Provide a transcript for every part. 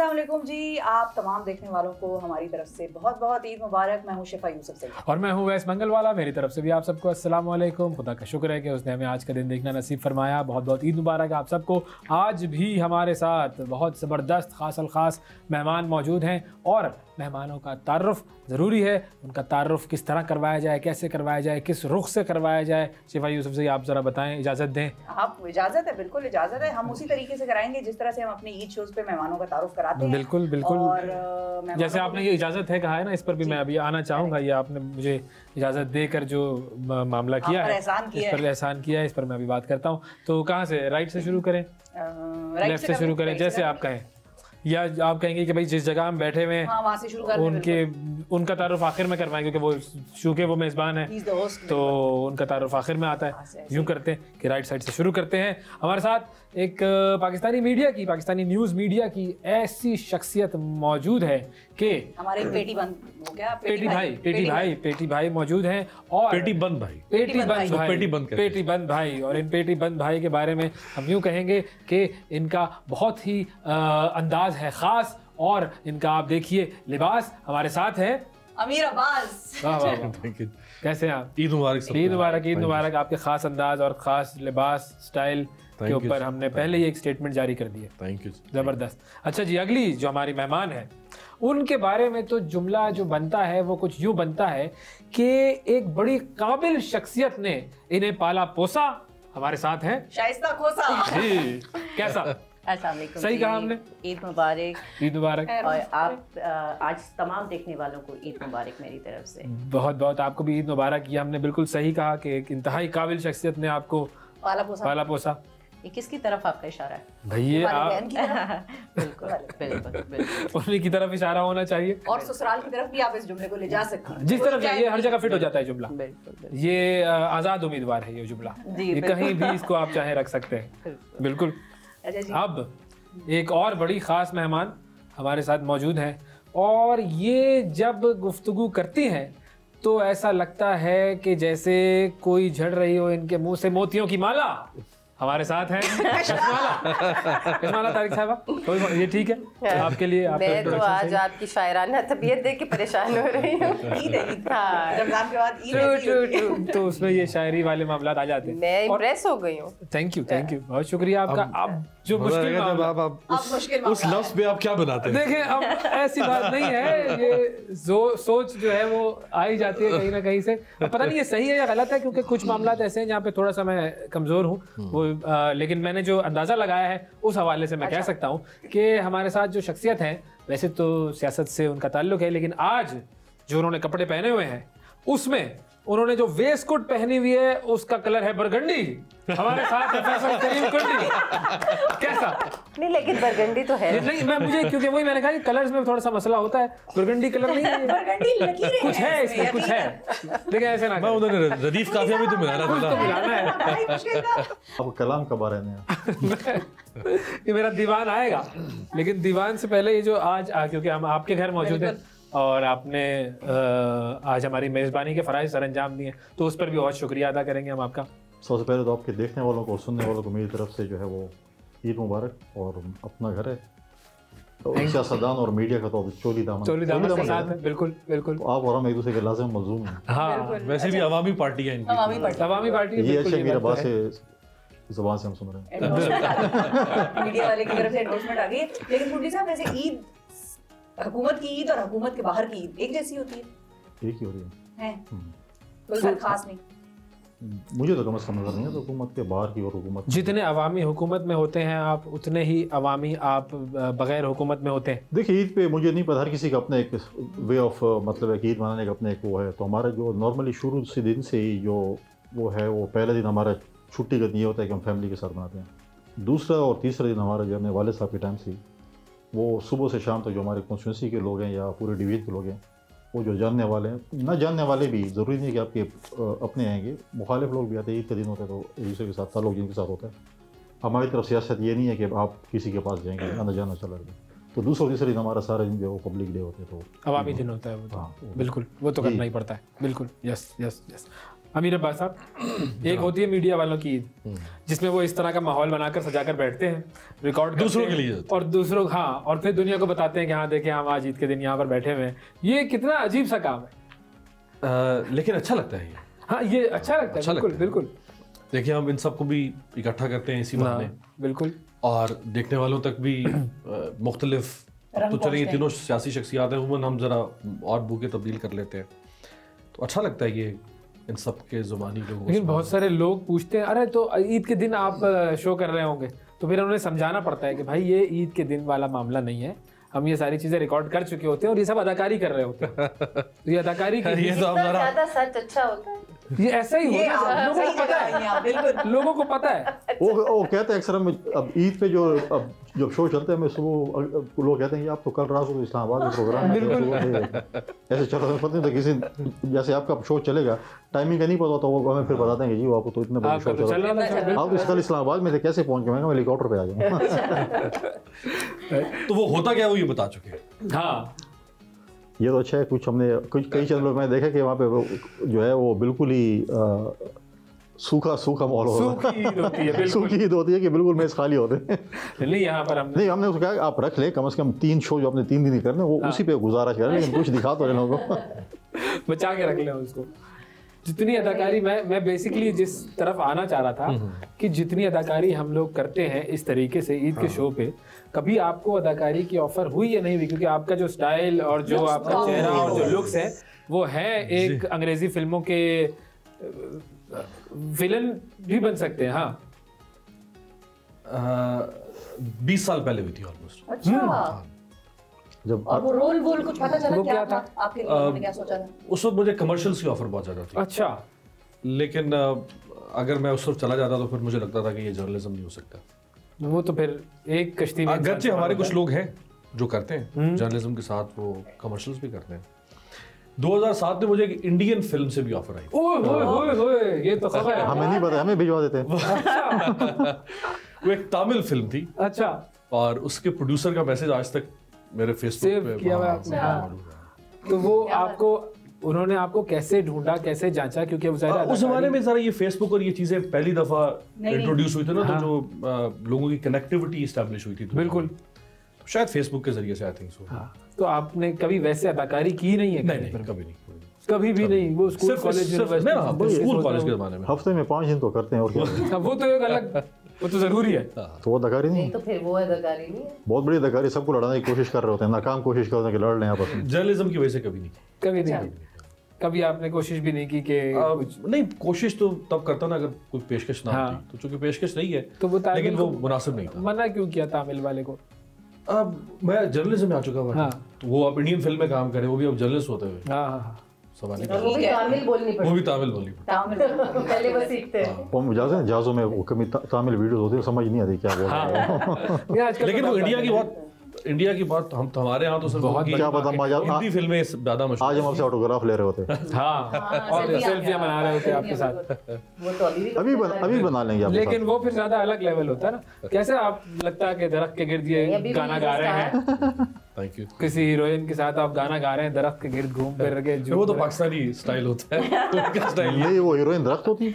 अस्सलाम वालेकुम जी, आप तमाम देखने वालों को हमारी तरफ से बहुत बहुत ईद मुबारक। मैं हूं शिफा यूसुफ से और मैं हूं वैस मंगलवाला। मेरी तरफ से भी आप सबको अस्सलाम वालेकुम। खुदा का शुक्र है कि उसने हमें आज का दिन देखना नसीब फरमाया। बहुत बहुत ईद मुबारक आप सबको। आज भी हमारे साथ बहुत ज़बरदस्त खास अल खास मेहमान मौजूद हैं और मेहमानों का तारुफ ज़रूरी है। उनका तारुफ किस तरह करवाया जाए, कैसे करवाया जाए, किस रुख से करवाया जाए, शिफा यूसुफ से आप ज़रा बताएं, इजाज़त दें। आप इजाज़त है, बिल्कुल इजाज़त है। हम उसी तरीके से कराएंगे जिस तरह से हम अपने ईद शोज़ पे मेहमानों का तारुफ कराते हैं। बिल्कुल बिल्कुल। और जैसे आपने ये इजाज़त है कहा है ना, इस पर भी मैं अभी आना चाहूँगा। ये आपने मुझे इजाज़त देकर जो मामला किया है, इस पर एहसान किया है, इस पर मैं अभी बात करता हूँ। तो कहाँ से, राइट से शुरू करें, लेफ्ट से शुरू करें, जैसे आप कहें, या आप कहेंगे कि भाई जिस जगह हम बैठे हुए हैं वहाँ से शुरू करें, उनका तारुफ आखिर में करवाएं, क्योंकि वो चूँकि वो मेज़बान है तो उनका तारुफ आखिर में आता है। यूँ करते हैं कि राइट साइड से शुरू करते हैं। हमारे साथ एक पाकिस्तानी मीडिया की, पाकिस्तानी न्यूज़ मीडिया की ऐसी शख्सियत मौजूद है कि हमारे पेटी भाई मौजूद हैं। और पेटी बंद भाई और इन पेटी बंद भाई के बारे में हम यूँ कहेंगे कि इनका बहुत ही अंदाज है ख़ास, और इनका आप देखिए लिबास। हमारे साथ है अमीर अब्बास। कैसे हैं आप? ईद मुबारक। ईद मुबारक। आपके ख़ास अंदाज और ख़ास लिबास स्टाइल के ऊपर हमने पहले ही एक स्टेटमेंट जारी कर दिया। Thank you. ज़बरदस्त। अच्छा जी, अगली जो हमारी मेहमान है उनके बारे में तो जुमला जो बनता है वो कुछ यूँ बनता है कि एक बड़ी काबिल शख्सियत ने इन्हें पाला पोसा। हमारे साथ हैं शाइस्ता खोसा जी। कैसा? सही कहा हमने। ईद मुबारक। ईद मुबारक। और आप आज तमाम देखने वालों को ईद मुबारक मेरी तरफ से। बहुत बहुत आपको भी ईद मुबारक। ये हमने बिल्कुल सही कहा कि एक इंतहाई काबिल शख्सियत ने आपको पाला पोसा। ये किसकी तरफ आपका इशारा है? भैया आप बिल्कुल बिल्कुल बिल्कुल उन्हीं की तरफ इशारा होना चाहिए, और ससुराल की तरफ भी आप इस जुमले को ले जा सकते हैं। जिस तरफ चाहिए हर जगह फिट हो जाता है जुमला। बिल्कुल। ये आज़ाद उम्मीदवार है ये जुमला, ये कहीं भी इसको आप चाहे रख सकते हैं। बिल्कुल। अब एक और बड़ी ख़ास मेहमान हमारे साथ मौजूद हैं, और ये जब गुफ्तगू करती हैं तो ऐसा लगता है कि जैसे कोई झड़ रही हो इनके मुंह से मोतियों की माला। हमारे साथ हैं कशमाला तारिक साहबा। तो ये ठीक है आपके लिए? मैं तो आज आपकी शायराना तबीयत देख के परेशान हो रही हूँ। रमजान के बाद ईद तो उसमें ये शायरी वाले मामला आ जाते हैं। मैं इम्प्रेस हो गई हूँ। थैंक यू बहुत शुक्रिया आपका। अब जो मुश्किल उस लफ्ज़ पे आप क्या बनाते हैं? देखें, अब ऐसी बात नहीं है, ये सोच जो है वो आ ही जाती है कहीं ना कहीं से। पता नहीं ये सही है या गलत है, क्योंकि कुछ मामला ऐसे हैं जहाँ पे थोड़ा सा मैं कमज़ोर हूँ वो, लेकिन मैंने जो अंदाज़ा लगाया है उस हवाले से मैं कह सकता हूँ कि हमारे साथ जो शख्सियत हैं, वैसे तो सियासत से उनका ताल्लुक है, लेकिन आज जो उन्होंने कपड़े पहने हुए हैं उसमें उन्होंने जो वेस्ट कोट पहनी हुई है उसका कलर है बरगंडी। हमारे साथ है फैसल करीम कुंडी। कैसा? नहीं, लेकिन बरगंडी तो है नहीं, मुझे क्योंकि वही मैंने कहा कि कलर्स में थोड़ा सा मसला होता है। बरगंडी कलर नहीं है, बरगंडी लकीरें कुछ है इसमें, कुछ है। देखिए ऐसे ना, मैं उन्होंने रदीफ काफिया भी तो मिलाना कुछ तो मिलाना है। अब कलाम कब आ रहे हैं? ये मेरा दीवान आएगा, लेकिन दीवान से पहले ये जो आज क्योंकि हम आपके घर मौजूद हैं और आपने आज हमारी मेज़बानी के फ़राइज़ सर अंजाम दिए, तो उस पर भी बहुत शुक्रिया अदा करेंगे हम आपका। सबसे पहले तो आपके देखने वालों को और सुनने वालों को मेरी तरफ से जो है वो ईद मुबारक। और अपना घर है तो सियासतदान और मीडिया का तो चोली दामन के साथ है। बिल्कुल बिल्कुल। तो आप और हम एक दूसरे के लाज़िम मलज़ूम हैं। हाँ, वैसे भी अवामी पार्टी है इनकी। अवामी पार्टी ये अच्छे मेरे बात से ज़बान से हम सुन रहे हैं। मीडिया वाले की तरफ से एंडोर्समेंट आ गई। लेकिन पुडी साहब, वैसे ईद, हुकूमत की ईद और हुकूमत के बाहर की ईद एक जैसी होती है? एक ही हो रही है, कोई फर्क खास नहीं मुझे तो कम से कम नजर नहीं है। तो हुकूमत के बाहर की और हुकूमत, जितने अवामी हुकूमत में होते हैं आप, उतने ही अवामी आप बगैर हुकूमत में होते हैं। देखिए ईद पे मुझे नहीं पता, हर किसी का अपना एक वे ऑफ मतलब है कि ईद मनाने का अपना एक वो है। तो हमारा जो नॉर्मली शुरू से दिन से ही जो वो है, वो पहले दिन हमारा छुट्टी का ये होता है कि हम फैमिली के साथ मनाते हैं। दूसरा और तीसरा दिन हमारा जो है वालिद साहब के टाइम से वो सुबह से शाम तक जो हमारे कॉन्स्टिट्यूंसी के लोग हैं या पूरे डिवीज़न के लोग हैं, वो जो जानने वाले हैं, ना जानने वाले भी, ज़रूरी नहीं है कि आपके अपने आएंगे, मुखालिफ लोग भी आते हैं। ईद के दिन होता है तो एक दूसरे के साथ ताल्लुक जिनके साथ होता है। हमारी तरफ सियासत ये नहीं है कि आप किसी के पास जाएंगे, आना जाना चला गया। तो दूसरा तीसरा दिन हमारा सारा दिन जो पब्लिक डे होते हैं, तो अवामी दिन होता है वो। तो बिल्कुल वो तो करना ही पड़ता है। बिल्कुल, यस यस यस। अमीर अब्बास साहब, एक होती है मीडिया वालों की ईद, जिसमें वो इस तरह का माहौल बनाकर सजाकर बैठते हैं, रिकॉर्ड दूसरों के लिए और दूसरों, हाँ, और फिर दुनिया को बताते हैं कि हाँ देखें हम आज ईद के दिन यहाँ पर बैठे हुए हैं। ये कितना अजीब सा काम है, लेकिन अच्छा लगता है ये। हाँ ये अच्छा लगता है, बिल्कुल बिल्कुल। देखिए हम इन सबको भी इकट्ठा करते हैं इसी बहाने, बिल्कुल, और देखने वालों तक भी मुख्तलिफ, तो चलिए ये तीनों सियासी शख्सियात हैं, उमूमन हम जरा और बूके तब्दील कर लेते हैं, तो अच्छा लगता है ये इन सब के ज़ुबानी लोगों। लेकिन बहुत सारे लोग पूछते हैं अरे तो ईद के दिन आप शो कर रहे होंगे, तो फिर उन्हें समझाना पड़ता है कि भाई ये ईद के दिन वाला मामला नहीं है, हम ये सारी चीजें रिकॉर्ड कर चुके होते हैं और ये सब अदाकारी कर रहे होते हैं। तो ये अदाकारी ये तो ज्यादा सच अच्छा होता है, ये ऐसा ही होता है, लोगों को पता है, लोगों को पता है। वो कहते हैं अक्सर हम अब ईद पे जब शो चलते हैं, मैं सुबह लोग कहते हैं कि आप तो कल रात को इस्लामाबाद में प्रोग्राम ऐसे चल रहे पता नहीं, तो किसी जैसे आपका शो चलेगा टाइमिंग का नहीं पता, तो वो हमें फिर बताते हैं कि जी आपको तो इतने बजे शो चल रहा है, आप तो कल इस्लामाबाद में थे, कैसे पहुंच गए? मैं हेलीकॉप्टर पे आ गया। तो वो होता क्या वो ये बता चुके हैं। हाँ ये तो अच्छा है, कुछ कई चैनलों में देखा कि वहाँ पे जो है वो बिल्कुल ही सूखा माहौल होता है, सूखी ईद होती है कि बिल्कुल मैच खाली होते हैं। नहीं यहाँ पर हमने उसको कहा आप रख ले, कम से कम 3 शो जो आपने 3 दिन ही करने, वो उसी पे गुजारा करें, लेकिन कुछ दिखा तो लोगों को बचा के रख ले उसको। जितनी अदाकारी मैं बेसिकली जिस तरफ आना चाह रहा था कि जितनी अदाकारी हम लोग करते हैं इस तरीके से ईद के शो पे, कभी आपको अदाकारी की ऑफर हुई या नहीं हुई? क्योंकि आपका जो स्टाइल और जो आपका चेहरा और जो लुक्स है वो है एक अंग्रेजी फिल्मों के विलन भी बन सकते हैं। हाँ 20 साल पहले हुई थी ऑलमोस्ट। अच्छा, जब और वो रोल कुछ पता चला वो क्या क्या था? आपके लोगों ने क्या सोचा था? उस वक्त मुझे कमर्शियल्स की ऑफर बहुत ज़्यादा थी। अच्छा, लेकिन अगर मैं उस तरफ चला जाता तो फिर मुझे लगता था कि ये जर्नलिज्म नहीं हो सकता। वो तो फिर एक कश्ती में अगरचे हमारे कुछ लोग हैं जो करते हैं जर्नलिज्म के साथ, वो कमर्शियल्स भी करते हैं। 2007 में मुझे एक इंडियन फिल्म से भी ऑफर आई। ओए ये तो खबर है। हमें नहीं पता, हमें भिजवा देते हैं। वो एक तमिल फिल्म थी। अच्छा, और उसके प्रोड्यूसर का मैसेज आज तक मेरे फेसबुक सेव पे किया हुआ है आपने। तो वो आपको उन्होंने आपको कैसे ढूंढा, कैसे जांचा? क्योंकि उस जमाने में जरा ये फेसबुक और ये चीजें पहली दफा इंट्रोड्यूस हुई थी ना, तो जो लोगों की कनेक्टिविटी एस्टैब्लिश हुई थी, बिल्कुल शायद फेसबुक के जरिए से आई थिंक सो। तो आपने कभी वैसे अदाकारी की नहीं है? नहीं कभी नहीं, कभी भी नहीं। वो स्कूल कॉलेज स्कूल कॉलेज के जमाने में हफ्ते में 5 दिन तो करते हैं, और क्या वो तो एक अलग, वो तो जरूरी है। तो वो अदाकारी नहीं, तो फिर वो अदाकारी नहीं है। बहुत बड़ी अदाकारी, सबको लड़ाने की कोशिश कर रहे होते हैं, नाकाम कोशिश कर रहे हैं कि लड़ लें आपस में। जर्नलिज्म की वजह से कभी नहीं, कभी नहीं। कभी आपने कोशिश भी नहीं की कि नहीं, कोशिश तो तब करता ना अगर कोई पेशकश ना होती, तो चूंकि पेशकश नहीं है तो वो लेकिन वो मुनासिब नहीं था। मना क्यों किया तामिल वाले को? अब मैं जर्नलिज्म में आ चुका हूँ, तो वो अब इंडियन फिल्म में काम करे, वो भी अब जर्नलिस्ट होते हुए सवाल ही वो भी तामिल बोलनी वो भी तामिल बोलनी पहले वो सीखते हैं। हम जाते हैं जहाज़ों में, वो कभी तामिल वीडियोस होती है, समझ नहीं आती क्या बोल रहे हैं। लेकिन वो इंडिया की बात हम हमारे यहाँ तो सिर्फ बहुत क्या पता, हिंदी फिल्में ज्यादा मशहूर। आज हम आपसे ऑटोग्राफ ले रहे होते, और सेल्फियां बना रहे होते आपके साथ। वो तो अभी बना लेंगे आप। लेकिन वो फिर ज्यादा अलग लेवल होता है ना। कैसे आप लगता है कि दरख्त के गिर्द ये गाना गा रहे हैं, थैंक यू, किसी हीरोइन के साथ आप गाना गा रहे हैं, दरख्त के गिर्द घूम फिर के, वो तो पाकिस्तानी स्टाइल होता है। स्टाइल नहीं, वो हीरोइन दरख्त होती है।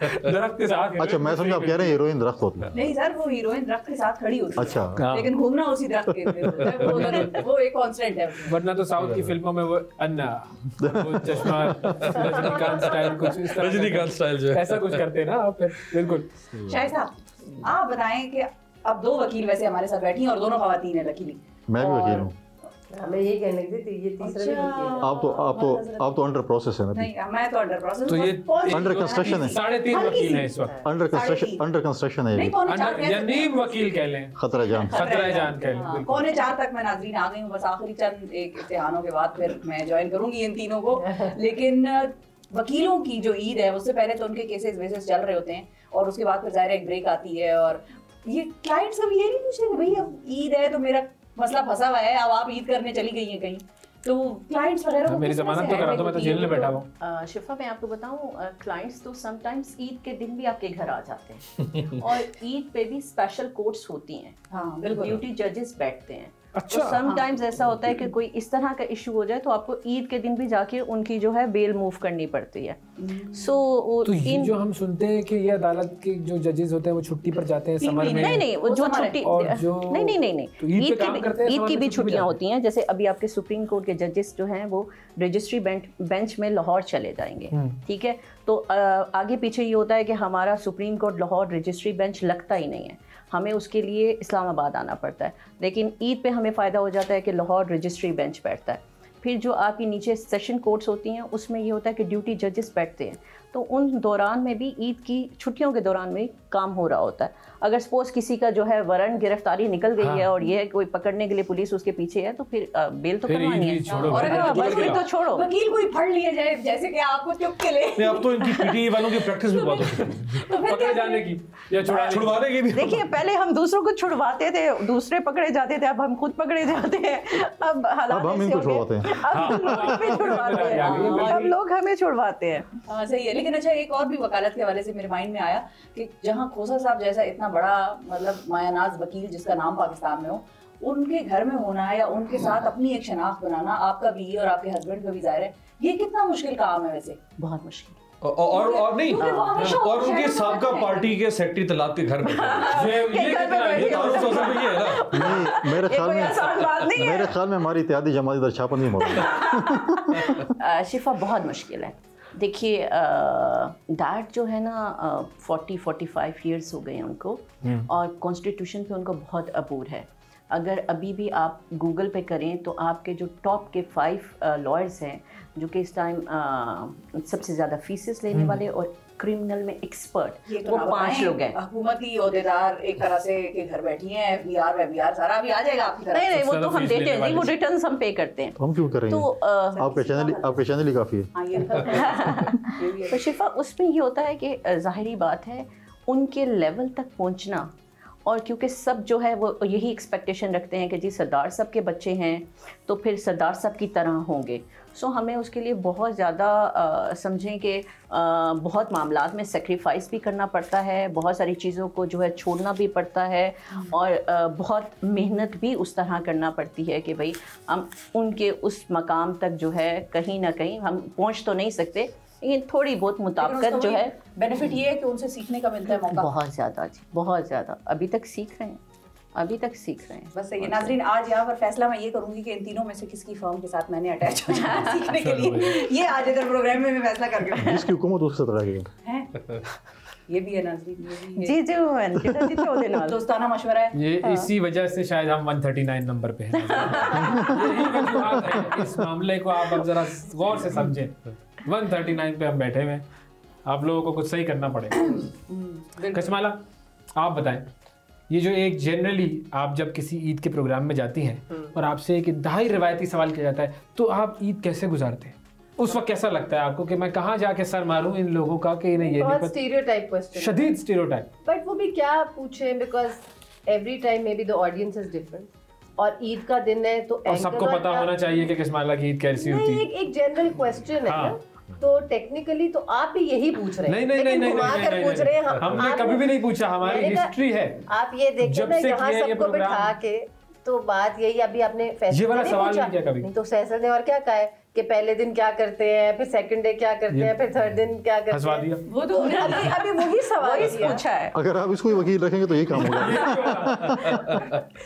दरख्त के साथ। अच्छा, मैं समझा आप कह रहे हैं हीरोइन दरख्त होती है। नहीं सर, वो हीरोइन दरख्त के साथ खड़ी होती है। अच्छा, लेकिन घूमना उसी दरख्त के वो एक कांस्टेंट है। वरना तो साउथ की फिल्मों में वो अन्ना, वो चश्मा, रजनीकांत स्टाइल, कुछ इस तरह रजनीकांत स्टाइल जो ऐसा कुछ करते हैं ना आप फिर। बिल्कुल। शाहिद साहब आप बताएं कि अब 2 वकील वैसे हमारे साथ बैठी हैं और दोनों खवातीन हैं लकीली। मैं भी वकील हूँ। हमें ये कहने की थी, ये तीसरा भी वकील है। आप तो अंडर प्रोसेस है ना? नहीं, मैं तो अंडर प्रोसेस। तो ये अंडर कंस्ट्रक्शन है। 3.5 वकील हैं इस वक्त। अंडर कंस्ट्रक्शन है ये। यानी वकील कह लें, खतरा जान खतरा जान कह लें। 3:45 तक मैं नाज़रीन आ गई हूँ, बस आखिरी चंद एक इम्तिहानों के बाद फिर मैं ज्वाइन करूंगी इन तीनों को। लेकिन वकीलों की जो ईद है उससे पहले तो उनके केसेस वेसेस चल रहे होते हैं, और उसके बाद फिर ज़ाहिर एक ब्रेक आती है, और ये क्लाइंट्स अब ये नहीं पूछते कि भाई अब ईद है तो मेरा मसला फंसा हुआ है, अब आप ईद करने चली गई हैं कहीं, तो क्लाइंट्स वगैरह मेरी जमानत तो करा दो, मैं तो जेल में बैठा हूँ। शिफा, मैं आपको बताऊं, क्लाइंट्स तो समटाइम्स ईद के दिन भी आपके घर आ जाते हैं और ईद पे भी स्पेशल कोर्ट्स होती हैं। हाँ बिल्कुल, ड्यूटी जजेस बैठते हैं अच्छा। तो समटाइम्स ऐसा होता है कि कोई इस तरह का इशू हो जाए तो आपको ईद के दिन भी जाके उनकी जो है बेल मूव करनी पड़ती है। सो तो ये जो हम सुनते हैं कि ये अदालत के जो जजेस होते हैं वो छुट्टी पर जाते हैं समर में, नहीं वो जो छुट्टी नहीं तो ईद की भी छुट्टियां होती हैं। जैसे अभी आपके सुप्रीम कोर्ट के जजेस जो हैं वो रजिस्ट्री बेंच में लाहौर चले जाएंगे, ठीक है। तो आगे पीछे ये होता है कि हमारा supreme court Lahore registry bench लगता ही नहीं है, हमें उसके लिए इस्लामाबाद आना पड़ता है। लेकिन ईद पे हमें फ़ायदा हो जाता है कि लाहौर रजिस्ट्री बेंच बैठता है। फिर जो आपकी नीचे सेशन कोर्ट्स होती हैं उसमें ये होता है कि ड्यूटी जजेस बैठते हैं, तो उन दौरान में भी ईद की छुट्टियों के दौरान में काम हो रहा होता है। अगर सपोज किसी का जो है वारंट गिरफ्तारी निकल गई है और ये कोई पकड़ने के लिए पुलिस उसके पीछे है तो फिर बेल तो करवानी है। और अगर तो छोड़ो, वकील कोई फड़ लिया जाए जैसे कि आपको चुप के ले, अब तो इनकी पीटीए वालों की प्रैक्टिस भी बहुत होती है पकड़े जाने की या छुड़वाने की भी। देखिए पहले हम दूसरों को छुड़वाते थे, दूसरे पकड़े जाते थे, अब हम खुद पकड़े जाते हैं। अब हालात हम इनको छुड़वाते हैं, अब लोग हमें छुड़वाते हैं। हाँ सही है। लेकिन अच्छा एक और भी वकालत के हवाले से मेरे माइंड में आया कि जहाँ खोसा साहब जैसा इतना बड़ा मतलब मायानाज वकील जिसका नाम पाकिस्तान में हो, उनके घर में होना या उनके साथ अपनी एक शनाख्त बनाना, आपका भी और आपके हस्बैंड का भी जाहिर है, ये कितना मुश्किल काम है वैसे। बहुत मुश्किल। और नहीं, और उनके साबका पार्टी के सेक्रेटरी तलाक के घर में मेरे ख्याल में हमारी इत्तेहादी जमात इधर छापन नहीं मौजूद। शिफा बहुत मुश्किल है। देखिए डैड जो है ना 40-45 ईयर्स हो गए हैं उनको, और कॉन्स्टिट्यूशन पे उनको बहुत अबूर है। अगर अभी भी आप गूगल पे करें तो आपके जो टॉप के 5 लॉयर्स हैं जो कि इस टाइम सबसे ज़्यादा फीसेस लेने वाले और क्रिमिनल में एक्सपर्ट, वो 5 लोग हैं। हुकूमती ओहदेदार एक तरह से के घर बैठी हैं, एफबीआर सारा अभी आ जाएगा आपकी तरफ। नहीं वो तो हम देते हैं, नहीं वो रिटर्न्स हम पे करते हैं। हम क्यों करेंगे? तो आपके चैनल ही काफ़ी है। तो शिफा उसमें ये होता है कि ज़ाहिरी बात है उनके लेवल तक पहुंचना, और क्योंकि सब जो है वो यही एक्सपेक्टेशन रखते हैं कि जी सरदार साहब के बच्चे हैं तो फिर सरदार साहब की तरह होंगे। सो हमें उसके लिए बहुत ज़्यादा समझें कि बहुत मामलात में सेक्रीफाइस भी करना पड़ता है, बहुत सारी चीज़ों को जो है छोड़ना भी पड़ता है, और बहुत मेहनत भी उस तरह करना पड़ती है कि भाई हम उनके उस मकाम तक जो है कहीं ना कहीं हम पहुँच तो नहीं सकते, लेकिन थोड़ी बहुत मुताबिकत जो है। बेनिफिट ये है कि उनसे सीखने का मिलता है मौका। बहुत ज़्यादा जी, बहुत ज़्यादा। अभी तक सीख रहे हैं, अभी तक सीख रहे हैं। बस ये नाज़रीन, आज यहाँ पर फैसला मैं ये करूंगी कि इन तीनों में से किसकी फर्म के साथ मैंने अटैच हो जाना सीखने के लिए, ये आज अगर प्रोग्राम में मैं फैसला करके जिसकी हुकूमत उसके साथ रहेगी। ये भी है नाज़रीन, ये भी जी दोस्ताना मशवरा है। ये इसी वजह से शायद हम 139 नंबर पे हैं। यही वजूहात है। इस मामले को आप अब जरा गौर से समझें। 139 पे हम बैठे हुए हैं, आप लोगों को कुछ सही करना पड़ेगा। कचमाला आप बताएं, ये जो एक जनरली आप जब किसी ईद के प्रोग्राम में जाती हैं और आपसे एक इंतहाई रिवायती सवाल किया जाता है, तो आप ईद कैसे गुजारते हैं? उस वक्त कैसा लगता है आपको कि मैं कहाँ जाके सर मारूं इन लोगों का कि नहीं? ये बहुत स्टीरियोटाइप क्वेश्चन, शदीद स्टीरियोटाइप। बट वो भी क्या पूछें, because every time may be the audience is different, और ईद का दिन है तो सबको पता होना चाहिए कि कचमाला की ईद कैसी होती है। एक जनरल क्वेश्चन है ना, तो टेक्निकली तो आप भी यही पूछ रहे हैं, नहीं पूछ रहे हैं। हमने कभी भी नहीं पूछा, हमारी हिस्ट्री है। आप ये देखिए ना, यहाँ सबको बिठा के, तो बात यही, अभी आपने फैसला नहीं पूछा, नहीं तो फैसल ने और क्या कहा है कि पहले दिन क्या करते हैं, फिर सेकंड डे क्या करते हैं, फिर थर्ड दिन क्या करते हैं, वो तो अभी वही सवाल पूछा है। अगर आप इसको वकील रखेंगे तो ये काम होगा।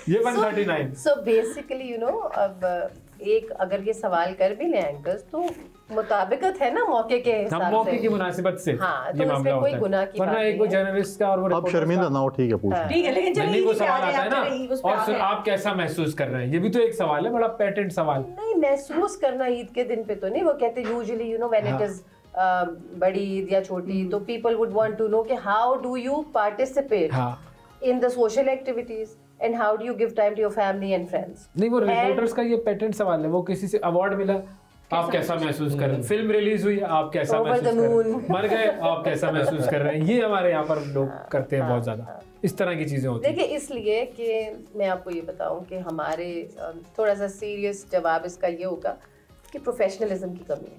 ये 139। सो बेसिकली यू नो, अब एक अगर ये सवाल कर भी ले एंकर्स तो मुताबिकत है ना मौके के हिसाब से, मौके की मुनासिबत से। हाँ, तो इसमें कोई गुनाह की बात नहीं है। एक वो जर्नलिस्ट का और वो आप शर्मिंदा ना हो, ठीक है पूछ, ठीक है, लेकिन चलिए वो सवाल आता है ना, और आप कैसा महसूस कर रहे हैं, ये भी तो एक सवाल है, बड़ा पेटेंट सवाल। नहीं, महसूस करना ईद के दिन पे तो नहीं, वो कहते usually you know when it is बड़ी ईद या छोटी, तो people would want to know कि how do you participate in the social activities and how do you give time to your family and friends. नहीं, वो रिपोर्टर्स का ये patent सवाल है, वो किसी से अवार्ड मिला, आप कैसा महसूस कर रहे हैं, फिल्म रिलीज हुई, आप कैसा महसूस कर रहे हैं, मर गए, आप कैसा महसूस कर रहे हैं, ये हमारे यहाँ पर लोग करते हैं बहुत ज्यादा, इस तरह की चीजें होती हैं। देखिए, इसलिए कि मैं आपको ये बताऊं कि हमारे थोड़ा सा सीरियस जवाब इसका ये होगा कि प्रोफेशनलिज्म की कमी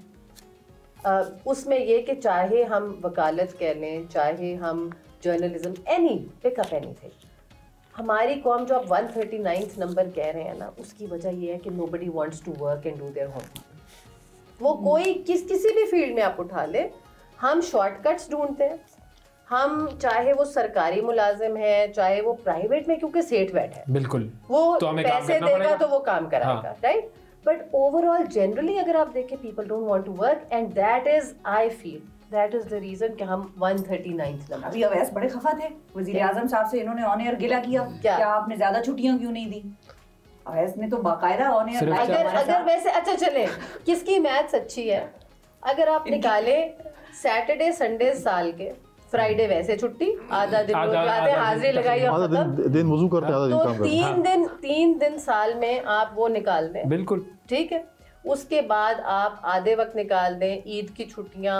है। उसमें ये कि चाहे हम वकालत कह लें, चाहे हम जर्नलिज्म, एनी पिकअप एनीथिंग, हमारी कौम जो आप 139th नंबर कह रहे हैं ना, उसकी वजह ये है कि nobody wants to work and do their homework. वो कोई किसी भी फील्ड में आप उठा ले, हम शॉर्टकट्स ढूंढते हैं। हम चाहे वो सरकारी मुलाजिम है, चाहे वो प्राइवेट में, क्योंकि सेठ बैठ है, बिल्कुल वो तो पैसे देगा तो वो काम कराएगा, राइट? बट ओवरऑल जनरली अगर आप देखें, people don't want to work, and that is, I feel that is the reason कि हम 139th नंबर। अभी अवैस बड़े खफा थे वजीर आजम साहब से, इन्होंने ऑन एयर गिला किया, क्या आपने ज्यादा छुट्टियां क्यों नहीं दी? अवैस ने तो बाकायदा ऑन एयर, अगर वैसे अच्छा चले, किसकी मैथ्स अच्छी है, अगर आप निकाले सैटरडे संडे साल के, फ्राइडे वैसे छुट्टी, आधा दिन जाते हाजिरी लगाई और दिन वुजू करते, आधा दिन काम करते, तो 3 दिन साल में आप वो निकाल दें, बिल्कुल ठीक है। उसके बाद आप आधे वक्त निकाल दें, ईद की छुट्टियां,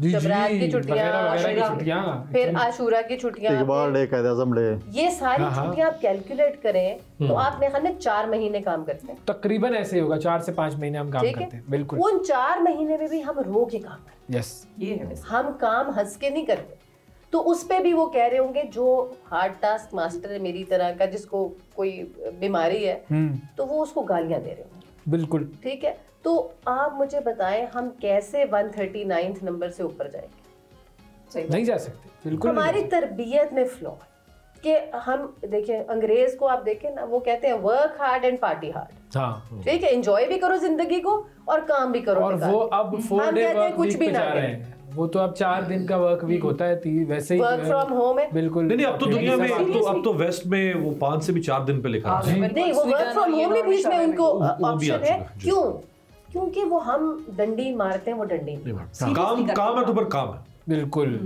जबरात की छुट्टियां, फिर आशूरा की छुट्टियां, इकबाल डे, कायद-ए-आज़म डे, ये सारी छुट्टियां आप कैलकुलेट करें तो आप मेरे ख्याल में 4 महीने काम करते हैं, तकरीबन ऐसे ही होगा, 4 से 5 महीने हम काम करते हैं, बिल्कुल। उन 4 महीने में भी हम रो के काम करते हैं, यस, ये है हम काम हंस के नहीं करते। तो उस पे भी वो कह रहे होंगे जो हार्ड टास्क मास्टर है मेरी तरह का, जिसको कोई बीमारी है, तो वो उसको गालियां दे रहे होंगे, बिल्कुल, ठीक है। तो आप मुझे बताएं हम कैसे 139th नंबर से ऊपर जाएंगे? नहीं जा सकते, बिल्कुल। हमारी तरबियत में फ्लॉ है कि हम देखें, अंग्रेज को आप देखें ना, वो कहते हैं work hard and party hard, हाँ, ठीक है, एंजॉय भी करो जिंदगी को और काम भी करो, और वो अब 4 डे वर्क वीक पे जा रहे हैं, वो तो अब 4 दिन का वर्क वीक होता है, वैसे ही वर्क फ्रॉम होम है, बिल्कुल। नहीं, अब तो दुनिया में अब तो वेस्ट में वो 5 से भी 4 दिन पे लिखा है। नहीं, वो वर्क फ्रॉम होम भी बीच में उनको ऑप्शन है। क्यों? क्योंकि वो हम डंडी मारते हैं, वो डंडी नहीं मारते, काम है तो पर काम है, बिल्कुल,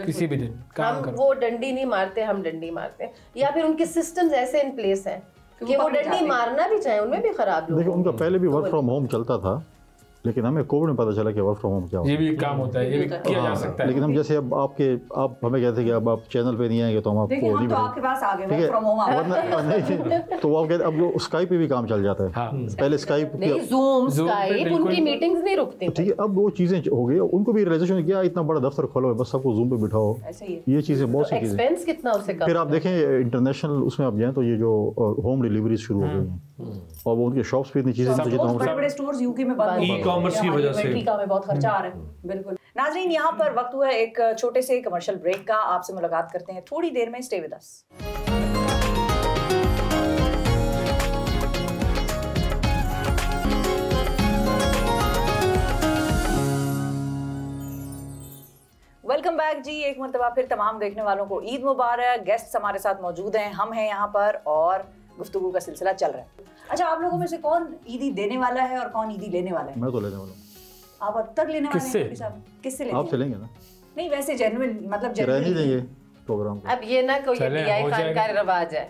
किसी भी दिन काम करो। वो डंडी नहीं मारते, हम डंडी मारते हैं, या फिर उनके सिस्टम्स ऐसे इन प्लेस हैं कि वो डंडी मारना भी चाहे, उनमें भी खराब लोग। देखो, उनका पहले भी वर्क फ्रॉम होम चलता था, लेकिन हमें कोविड में पता चला कि वर्क फ्रॉम होम क्या होता है। ये भी एक काम होता है, ये भी किया जा सकता है। लेकिन हम जैसे अब आप हमें कहते हैं कि अब आप चैनल पे नहीं आएंगे तो हम आपको हम तो आपके पास आ गए, वर्क फ्रॉम होम आ नहीं, तो वो आप कहते अब वो स्काइप पे भी काम चल जाता है। पहले स्काइप नहीं, ज़ूम, स्काइप, उनकी मीटिंग्स नहीं रुकती, ठीक है। अब वो चीजें हो गई, उनको भी रियलाइजेशन किया इतना बड़ा दफ्तर खोलो, बस सबको जूम पे बिठाओ, ये चीजें बहुत सी चीजें। एक्सपेंस कितना उससे कम। फिर आप देखें इंटरनेशनल उसमें आप जाएं तो ये जो होम डिलीवरी शुरू हो गई हैं, और वो उनके शॉप्स पे इतनी चीजें, बड़े-बड़े स्टोर्स यूके में बंद हो गए, ई-कॉमर्स की वजह से का में बहुत खर्चा आ रहा है। बिल्कुल। नाज़रीन, यहाँ पर वक्त हुआ एक छोटे से कमर्शियल ब्रेक का, आपसे मुलाकात करते हैं थोड़ी देर में, stay with us. Welcome back जी, एक मरतबा फिर तमाम देखने वालों को ईद मुबारक। गेस्ट्स हमारे साथ मौजूद हैं, हम हैं यहाँ पर और गुफ्तगू का सिलसिला चल रहा है। अच्छा, आप लोगों में से कौन ईदी देने वाला है और कौन ईदी लेने वाला है? मैं तो लेने वाला हूँ। आप अब तक लेने वाले हैं? किससे लेंगे? आप चलेंगे ना? नहीं, वैसे जेन्युइन, मतलब रहने देंगे प्रोग्राम को। अब ये ना कोई DI खान का रिवाज है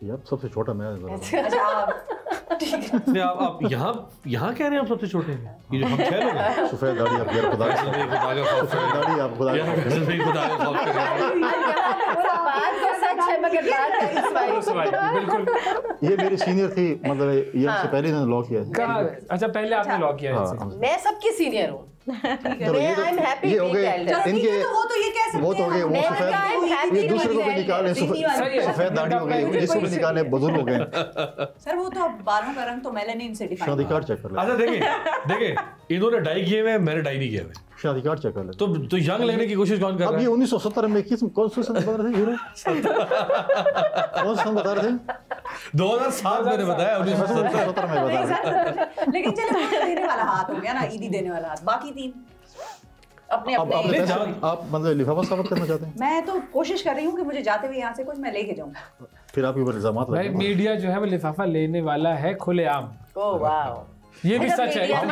यार, सबसे छोटा मैं। अच्छा, ठीक है। आप यहाँ कह रहे हैं आप सबसे छोटे हैं? ये जो हम 6 लोग हैं, सफेद दाढ़ी आप यार, खुदा खुदा का खौफ सफेद दाढ़ी आप खुदा खुदा का खौफ कर रहे हैं। बात तो सच है मगर बात बिल्कुल। ये मेरी सीनियर थी, मतलब ये हमसे पहले इन्होंने लॉ किया है। अच्छा, पहले आपने लॉ किया है? मैं सबकी सीनियर हूँ। ये हो गए इनके, वो तो ये कह सकते हैं, वो तो हो गए, वो सफेद, ये दूसरे को भी निकाले, सफेद दाढ़ी हो गई, जिसको भी निकाले बुजुर्ग हो गए। सर, वो तो बालों का रंग तो मेलानिन से डिफाइन। शादी कार्ड चेक कर ले। अच्छा, देखें इन्होंने डाई किए हुए, मैंने डाई नहीं किया हुआ। शादी कार्ड चेक कर ले। तो यंग लेने की कोशिश कौन कर रहा है? अब ये 1970 में कौन सा सन बता रहे थे? कौन सा सन बता रहे थे? 2007 मैंने बताया, 1970 में बता रहे। लेकिन चलो, देने वाला हाथ हो गया ना, ईदी देने वाला हाथ, बाकी 3 अपने आप मतलब लिफाफा साबित करना चाहते हैं? मैं तो कोशिश कर रही हूँ कि मुझे जाते हुए यहाँ से कुछ मैं लेके जाऊँ। फिर आपके ऊपर इल्जामात भाई, मीडिया जो है वो लिफाफा लेने वाला है खुलेआम। ओह वाओ, ये भी सच है। यार,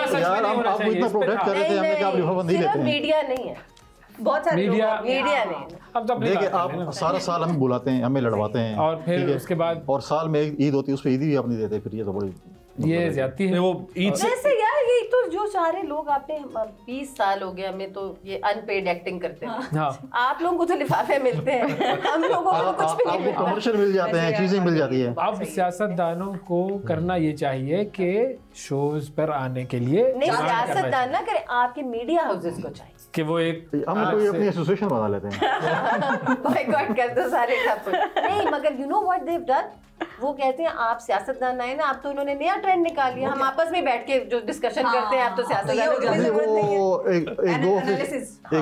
आप इतना प्रोटेक्ट कर रहे थे हमें कि आप लिफाफा नहीं लेते हैं। मीडिया नहीं है, बहुत सारे मीडिया नहीं। अब तो अपने देखिए, आप सारा साल हमें बुलाते हैं, हमें लड़वाते हैं, और फिर उसके बाद और साल में एक ईद होती है, उस पे ईद भी आप नहीं देते, फिर ये तो बड़ी ये ज्यादती है। वो ईद से वैसे यार, ये तो जो सारे लोग आपने 20 साल हो गए हमें तो ये अनपेड एक्टिंग करते हैं। हाँ, आप लोगों को तो लिफाफे मिलते हैं, हम लोगों को कुछ भी नहीं आपको मिलता। कमर्शियल मिल जाते हैं, चीजें मिल जाती है। अब सियासतदानों को करना ये चाहिए कि शोज पर आने के लिए नहीं, सियासतदान ना करें, आपके मीडिया हाउसेस को चाहिए। कि वो एक हम कोई अपनी एसोसिएशन बना लेते हैं। बॉयकॉट कर दो सारे ठप्प। नहीं, मगर you know what they have done, वो कहते हैं आप सियासतदान आए ना, आप तो उन्होंने नया ट्रेंड निकाल लिया, हम आपस में बैठ के जो डिस्कशन करते हैं आप तो एक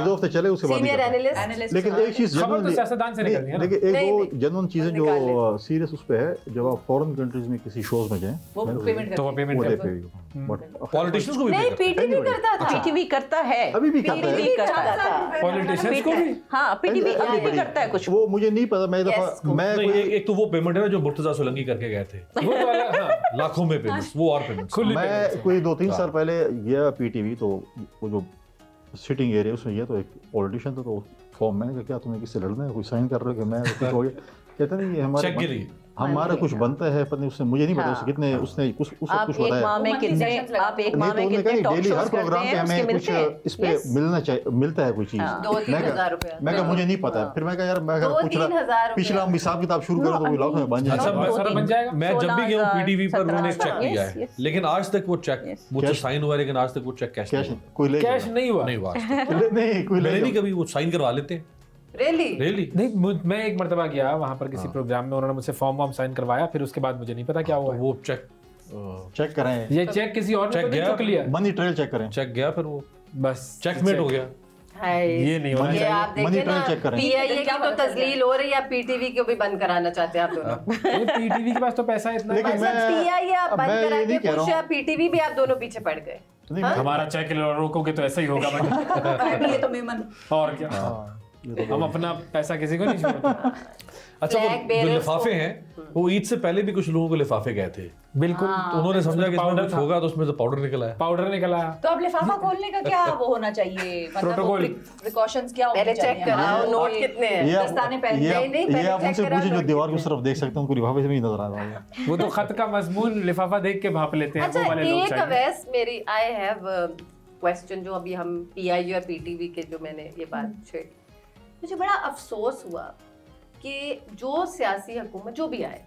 दो हफ्ते चले उसके बाद सीनियर एनालिस्ट। लेकिन एक चीज लेकिन एक दो जनरल चीजें जो सीरियस उस पे है, जब आप फॉरेन कंट्रीज में किसी शोज में जाएं तो वो पेमेंट पॉलिटिशियंस को भी नहीं, पीटीवी करता था, पीटीवी करता है, अभी भी करता है, पीटीवी करता था, पॉलिटिशियंस को भी। हाँ पीटीवी अभी भी करता है कुछ। वो मुझे नहीं पता, मैं एक तो वो पेमेंट है ना जो मुर्तजा सोलंकी करके गए थे, वो तो अलग, हाँ, लाखों में पेमेंट्स, वो और पेमेंट्स। मैं कोई 2-3 साल पहले गया पीटीवी, तो वो जो सिटिंग एरिया उसमें गया तो एक पॉलिटिशियन था, तो फॉर्म मैंने कहा क्या तुम्हें किससे लड़ना है, कोई साइन कर रहे हो कि मैं कुछ हो गया, कहता नहीं ये हमारा कुछ बनता है, पता नहीं उसने, मुझे नहीं पता उसने कितने, उसने कुछ कुछ बताया। आप एक माह में कितने टॉक डेली हर प्रोग्राम पे हमें कुछ इस पे मिलना चाहिए, मिलता है कोई चीज। 2-3 हज़ार रुपया मैं कहा मुझे नहीं पता, फिर मैं कहा यार मैं पूछ रहा पिछला हम हिसाब किताब शुरू करें तो वो लाख में बन जाएगा। मैं जब भी गया हूं पीटीवी पर उन्होंने चेक किया है, लेकिन आज तक वो चेक वो साइन हुआ, लेकिन आज तक वो चेक कैश नहीं हुआ। नहीं कोई नहीं, कभी वो साइन करवा लेते हैं। Really? नहीं, मैं एक मर्तबा गया वहाँ पर किसी प्रोग्राम में, उन्होंने मुझसे फॉर्म साइन करवाया, फिर उसके बाद मुझे नहीं पता क्या हुआ। वो चेक करें, ये चेक किसी और ने तो लिया, मनी ट्रेल चेक करें, चेक गया, फिर वो बस चेकमेट हो गया। ये नहीं होना चाहिए। आप देखिए ना, पीआईए की तो तस्लील हो रही है, पीटीवी को भी बंद कराना चाहते हैं आप दोनों। पीटीवी के पास तो पैसा इतना, लेकिन पीआईए आप बंद करा के खुश है, पीटीवी भी आप दोनों पीछे पड़ गए। हमारा चेक रोकोगे तो ऐसा ही होगा। ये तो मेमन और क्या, हम अपना पैसा किसी को नहीं छोड़ते। अच्छा, वो जो लिफाफे हैं, वो ईद से पहले भी कुछ लोगों को लिफाफे गए थे, बिल्कुल, तो उन्होंने समझा कि इसमें कुछ होगा, तो उसमें से पाउडर निकला है। तो अब लिफाफा खोलने का क्या वो होना चाहिए, प्रोटोकॉल, प्रिकॉशंस क्या होने चाहिए? पहले चेक कराओ नोट कितने हैं, दस्ताने पहले। ये आप उनसे पूछे जो दीवार की तरफ देख सकते हैं, उनको लिफाफे से भी नजर आ रहा है। वो तो खत का मजमून लिफाफा देख के भाप लेते हैं वो वाले लोग। एक अवैस मेरी आई हैव क्वेश्चन, जो अभी हम पीआईए और पीटीवी के जो मैंने ये बात छेड़ी, मुझे बड़ा अफसोस हुआ कि जो सियासी हुकूमत जो भी आए,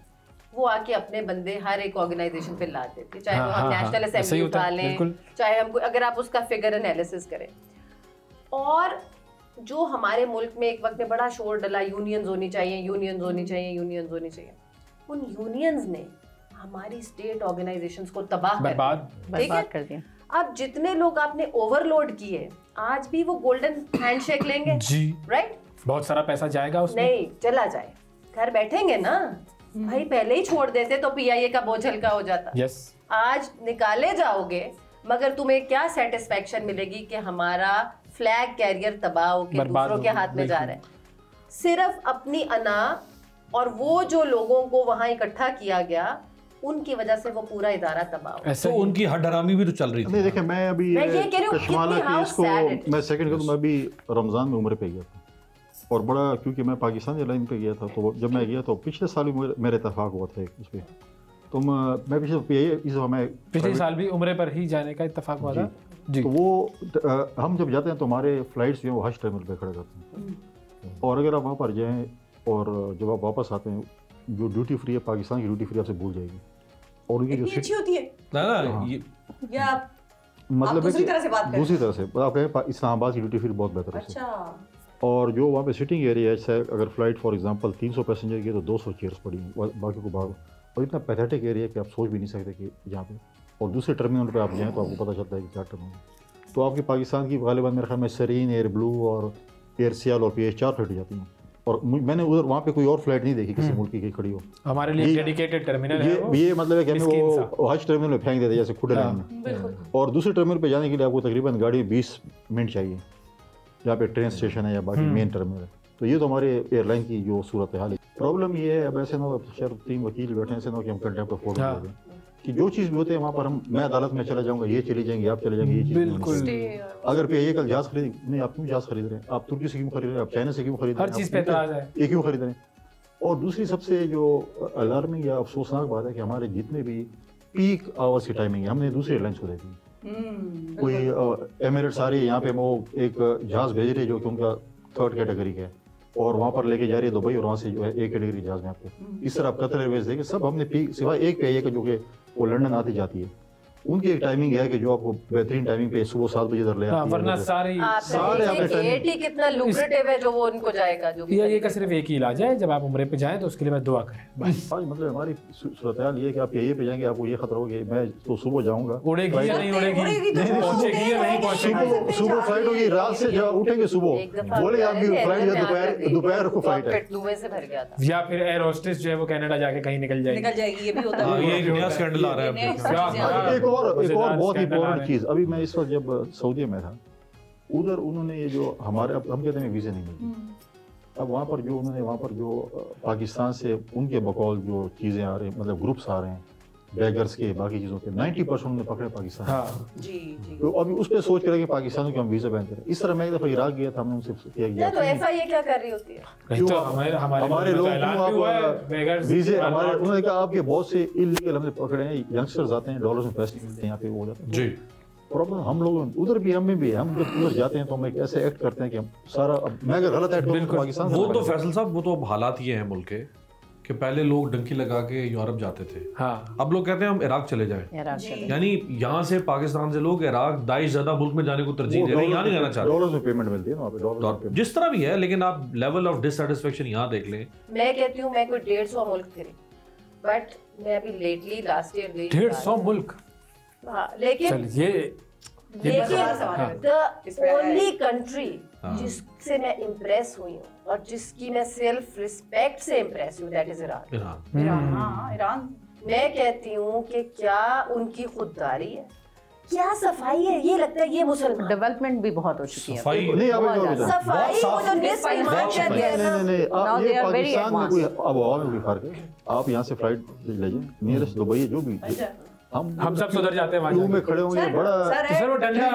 वो आके अपने बंदे हर एक ऑर्गेनाइजेशन पे ला देते, चाहे वो हम नेशनल असेंबली उठा लें, चाहे हम अगर आप उसका फिगर एनालिसिस करें। और जो हमारे मुल्क में एक वक्त में बड़ा शोर डला, यूनियंस होनी चाहिए, यूनियंस होनी चाहिए, यूनियंस होनी चाहिए, उन यूनियंस ने हमारी स्टेट ऑर्गेनाइजेशंस को तबाह बर्बाद कर दिया। अब जितने लोग आपने ओवरलोड किए, आज भी वो गोल्डन हैंडशेक लेंगे जी, राइट? बहुत सारा पैसा जाएगा उसमें, नहीं चला जाए, घर बैठेंगे ना भाई, पहले ही छोड़ देते तो पीआईए का बोझ हल्का हो जाता। यस, आज निकाले जाओगे, मगर तुम्हें क्या सेटिस्फेक्शन मिलेगी कि हमारा फ्लैग कैरियर तबाह होकर दूसरों के हाथ में जा रहा है, सिर्फ अपनी अना और वो जो लोगों को वहां इकट्ठा किया गया उनकी वजह से वो पूरा इदारा तबाह। तो उनकी हड्डारामी भी तो चल रही थी। नहीं देखिए, मैं अभी कश्माला केस को मैं सेकंड करूं, मैं अभी रमजान में उम्र पे गया था, और बड़ा क्योंकि मैं पाकिस्तान एयरलाइन पे गया था, तो जब मैं गया तो पिछले साल भी मेरे इत्तेफाक हुआ था उस पर, तो मैं पिछले साल भी उम्रे पर ही जाने का इत्तेफाक हुआ था जी। तो वो हम जब जाते हैं तो हमारे फ्लाइट्स जो है वो हज टर्मिनल पे खड़े करते हैं, और अगर आप वहाँ पर जाएँ और जब आप वापस आते हैं, जो ड्यूटी फ्री है पाकिस्तान की ड्यूटी फ्री आपसे भूल जाएगी, और उनकी जो अच्छी होती है ना ये मतलब दूसरी तरह से बात करें, दूसरी तरह से आप कहें इस्लामाबाद की ड्यूटी फ्री बहुत बेहतर है। अच्छा, और जो वहाँ पे सिटिंग एरिया है, अगर फ्लाइट फॉर एग्जांपल 300 पैसेंजर की तो 200 चेयर्स पड़ी हैं, बाकी को बाहर, और इतना पैथेटिक एरिया कि आप सोच भी नहीं सकते कि यहाँ पे, और दूसरे टर्मिनल पे आप जाएँ तो आपको पता चलता है कि क्या टर्मिनल। तो आपकी पाकिस्तान की गालिबा मेरे ख्याल में सरीन, एयर ब्लू और एयर सियाल और PH4 फ्लाइट जाती हैं, और मैंने उधर वहाँ पे कोई और फ्लाइट नहीं देखी किसी मुल्क की खड़ी हो। हमारे लिए डेडिकेटेड टर्मिनल है वो, ये मतलब है कि हमें वो हज टर्मिनल में फेंक देते जैसे खुले लाइन में, और दूसरे टर्मिनल पे जाने के लिए आपको तकरीबन गाड़ी 20 मिनट चाहिए, जहाँ पे ट्रेन स्टेशन है या बाकी मेन टर्मिनल है। तो ये तो हमारे एयरलाइन की जो सूरत हाल है। प्रॉब्लम ये है, अब ऐसे ना शर्फ 3 वकील बैठे हैं, ऐसे ना कि हम कंटेम्प्ट ऑफ कोर्ट कर दें कि जो चीज़ भी होते हैं वहाँ पर मैं अदालत में चला जाऊँगा, ये चली जाएंगे, आप चले जाएंगे, ये चीज़ बिल्कुल। अगर पीआईए कल जहाज खरीद, नहीं आप क्यों जहाज खरीद रहे हैं, आप तुर्की से क्यों खरीद रहे हैं, आप चाइना से क्यों खरीद रहे हैं, हर चीज़ पे एतराज़ है, ये क्यों खरीद रहे हैं। और दूसरी सबसे जो अलार्मिंग या अफसोसनाक बात है कि हमारे जितने भी पीक आवर्स की टाइमिंग है हमने दूसरी एयरलाइंस को देखी। कोई एमिरेट्स आ रही है यहाँ पे, वो एक जहाज भेज रही है जो कि उनका 3rd कैटेगरी का है, और वहाँ पर लेके जा रही है दुबई, और वहाँ से जो है 1 कैटेगरी जहाज में आपको। इस तरह आप कतर एयरवेज देखें, सब हमने पीक सिवाय एक पे का जो कि वो लंदन आती जाती है, उनकी एक टाइमिंग है कि जो आपको बेहतरीन टाइमिंग पे सुबह 7 बजे इधर ले आती है, वरना सारे कितना लुक्रेटिव है जो वो उनको जाएगा। जो ये का सिर्फ एक ही इलाज है, जब आप उम्रे पे जाएं तो उसके लिए मैं दुआ करें बस। मतलब हमारी सूरत-ए-हाल ये कि आप ये पे जाएंगे आपको ये खतरा हो कि मैं तो सुबह जाऊंगा, उड़ेगी या नहीं उड़ेगी, पहुंचेगी या नहीं पहुंचेगी, सुबह फ्लाइट होगी, रात से जब उठेंगे सुबह बोले आपकी फ्लाइट या दोपहर को फ्लाइट है, दुबई से भर गया था। या फिर एयर होस्टेस जो है वो कनाडा जाके कहीं निकल जाएगी, ये भी होता है। ये एक नया स्कैंडल आ रहा है। एक और बहुत इंपॉर्टेंट चीज, अभी मैं इस वक्त जब सऊदी में था, उधर उन्होंने ये जो हमारे हम कहते हैं वीज़ा नहीं मिलती, अब वहाँ पर जो पाकिस्तान से उनके बकौल जो चीज़ें आ रही, मतलब ग्रुप्स आ रहे हैं बैगर्स के, बाकी चीज़ों के 90% उन्होंने पकड़े पाकिस्तान। हाँ। जी। तो अभी उस पर सोच कर कि पाकिस्तान को हम वीज़ा बैन करें। इस तरह मैं एक दफ़ा इराक गया था, हमने उनसे किया गया तो एफआईए क्या कर रही होती है? तो हमारे लोग वीज़े हमारे, उन्होंने कहा आपके बहुत से इलीगल हमने पकड़े हैं, यंगस्टर्स आते हैं, डॉलर्स में पैसे मिलते हैं यहाँ पे, वो हो जाता है जी। प्रॉब्लम हम लोग उधर भी, हमें भी, हम जब उधर जाते हैं तो हम एक ऐसे एक्ट करते हैं कि हम सारा, मैं अगर गलत एक्ट करूं पाकिस्तान, वो तो फैसल साहब, वो तो अब हालात ये हैं मुल्क के कि पहले लोग डंकी लगा के यूरोप जाते थे, हाँ। अब लोग कहते हैं हम इराक चले जाएं, यानी यहाँ से पाकिस्तान से लोग इराक दाइश ज्यादा मुल्क में जाने को तरजीह दे रहे हैं, यहाँ नहीं जाना चाहते। डॉलर्स में पेमेंट मिलती है वहाँ पे, डॉलर जिस तरह भी है, लेकिन आप लेवल ऑफ डिससैटिस्फैक्शन यहाँ देख लें। मैं कहती हूँ मैं कोई 150 मुल्क फिरी, बट मैं अभी लेटली लास्ट ईयर गई 150 मुल्क, लेकिन द ओनली कंट्री जिससे मैं इम्प्रेस हुई हूँ और जिसकी मैं सेल्फ रिस्पेक्ट से इम्प्रेस हूँ, दैट इज ईरान। मैं कहती हूँ कि क्या उनकी खुददारी है, क्या सफाई है, ये लगता है ये मुसलमान डेवलपमेंट भी बहुत हो चुकी है। सफाई नहीं, ये पाकिस्तान में कोई अब हवा में कोई फर्क है, आप यहाँ से फ्लाइट ले जाए नियरेस्ट दुबई जो भी, हम सब सुधर जाते हैं, क्यू में खड़े होंगे, बड़ा सर वो डंडा,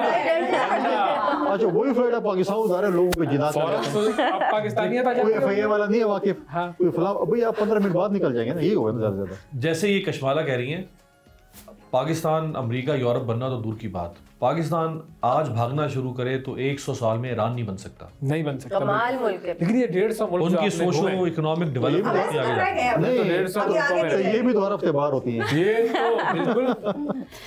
अच्छा वही फ्लाइट है पाकिस्तान उतारे लोगों पे जिनात अब पाकिस्तानी है, कोई एफआईए वाला नहीं है वाकिफ, कोई फलां, अभी आप 15 मिनट बाद निकल जाएंगे ना, ये होगा ज्यादा ज्यादा। जैसे ये कशमाला कह रही हैं, पाकिस्तान अमेरिका यूरोप बनना तो दूर की बात, पाकिस्तान आज भागना शुरू करे तो 100 साल में ईरान नहीं बन सकता, नहीं बन सकता, कमाल मुल्क है। लेकिन ये 150 मुल्क उनकी सोशो इकोनॉमिक डेवलपमेंट नहीं आगे जाती। नहीं तो 150 मुल्कों में ये भी तो हर हफ्ते बाहर होती हैं, ये तो बिल्कुल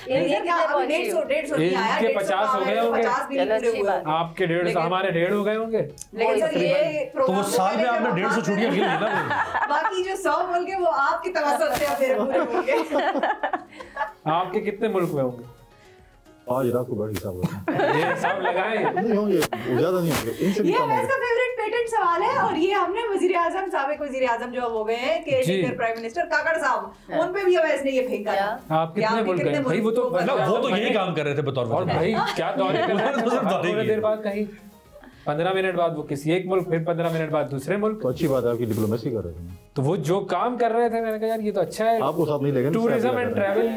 इनके 50 हो गए होंगे, आपके 150, हमारे 1.5 हो गए होंगे, तो वो साल में आपने 150 छुट्टियां गिन ली ना, बाकी जो 100 मुल्क है वो आपकी तवज्जो से मेरे पूरे होंगे। आपके कितने मुल्क में होंगे? आज इराक को बैठ हिसाब होगा, ये सब लगाए नहीं होंगे, ज्यादा नहीं होंगे, इनसे भी ये कम होंगे। इसका फेवरेट पेटेंट सवाल है, और ये हमने वज़ीर-ए-आज़म, साबिक वज़ीर-ए-आज़म जो हो गए हैं, केयर प्राइम मिनिस्टर काकड़ साहब, उन पे भी अवैस ने ये फेंका था। आप कितने मुल्क गए भाई? वो तो यही काम कर रहे थे बतौर, और भाई क्या दौरे कर रहे थे, थोड़ी देर बाद कहीं 15 मिनट बाद वो किसी एक मुल्क, फिर 15 मिनट बाद दूसरे मुल्क। तो अच्छी बात है, आपकी डिप्लोमेसी कर रहे थे, तो वो जो काम कर रहे थे, मैंने कहा यार ये तो अच्छा है, आपको साथ नहीं लेंगे, टूरिज्म एंड ट्रैवल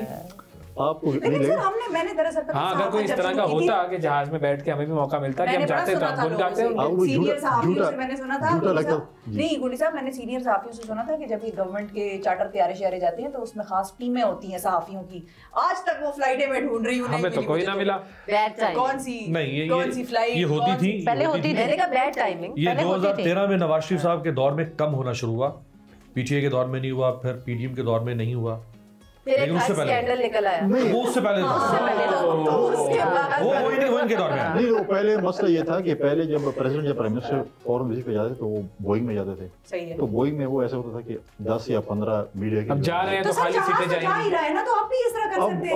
आपको नहीं लेकिन लेंगे। सर मैंने दरअसल हाँ, अगर कोई इस तरह का होता कि जहाज में बैठ के हमें भी मौका मिलता कि हम जाते तो हम खुद जाते। सीनियर सहाफियों से मैंने सुना था, झूठा लगता नहीं गुंडी साहब, मैंने सीनियर सहाफियों से सुना था कि जब ये गवर्नमेंट के चार्टर तैयारे शहरे जाते हैं तो उसमें खास टीमें होती हैं सहाफियों की, आज तक वो फ्लाइटें में ढूंढ रही हूँ, हमें तो कोई ना मिला। कौन सी फ्लाइट ये होती थी, पहले होती थी, मैंने कहा बैड टाइमिंग। ये 2013 में नवाज शरीफ साहब के दौर में कम होना शुरू हुआ, पीटीआई के दौर में नहीं हुआ, फिर पीडीएम के दौर में नहीं हुआ, फिर एक स्कैंडल निकल आया, वो उससे पहले वो इनके दौर में नहीं, वो पहले मसला ये था कि पहले जब प्रेसिडेंट या प्राइम मिनिस्टर फॉरेन विजिट पे जाते थे तो वो बोइंग में जाते थे। सही है। तो बोइंग में वो ऐसा होता था कि 10 या 15 मीडिया के अब जा रहे हैं तो खाली सीटें जाएंगी ना, तो आप भी इस तरह कर सकते हैं।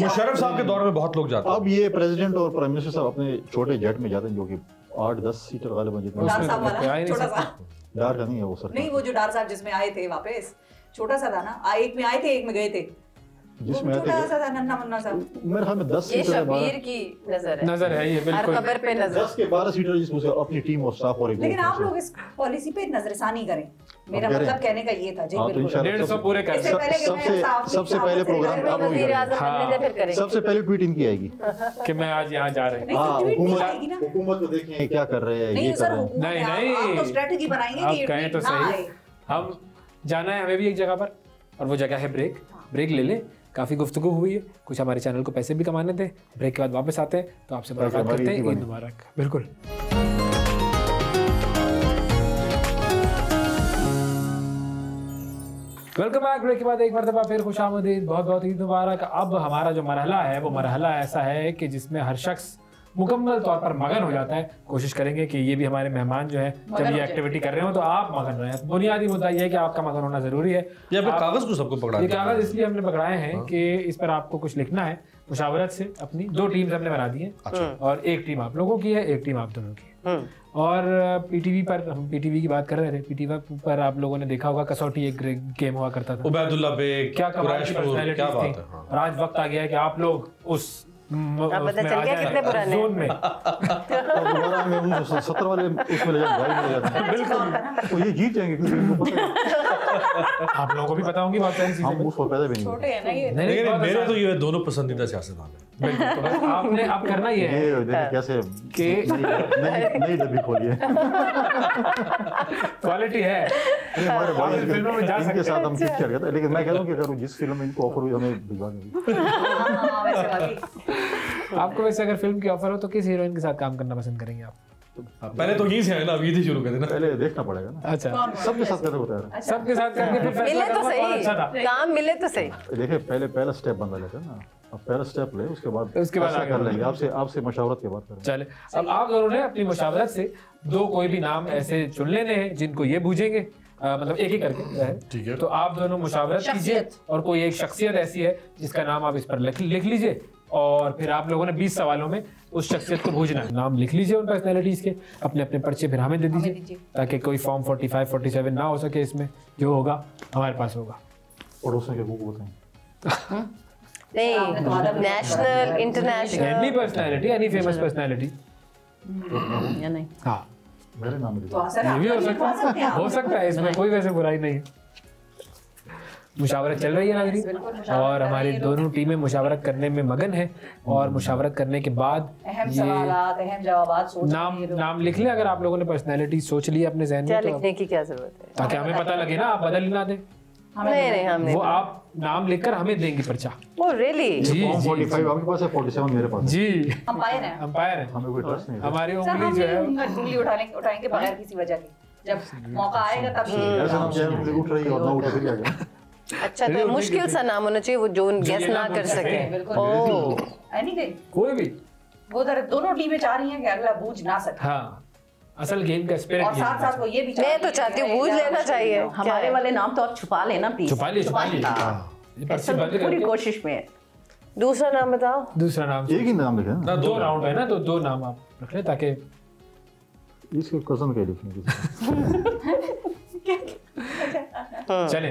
मुशर्रफ साहब के दौर में बहुत लोग जाते हैं। अब ये प्रेसिडेंट और प्राइम मिनिस्टर साहब अपने छोटे जेट में जाते हैं जो कि 8-10 सीटर गालिबन जितने, डार का नहीं है वो सर, नहीं वो जो डार साहब जिसमें आए थे वापस, छोटा सा था ना, एक में आए थे एक में गए थे, जिसमें आते थे नन्ना मुन्ना सा, मेरे ख्याल में 10 ये सीटर है, शबीर की नजर है ये बिल्कुल, हर खबर पे नजर, 10 के 12 सीटर जिसमें से अपनी टीम और स्टाफ और एक। लेकिन आप लोग इस पॉलिसी पे नजरसानी करें, मेरा मतलब कहने का ये था जी, बिल्कुल 150 पूरे कर सबसे पहले प्रोग्राम आप लोग सबसे पहले ट्वीट इनकी आएगी कि मैं आज यहाँ जा रहे हैं, हुकूमत को देखें क्या कर रहे हैं, ये कर रहे हैं, नहीं तो स्ट्रेटजी बनाएंगे आप कहें तो सही, हम जाना है हमें भी एक जगह पर, और वो जगह है ब्रेक ले ले। काफ़ी गुफ्तगू हुई है, कुछ हमारे चैनल को पैसे भी कमाने थे, ब्रेक के बाद वापस आते हैं तो आपसे मुलाकात करते हैं। ईद मुबारक। बिल्कुल। Welcome back. ब्रेक के बाद एक मरतबा फिर खुशामदीद, बहुत बहुत ईद मुबारक। अब हमारा जो मरहला है वो मरहला ऐसा है कि जिसमें हर शख्स मुकम्मल तौर पर मगन हो जाता है। कोशिश करेंगे कि ये भी हमारे मेहमान जो है जब ये एक्टिविटी कर रहे हो तो आप मगन रहें। बुनियादी मुद्दा ये है कि आपका मगन होना जरूरी है। ये कागज को सबको पकड़ा, ये कागज इसलिए हमने पकड़ाए हैं कि इस पर आपको कुछ लिखना है मुशावरत से। अपनी 2 टीम्स हमने बना दी है और एक टीम आप लोगों की है, एक टीम आप दोनों की है। और पीटीवी पर, हम पीटीवी की बात कर रहे थे, पीटीवी पर आप लोगों ने देखा होगा कसौटी एक गेम हुआ करता था, उबैदुल्ला बेग, क्या कमाल की कुरैश, क्या बात पर्सनैलिटीज है। थी। और आज वक्त आ गया है कि आप लोग उस पता चल गया कितने पुराने जोन में दोबारा हमें 1970 वाले उसमें ले जाते हैं। बिल्कुल, तो ये जीत जाएंगे क्योंकि इनको पता है। आप लोगों को भी पता होंगी बहुत सारी चीजें। हम उसको पैदा भी नहीं छोटे हैं ना ये। नहीं, लेकिन बहुत मेरे आसान तो ये दोनों पसंदीदा सियासतदान हैं। बिल्कुल, तो बस आपने अब करना ये है ये देखिए कैसे कि नई डब्बी खोली है। क्वालिटी है। हमारे बाद फिल्मों में जा इनके सकते साथ हम किस किया गया था, लेकिन मैं कह रहा हूँ कि अगर जिस फिल्म में इनको ऑफर हुई हमें भिजवा देंगे। हाँ, वैसे वाकई। आपको वैसे अगर फिल्म की ऑफर हो तो किस हीरोइन के साथ काम करना पसंद करेंगे आप? पहले तो यहीं से है ना, अभी से शुरू कर देना। पहले देखना पड़ेगा ना, अच्छा, सबके साथ कैसे होता है। सबके साथ करके फिर फैसला मिले तो करना बहुत अच्छा था। सही, काम मिले तो सही। देखिए पहला स्टेप बंदा लेते हैं ना, अब पहला स्टेप ले, उसके बाद आगे कर लेंगे। आपसे मशावरत के बाद करेंगे। चले, अब आप दोनों ने अपनी मुशावरत से 2 कोई भी नाम ऐसे चुन लेने हैं जिनको ये बूझेंगे, मतलब एक ही करके। ठीक है। तो आप दोनों मुशावरत कीजिए और कोई एक शख्सियत ऐसी है जिसका नाम आप इस पर लिख लीजिए और फिर आप लोगों ने 20 सवालों में उस शख्सियत को बूझना है। नाम लिख लीजिए उन पर्सनैलिटीज के, अपने अपने पर्चे फिर हमें दे दीजिए ताकि कोई फॉर्म 45, 47 ना हो सके। इसमें जो होगा हमारे पास होगा। पड़ोसियों के वो बताएं। नहीं, national, international, any personality, any famous personality या नहीं? हाँ, मेरे नाम में तो सर ये भी हो सकता है, इसमें कोई वैसे बुराई नहीं है। मुशावरत चल रही है नाज़रीन और हमारी दोनों टीमें मुशावरत करने में मगन है और मुशावरत करने के बाद अहम सवालात, अहम जवाबात सोच नाम लिख लें। अगर आप लोगों ने पर्सनैलिटी सोच ली अपने जहन क्या में लिखने की क्या जरूरत है? ताकि हमें पता लगे ना, आप बदल ही ना दें। नहीं, हमने वो आप नाम लिखकर हमें देंगे पर्चा। Oh really? जी, फॉर्म 45 आपके पास है, 47 मेरे पास है। जी, अंपायर है। अंपायर है। हमें कोई ट्रस्ट नहीं है। हमारी सर हम उंगली जो है उंगली उठाएंगे बगैर किसी वजह के। जब मौका आएगा तब ऐसा नाम चाहे उंगली उठ रही है और ना उठे फिर क्या करें? अच्छा, तो मुश्किल सा नाम होना चाहिए वो जो गेस ना कर सके। ओह एनीथिंग, कोई भी। वो दोनों टीमें चाह रही हैं कि अगला बूझ ना सके। हाँ, असल गेम का स्पिरिट और साथ साथ वो ये भी मैं तो चाहती हूँ बूझ लेना चाहिए। हमारे वाले नाम तो आप छुपा लेना प्लीज। छुपा लिए। ये पर्ची बंद पूरी करके कोशिश में है। दूसरा नाम बताओ। दूसरा नाम एक ही नाम लिखे ना, 2 राउंड है ना, तो 2 नाम आप रख लें ताकि इसके कजन के लिखने चले।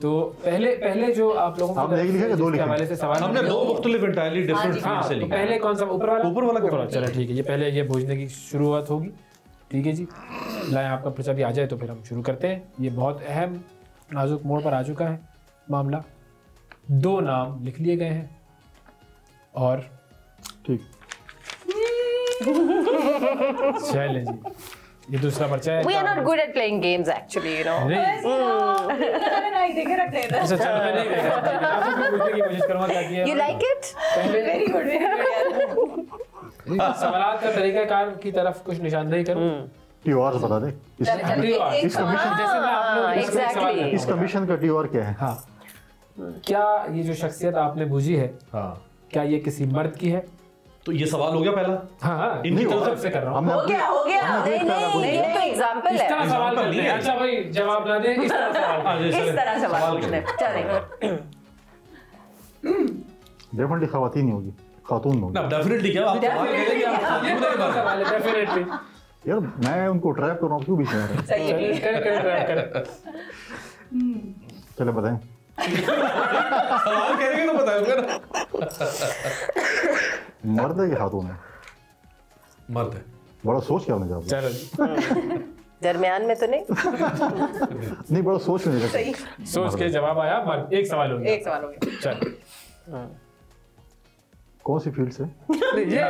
तो पहले जो आप लोगों आपने एक लिखा कि 2 लिखे? हवाले से सवाल हमने 2 मुख्तलिफ एंटायरली डिफरेंट हाँ, फील्ड से तो लिखा। पहले कौन सा ऊपर वाला? ऊपर वाला चलो ठीक है, ये पहले ये बूझने की शुरुआत होगी। ठीक है जी, लाएं आपका पर्चा भी आ जाए तो फिर हम शुरू करते हैं। ये बहुत अहम नाजुक मोड़ पर आ चुका है मामला। 2 नाम लिख लिए गए हैं और ठीक। चलें जी, ये दूसरा पर्चा है। We are not good at playing games actually, you know. नहीं देखे रखते हैं। अच्छा, चलो मैं नहीं देखा, लेकिन आपसे भी पूछने की कोशिश करूंगा ताकि You like it? Very good. सवाल का तरीकाकार की तरफ कुछ निशानदेही करूं। टीओआर बता दे। इस कमीशन जैसे मैं आप लोगों को exactly. सवाल करता हूं। इस कमीशन का टीओआर क्या है? हाँ, क्या ये जो शख्सियत आपने बूझी है, हाँ, क्या ये किसी मर्द की है? तो ये सवाल हो गया पहला। हाँ हाँ, इनकी तरफ से कर रहा हूँ। हमने हो गया। नहीं, ये तो एग्जांपल इस है। तरह सवाल करते हैं। अच्छा भाई, जवाब ना दे, इस तरह सवाल करें। इस तरह सवाल पूछने चलेगा। डेफिनेटली खवातीन ही होगी, खातून होगी। ना डेफिनेटली क्या आप सवाल करेंगे, आप ये तो सवाल है, डेफिनेटली। यार मैं उनको ट्रैप कर रहा हूँ, क्यों बीच में आ रहे हैं? सही है। कर। चले बताएं। सवाल करेंगे तो बताओगे ना। मर्द है कि खातून है? मर्द है। बड़ा सोच के आपने जवाब दिया। चलो, दरमियान में तो नहीं। नहीं, बड़ा सोच में सही। सोच के जवाब आया। मर्द। एक सवाल हो गया। एक सवाल हो गया। चल, कौन सी फील्ड से? ये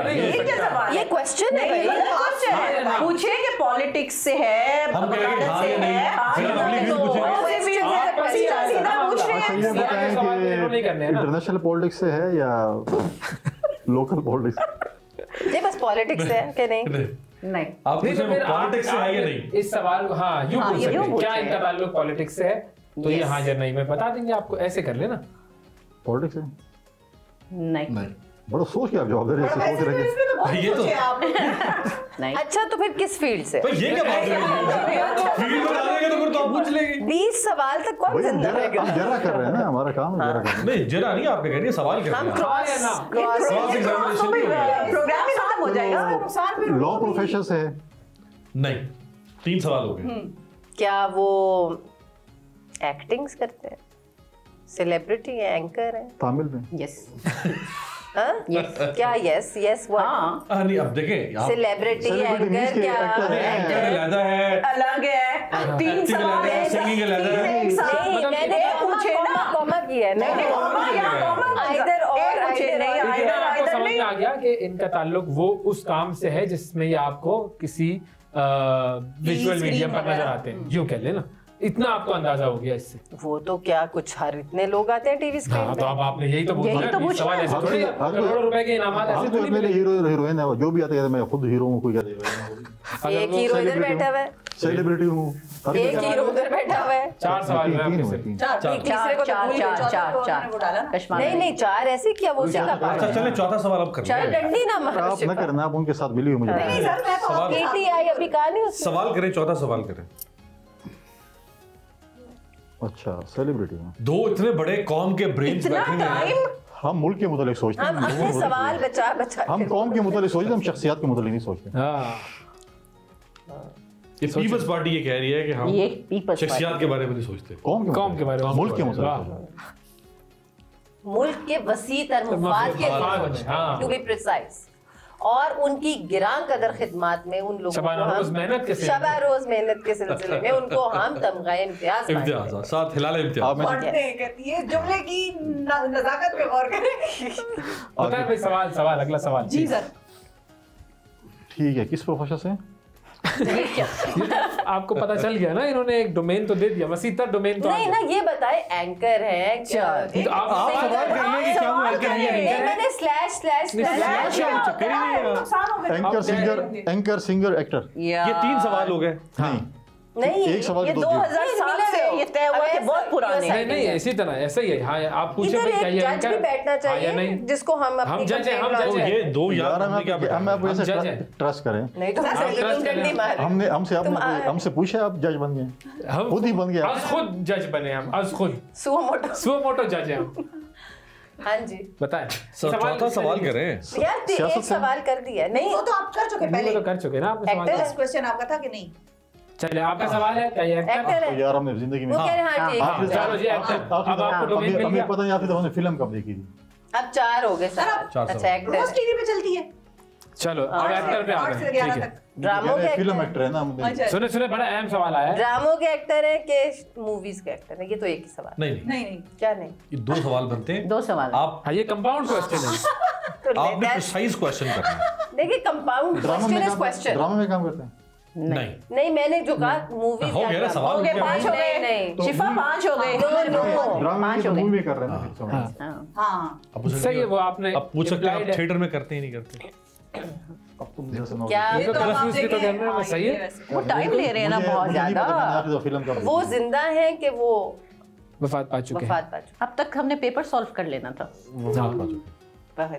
नहीं हो सकता। ये क्वेश्चन है भाई। पूछे कि पॉलिटिक्स से है, हम कहेंगे वकालत हाँ से या नहीं, है, हाँ फिर या अगली नहीं, फील्ड तो पूछेंगे। कौन सी फील्ड से है? सीधा सीधा पूछ रहे अच्छा, हैं। ये बताएं सवाल नहीं करने हैं कि ना। इंटरनेशनल पॉलिटिक्स से है या लोकल पॉलिटिक्स? ये बस पॉलिटिक्स है कि नहीं? नहीं, आप नहीं, तो पूछे फिर पॉलिटिक्स से है या नहीं? इस सवाल को हाँ यूं पूछ सकते हैं। क्या इनका ताल्लुक पॉलिटिक्स से है तो ये हाजिर नहीं, मैं बता देंगे आपको, ऐसे कर लेना। पॉलिटिक्स है नहीं, बड़ा सोच के आप जवाब दे रहे हैं, सोच रहे हैं ये तो नहीं। अच्छा तो फिर किस फील्ड से? तो ये क्या बात है, फील्ड में डालेंगे तो फिर तो आप पूछ लेंगे। 20 सवाल तक कौन भाई जिंदा रहेगा? हम जरा कर रहे हैं ना, हमारा काम है जरा करना। नहीं जरा नहीं, आपने कह रही है सवाल कर रहे हम हैं। क्रॉस एग्जामिनेशन नहीं होगा। प्रोग्राम ही खत्म हो जाएगा। लॉ प्रोफेशन से है नहीं, 3 सवाल हो गए। क्या वो एक्टिंग्स करते हैं, सेलिब्रिटी है, एंकर है? तामिल में यस यस क्या? यस यस वो नहीं अब देखें, सेलिब्रिटी Celebrity means एंकर कि क्या? actor है। एंकर अलग है, अलग है, 3 सवाल है, सिंगिंग अलग है। नहीं मैंने पूछे ना, कॉमा किया है। नहीं आइदर और पूछे नहीं, आपको समझ में आ गया कि इनका ताल्लुक वो उस काम से है जिसमें ये आपको किसी विजुअल मीडियम पर नजर आते हैं, यूं कह लेना। इतना आपको अंदाजा हो गया इससे। वो तो क्या कुछ हर इतने लोग आते हैं टीवी स्क्रीन हाँ, पे। तो अब आपने यही तो यही तो पूछा सवाल ऐसे थोड़ी है, करोड़ों रुपए के इनामात ऐसे तो थोड़ी मेरे मिलेंगे। हीरो हीरोइन है, जो भी आते हैं मैं खुद हीरो हूँ, कोई क्या देगा। एक हीरो इधर बैठा हुआ है, सेलिब्रिटी हूँ, एक हीरो उधर बैठा हुआ है। 4 सवाल हुए आपके से। तीसरे को तो भूल गए। चार नहीं नहीं 4 ऐसे क्या वो उसी का पार्ट अच्छा है। चले चौथा सवाल अब कर चल डंडी ना मारो आप न करना, आप उनके साथ मिली हुई मुझे नहीं सर, मैं तो आपके साथ पीटीआई अभी कहा नहीं उसने। सवाल करें, चौथा सवाल करें। अच्छा सेलिब्रिटी हूँ। 2 इतने बड़े कौम के ब्रेन्स बैठे हुए हैं। हम मुल्क के मुतालिक सोचते हम हैं, अपने सवाल बचा बचा हम कौम के मुतालिक सोचते हैं, हम शख्सियत के मुतालिक नहीं सोचते। हाँ, ये पीपल्स पार्टी ये कह रही है कि हम ये पीपल्स शख्सियत के बारे में नहीं सोचते। कौम के बारे में, मुल्क के मुतालिक वाह। सोचते मुल्क के वसी तर मफाद के लिए, हाँ। टू बी प्रिसाइज, और उनकी गिरां कदर खिदमत में उन लोगों को शबारोज मेहनत के सिलसिले में। शबारोज मेहनत के सिलसिले में उनको हम तमगा इम्तियाज इम्तियाज साथ हिलाल इम्तियाज। कहती है जुमले की नजाकत पे गौर करें। होता है भाई सवाल अगला सवाल। जी सर। ठीक है, किस प्रोफेशन से? आपको पता चल गया ना, इन्होंने एक डोमेन तो दे दिया, वसीतर डोमेन तो नहीं ना, ये बताए एंकर है क्या? तो आप सवाल कर लेंगे क्या वो एंकर नहीं है? नहीं मैंने स्लैश स्लैश स्लैश चक्कर ही नहीं है। नुकसान हो गया। Anchor singer actor. ये 3 सवाल हो गए। नहीं नहीं एक सवाल ये दो 2007 से ये तय हुआ कि बहुत पुराने हैं। नहीं इसी तरह ऐसा ही है। हाँ, आप पूछे इधर भाई क्या एक ये जज एंकर भी बैठना हाँ या चाहिए नहीं? जिसको हम अपनी जज हैं, हम complaint जज लॉन्च हैं। ये 2 यार यार हमने क्या हम आपको ऐसे जज हैं। ट्रस्ट करें। नहीं तो हम trust तुम डंडी करें। मार हमने हमसे पूछा, आप जज बन गए, हम खुद ही बन गया। आज खुद जज बने हम, आज खुद सुओ मोटो। सुओ मोटो जज हैं हम। हाँ जी बताएं चौथा सवाल करें। यार एक सियासत से- सवाल कर दिया नहीं वो तो आप कर चुके पहले पहले। तो कर चुके ना आपने सवाल। Actor- क्वेश्चन आपका था कि नहीं? चलिए आपका सवाल है क्या ये एक्टर? एक्टर है यार हमने जिंदगी में वो कह रहे हैं हाँ ठीक आपने- है चलो जी एक्टर। अब आपको डोमेन मिल हमें गया। पता नहीं आपने तो हमने फिल्म कब देखी थी। अब 4 हो गए सर। चार अच्छा सवाल। एक्टर रोज टीवी पे चलती है। चलो अब एक्टर पे आ 8 गए। से 11 ठीक है, तक। ड्रामो के फिल्म एक्टर एक्टर है ना हमने। अच्छा। सुने बड़ा अहम सवाल आया है। ड्रामो के एक्टर है कि मूवीज के एक्टर है? ये तो एक ही सवाल। नहीं नहीं, नहीं क्या नहीं? ये 2 सवाल बनते हैं। 2 सवाल। आप हाँ, ये कंपाउंड क्वेश्चन है। तो आपने प्रिसाइज क्वेश्चन करना है। देखिए compound question is question. Drama में काम करते हैं। नहीं नहीं मैंने जो कहा मूवी हो गया ना सवाल। हो गए, 5 हो नहीं, गए। नहीं। शिफा 5 हो गए। ड्रामा 5 में हो गए। मूवी में कर रहे हैं फिर समझ। हाँ। हाँ अब उसे सही है, वो आपने अब पूछ सकते हैं implied आप है। थिएटर में करते ही नहीं करते। अब तुम जैसे नौ- क्या ये तो अब आप confuse भी तो देखें, करना है, हाँ, सही ये है। वैसे। वो टाइम ले रहे हैं ना मुझे- बहुत मुझे नहीं पता मैंने ज्यादा। आपकी तो फिल्म कब वो देखी। जिंदा है कि वो वफात पा चुके हैं। वफात पा चुके? अब तक हमने पेपर सॉल्व कर लेना था। हाँ।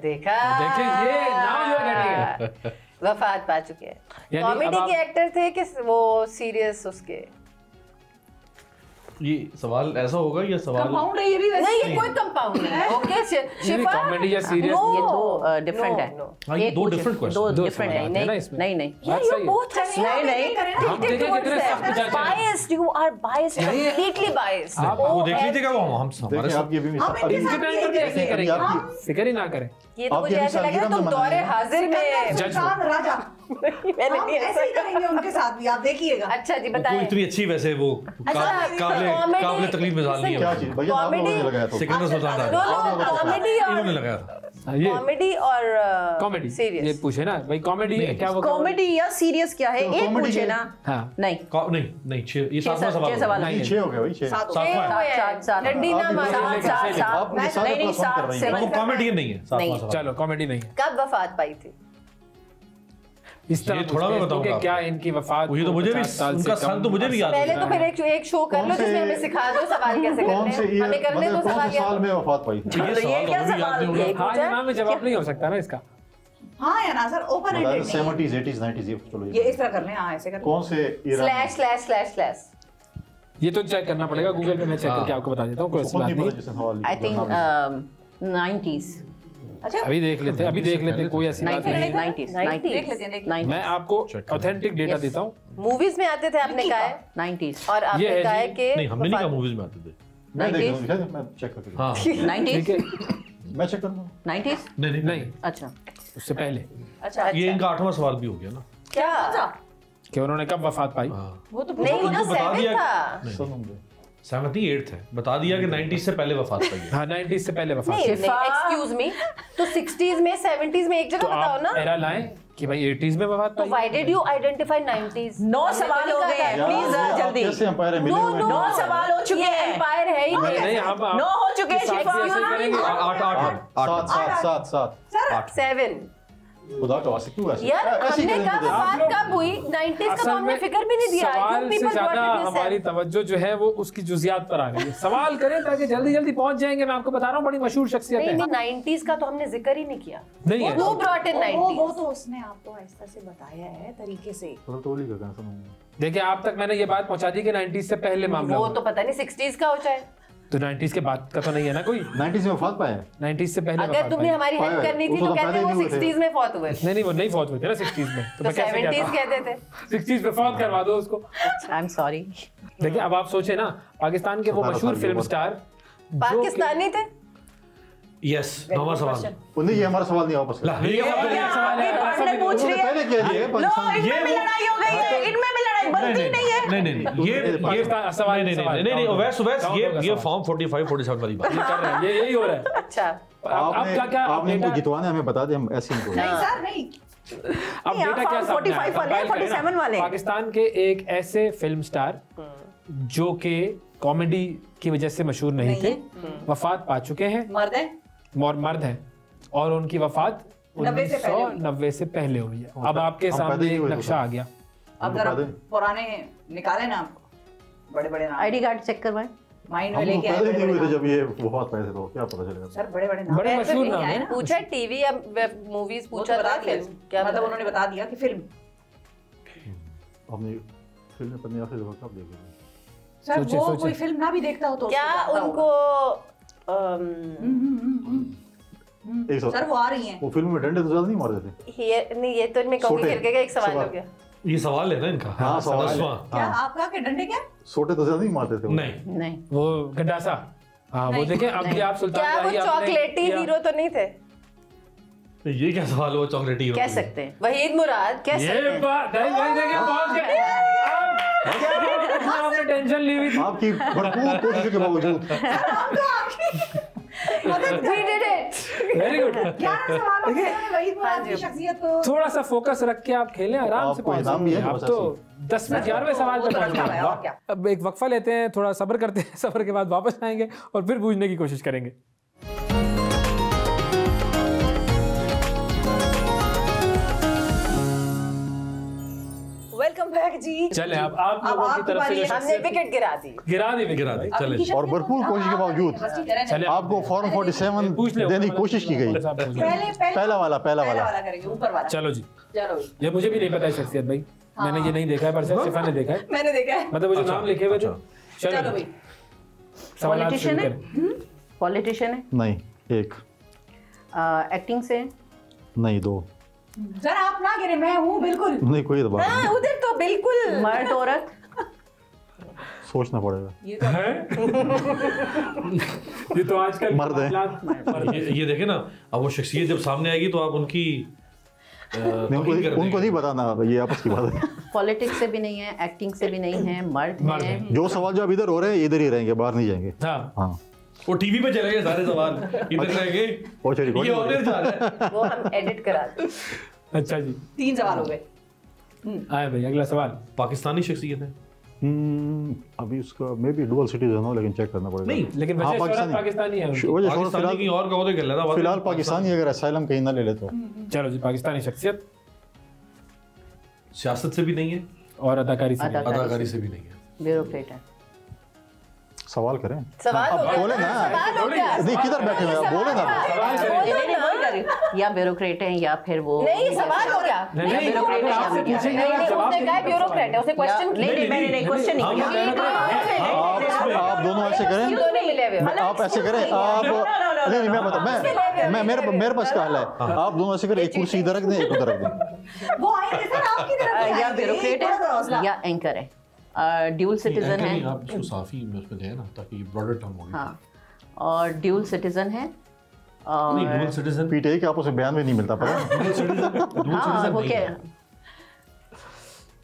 देखा देखिए ये now you are getting it. वफात पा चुके हैं। यानी कॉमेडी अब आप- के एक्टर थे कि वो सीरियस उसके? ये सवाल ऐसा होगा या सवाल कंपाउंड है ये भी वैसे। नहीं ये कोई कंपाउंड नहीं है। ओके शिफा comedy या serious? ये दो डिफरेंट है। हाँ, ये एक 2 पूछे, डिफरेंट क्वेश्चन। दो दो डिफरेंट सवाल है। आते हैं ना इसमें। नहीं नहीं Yeah, बात you're सही है। both नहीं नहीं हम देखे कितने सख्त जज हैं। biased. You are biased. Completely biased. आप वो देख लीजिएगा वो हम हमारे देखिए साथ आपकी अभी हम इनके इनके साथ टाइम पर भी ऐसे ही करेंगे, आपकी- फिक्र ही ना करें। ये तो आप मुझे जब ऐसा लग रहा है सालगिरह तुम में दौरे मनाएंगे। हाजिर में जज सुल्तान राजा मैंने हम नहीं ऐसे ही ऐसा करेंगे उनके साथ भी, आप देखिएगा। अच्छा जी वो बताएं। इतनी अच्छी वैसे वो काबिल तकलीफ मिसाल नहीं क्या है। चीज भैया आप लोगों ने लगाया तो सिकंदर सुल्तान नो राजा नो कॉमेडी इन्होंने और लगाया था। ये कॉमेडी और कॉमेडी ये सीरियस। पूछे ना भाई, कॉमेडी क्या वो कॉमेडी या सीरियस क्या है? तो एक comedy पूछे है। ना। हाँ नहीं नहीं 6 ये 7वां सवाल 6 होगा। सवाल नहीं, 6 हो गए भाई 6 सात डंडी ना आप मारो। इधर सात लेके- सात आप मुझे सारे नहीं नहीं plus one कर 7 रही हैं। वो कॉमेडी नहीं है 7वां नहीं। सवाल। चलो कॉमेडी नहीं है। कब वफात पाई थी? इस तरह थोड़ा मैं बताऊंगा कि क्या इनकी वफात, वही तो मुझे भी उनका सन तो मुझे भी याद पहले तो फिर एक शो कर लो जिसमें हमें सिखा दो सवाल कैसे करने हैं, हमें करने दो सवाल। साल में वफात पाई थी? ये क्या सवाल है? हाँ ये नाम में जवाब नहीं हो सकता ना इसका। हाँ या ना sir, open ended 70s 80s 90s ये चलो ये इस तरह कर लें। हाँ ऐसे कर, कौन से स्लैश ये तो चेक करना पड़ेगा गूगल पे, मैं चेक करके आपको बता देता हूँ, कोई ऐसी बात नहीं। I think 90s। अच्छा अभी देख लेते हैं कोई ऐसी बात नहीं। 90s मैं आपको ऑथेंटिक डेटा देता हूँ। मूवीज में आते थे आपने कहा है 90s और आपने कहा है कि नहीं, हमने नहीं कहा मूवीज में आते थे। मैं देख लूंगा, मैं चेक करके हाँ 90s मैं चेक करूंगा। 90s नहीं अच्छा उससे पहले। अच्छा ये इनका 8वां सवाल भी हो गया ना क्या कि उन्होंने कब वफात पाई। वो तो नहीं वो उनको बता 7 दिया था। सुनूंगा 7th 8th है, बता दिया कि 90s से पहले वफात पाई है। हाँ 90s से पहले वफात। नहीं एक्सक्यूज मी, तो 60s में 70s में एक तो जगह बताओ आप ना। एरा लाएं कि भाई 80s में वफात तो पाई। Why did you identify 90s? 9 सवाल हो गए हैं, प्लीज जल्दी। कैसे एम्पायर मिले हुए हैं? 9 सवाल हो चुके हैं। एम्पायर है ही नहीं। नहीं हम 9 हो चुके हैं शिफा। 8 7 खुदा तो ऐसे क्यों ऐसे यार ऐसे हमने क्यों कहा नहीं वफात कब हुई 90s का, तो हमने फिक्र भी नहीं दिया। सवाल से ज्यादा हमारी तवज्जो जो है वो उसकी जुजियात पर आ गई है। सवाल करें ताकि जल्दी जल्दी पहुंच जाएंगे। मैं आपको बता रहा हूँ बड़ी मशहूर शख्सियत है। नहीं 90s का तो हमने जिक्र ही नहीं किया। नहीं है। वो ब्रॉट इन 90s। वो तो उसने आपको ऐसा से बताया है तरीके से। टोली का गाना सुनूंगा। देखिए आप तक मैंने ये बात पहुंचा दी कि 90s से पहले मामला वो हुआ। तो पता नहीं 60s का हो जाए। तो 90s के बाद का तो नहीं है ना कोई। 90s में वफात पाए 90s से पहले अगर वफात तुमने पाई। हमारी हेल्प करनी थी उसको तो तो कहते पहले वो नहीं हुए थे। 60s में फौत हुए। नहीं वो नहीं फौत हुए थे ना 60s में। तो मैं कैसे 70s कहता कहते थे। 60s में फौत करवा दो उसको। I am sorry. देखिए अब आप सोचे ना पाकिस्तान के वो 17 मशहूर साल की फिल्म उम्र। स्टार पाकिस्तानी थे। यस 9वां सवाल। उन्हें ये हमारा सवाल नहीं वापस ला, ये सवाल है। आपने पूछ उन्होंने लिया। पहले कह दिया पाकिस्तान इनमें भी लड़ाई हो गई है, इनमें भी लड़ाई बनती नहीं है। नहीं ये पाकिस्तान सवाल नहीं ओवैस ये फॉर्म 45 47 वाली बात कर रहे हैं ये यही हो रहा है। अच्छा अब क्या आपने इनको जितवाना हमें बता दें, हम ऐसे इनको नहीं सर नहीं, अब नहीं, डेटा आप क्या सामने 45 आया? वाले हैं, कंपाइल करें ना। 47 वाले हैं। पाकिस्तान के एक ऐसे फिल्म स्टार जो कि कॉमेडी की वजह से मशहूर नहीं थे, वफात पा चुके हैं मर्द है, और मर्द हैं और उनकी वफात 1990 से पहले हुई है। अब आपके हम सामने पैदा ही एक हुए थे नक्शा आ गया। अब जरा पुराने निकाले ना बड़े बड़े नाम, आईडी कार्ड चेक करवाएं। माइंड हम में लोग लेके आए पहले बड़े नहीं हुए थे बड़े जब ये वफात पाए थे, तो क्या पता चलेगा सर बड़े बड़े नाम। बड़े मशहूर नाम है। पूछा टीवी या मूवीज वो पूछा तो बता था दिया, फिल्म क्या मतलब उन्होंने बता दिया कि फिल्म। हमने फिल्म अपनी आखिरी दफा कब देखी? सर सोचिए, वो सोचिए। कोई फिल्म ना भी देखता हो तो क्या उसको जानता उनको एक सवाल, सर वो आ रही हैं। वो फिल्म में डंडे तो ज्यादा नहीं मारते थे? ये तो मैं कहूंगी सोटे। खिड़के का एक सवाल हो गया। ये सवाल है ना इनका। हाँ, सवाल है। 10वां। क्या आपका के डंडे क्या? सोटे तो ज्यादा नहीं मारते थे वो। नहीं नहीं वो गंडासा। हाँ वो देखें अब भी आप सुल्तान क्या वो शाही आपने चॉकलेटी किया। हीरो तो नहीं थे? ये क्या सवाल हुआ चॉकलेटी हीरो? कह सकते हैं, वहीद मुराद कह सकते ये हैं। बात नहीं भाई देखिए पहुंच गए। आपने टेंशन ली हुई थी। आपकी भरपूर कोशिश के बावजूद We did it. Very good. 11 सवालों में वहीद मुराद की शख्सियत को थोड़ा सा फोकस रख के आप खेलें, आराम से आपको पहुंच इनाम भी है जाएंगे। आप बस तो 10 में 11वें सवाल पे पहुंच रखा है, और गए। क्या? अब एक वक्फा लेते हैं, थोड़ा सब्र करते हैं, सब्र के बाद वापस आएंगे और फिर पूछने की कोशिश करेंगे। वेलकम बैक जी। चले अब आप अब लोगों की आपकी तरफ से बारी जो है। हमने शख्सियत विकेट गिरा दी। गिरा दी चले। और भरपूर कोशिश के बावजूद चले आपको फॉर्म 47 पूछ ले देने की कोशिश की गई। पहला वाला करेंगे ऊपर वाला। चलो जी, चलो ये मुझे भी नहीं पता है शख्सियत भाई, मैंने ये नहीं देखा है, पर सिफा ने देखा है। मैंने देखा है। मतलब वो जो नाम लिखे हुए थे। चलो चलो भाई सवाल पॉलिटिशियन है, करें। पॉलिटिशियन है, नहीं, एक एक्टिंग से है, नहीं, दो सर आप ना गिरे, मैं हूँ बिल्कुल। नहीं, कोई तो बात नहीं, उधर तो बिल्कुल मर्द औरत, सोचना पड़ेगा। ये तो ये तो आजकल मर्द है। ये देखे ना, अब वो शख्सियत जब सामने आएगी तो आप उनकी नहीं, उनको नहीं बताना, ये आपस की बात है। पॉलिटिक्स से भी नहीं है, एक्टिंग से भी नहीं है, मर्द मर्द है। है। जो सवाल जो अब इधर हो रहे हैं इधर ही रहेंगे, बाहर नहीं जाएंगे। हाँ हाँ, वो टीवी पे चले गए सारे सवाल, इधर रह गए। और चलिए, ये ऑनर जा रहा है। वो हम एडिट करा दें। अच्छा जी, 3 सवाल हो गए। आए भाई अगला सवाल। पाकिस्तानी शख्सियत है? अभी उसका मे बी डुअल सिटीजन हो, लेकिन चेक करना पड़ेगा। नहीं, लेकिन हाँ, वैसे शोहरत पाकिस्तानी है उनकी। वजह शोहरत पाकिस्तानी की और कहो तो क्या लेना? फिलहाल पाकिस्तानी अगर असाइलम कहीं ना ले ले तो चलो जी, पाकिस्तानी शख्सियत सियासत से भी नहीं है और अदाकारी से अदाकारी से भी नहीं है, ब्यूरोक्रेट है। सवाल करें, सवाल हो गया, बोले ना, सवाल हो गया। नहीं किधर बैठे हुए बोले ना, या ब्यूरोक्रेट है या फिर वो नहीं, सवाल हो गया। नहीं, ब्यूरोक्रेट है। उसने कहा ब्यूरोक्रेट है, उसे क्वेश्चन नहीं क्वेश्चन नहीं किया। आप दोनों ऐसे करें, आप ऐसे करें, आप नहीं मैं बता मैं मेरे पास क्या हाल है, आप दोनों ऐसे करें, एक कुर्सी इधर रख दें, एक उधर रख दें। वो आएंगे सर आपकी तरफ, या ब्यूरोक्रेट है या एंकर है, ड्यूल सिटीजन है। आप इसको साफी में उसमें दें ना, ताकि ये ब्रॉडर टर्म हो। हाँ, और ड्यूल सिटीजन है। नहीं, डुअल सिटीजन पीटीआई के आपस में बयान में नहीं मिलता पता। डुअल सिटीजन वो क्या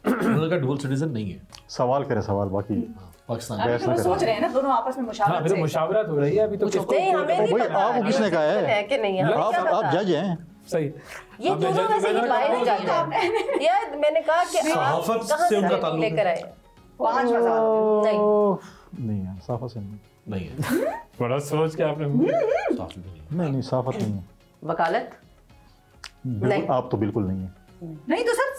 उन्होंने कहा डुअल सिटीजन नहीं है। सवाल करें सवाल, बाकी पाकिस्तान बहस ना तो सोच रहे हैं ना दोनों आपस में हाँ, अभी तो मुशावरत से। मुशावरत हो रही है अभी तो नहीं, हमें नहीं भाई, पता आपको किसने कहा है कि नहीं, हमें क्या आप पता? जज हैं। सही। ये दोनों वैसे ही बाहर नहीं जाते हैं। यार मैंने कहा कि आप सहाफत कहाँ से उनका से ताल्लुक लेकर आए? 5 सवाल। नहीं है, साफा से नहीं है, बड़ा सोच के आपने साफी नहीं है। नहीं साफत नहीं है, वकालत बिल्कुल आप तो बिल्कुल नहीं है। नहीं तो सर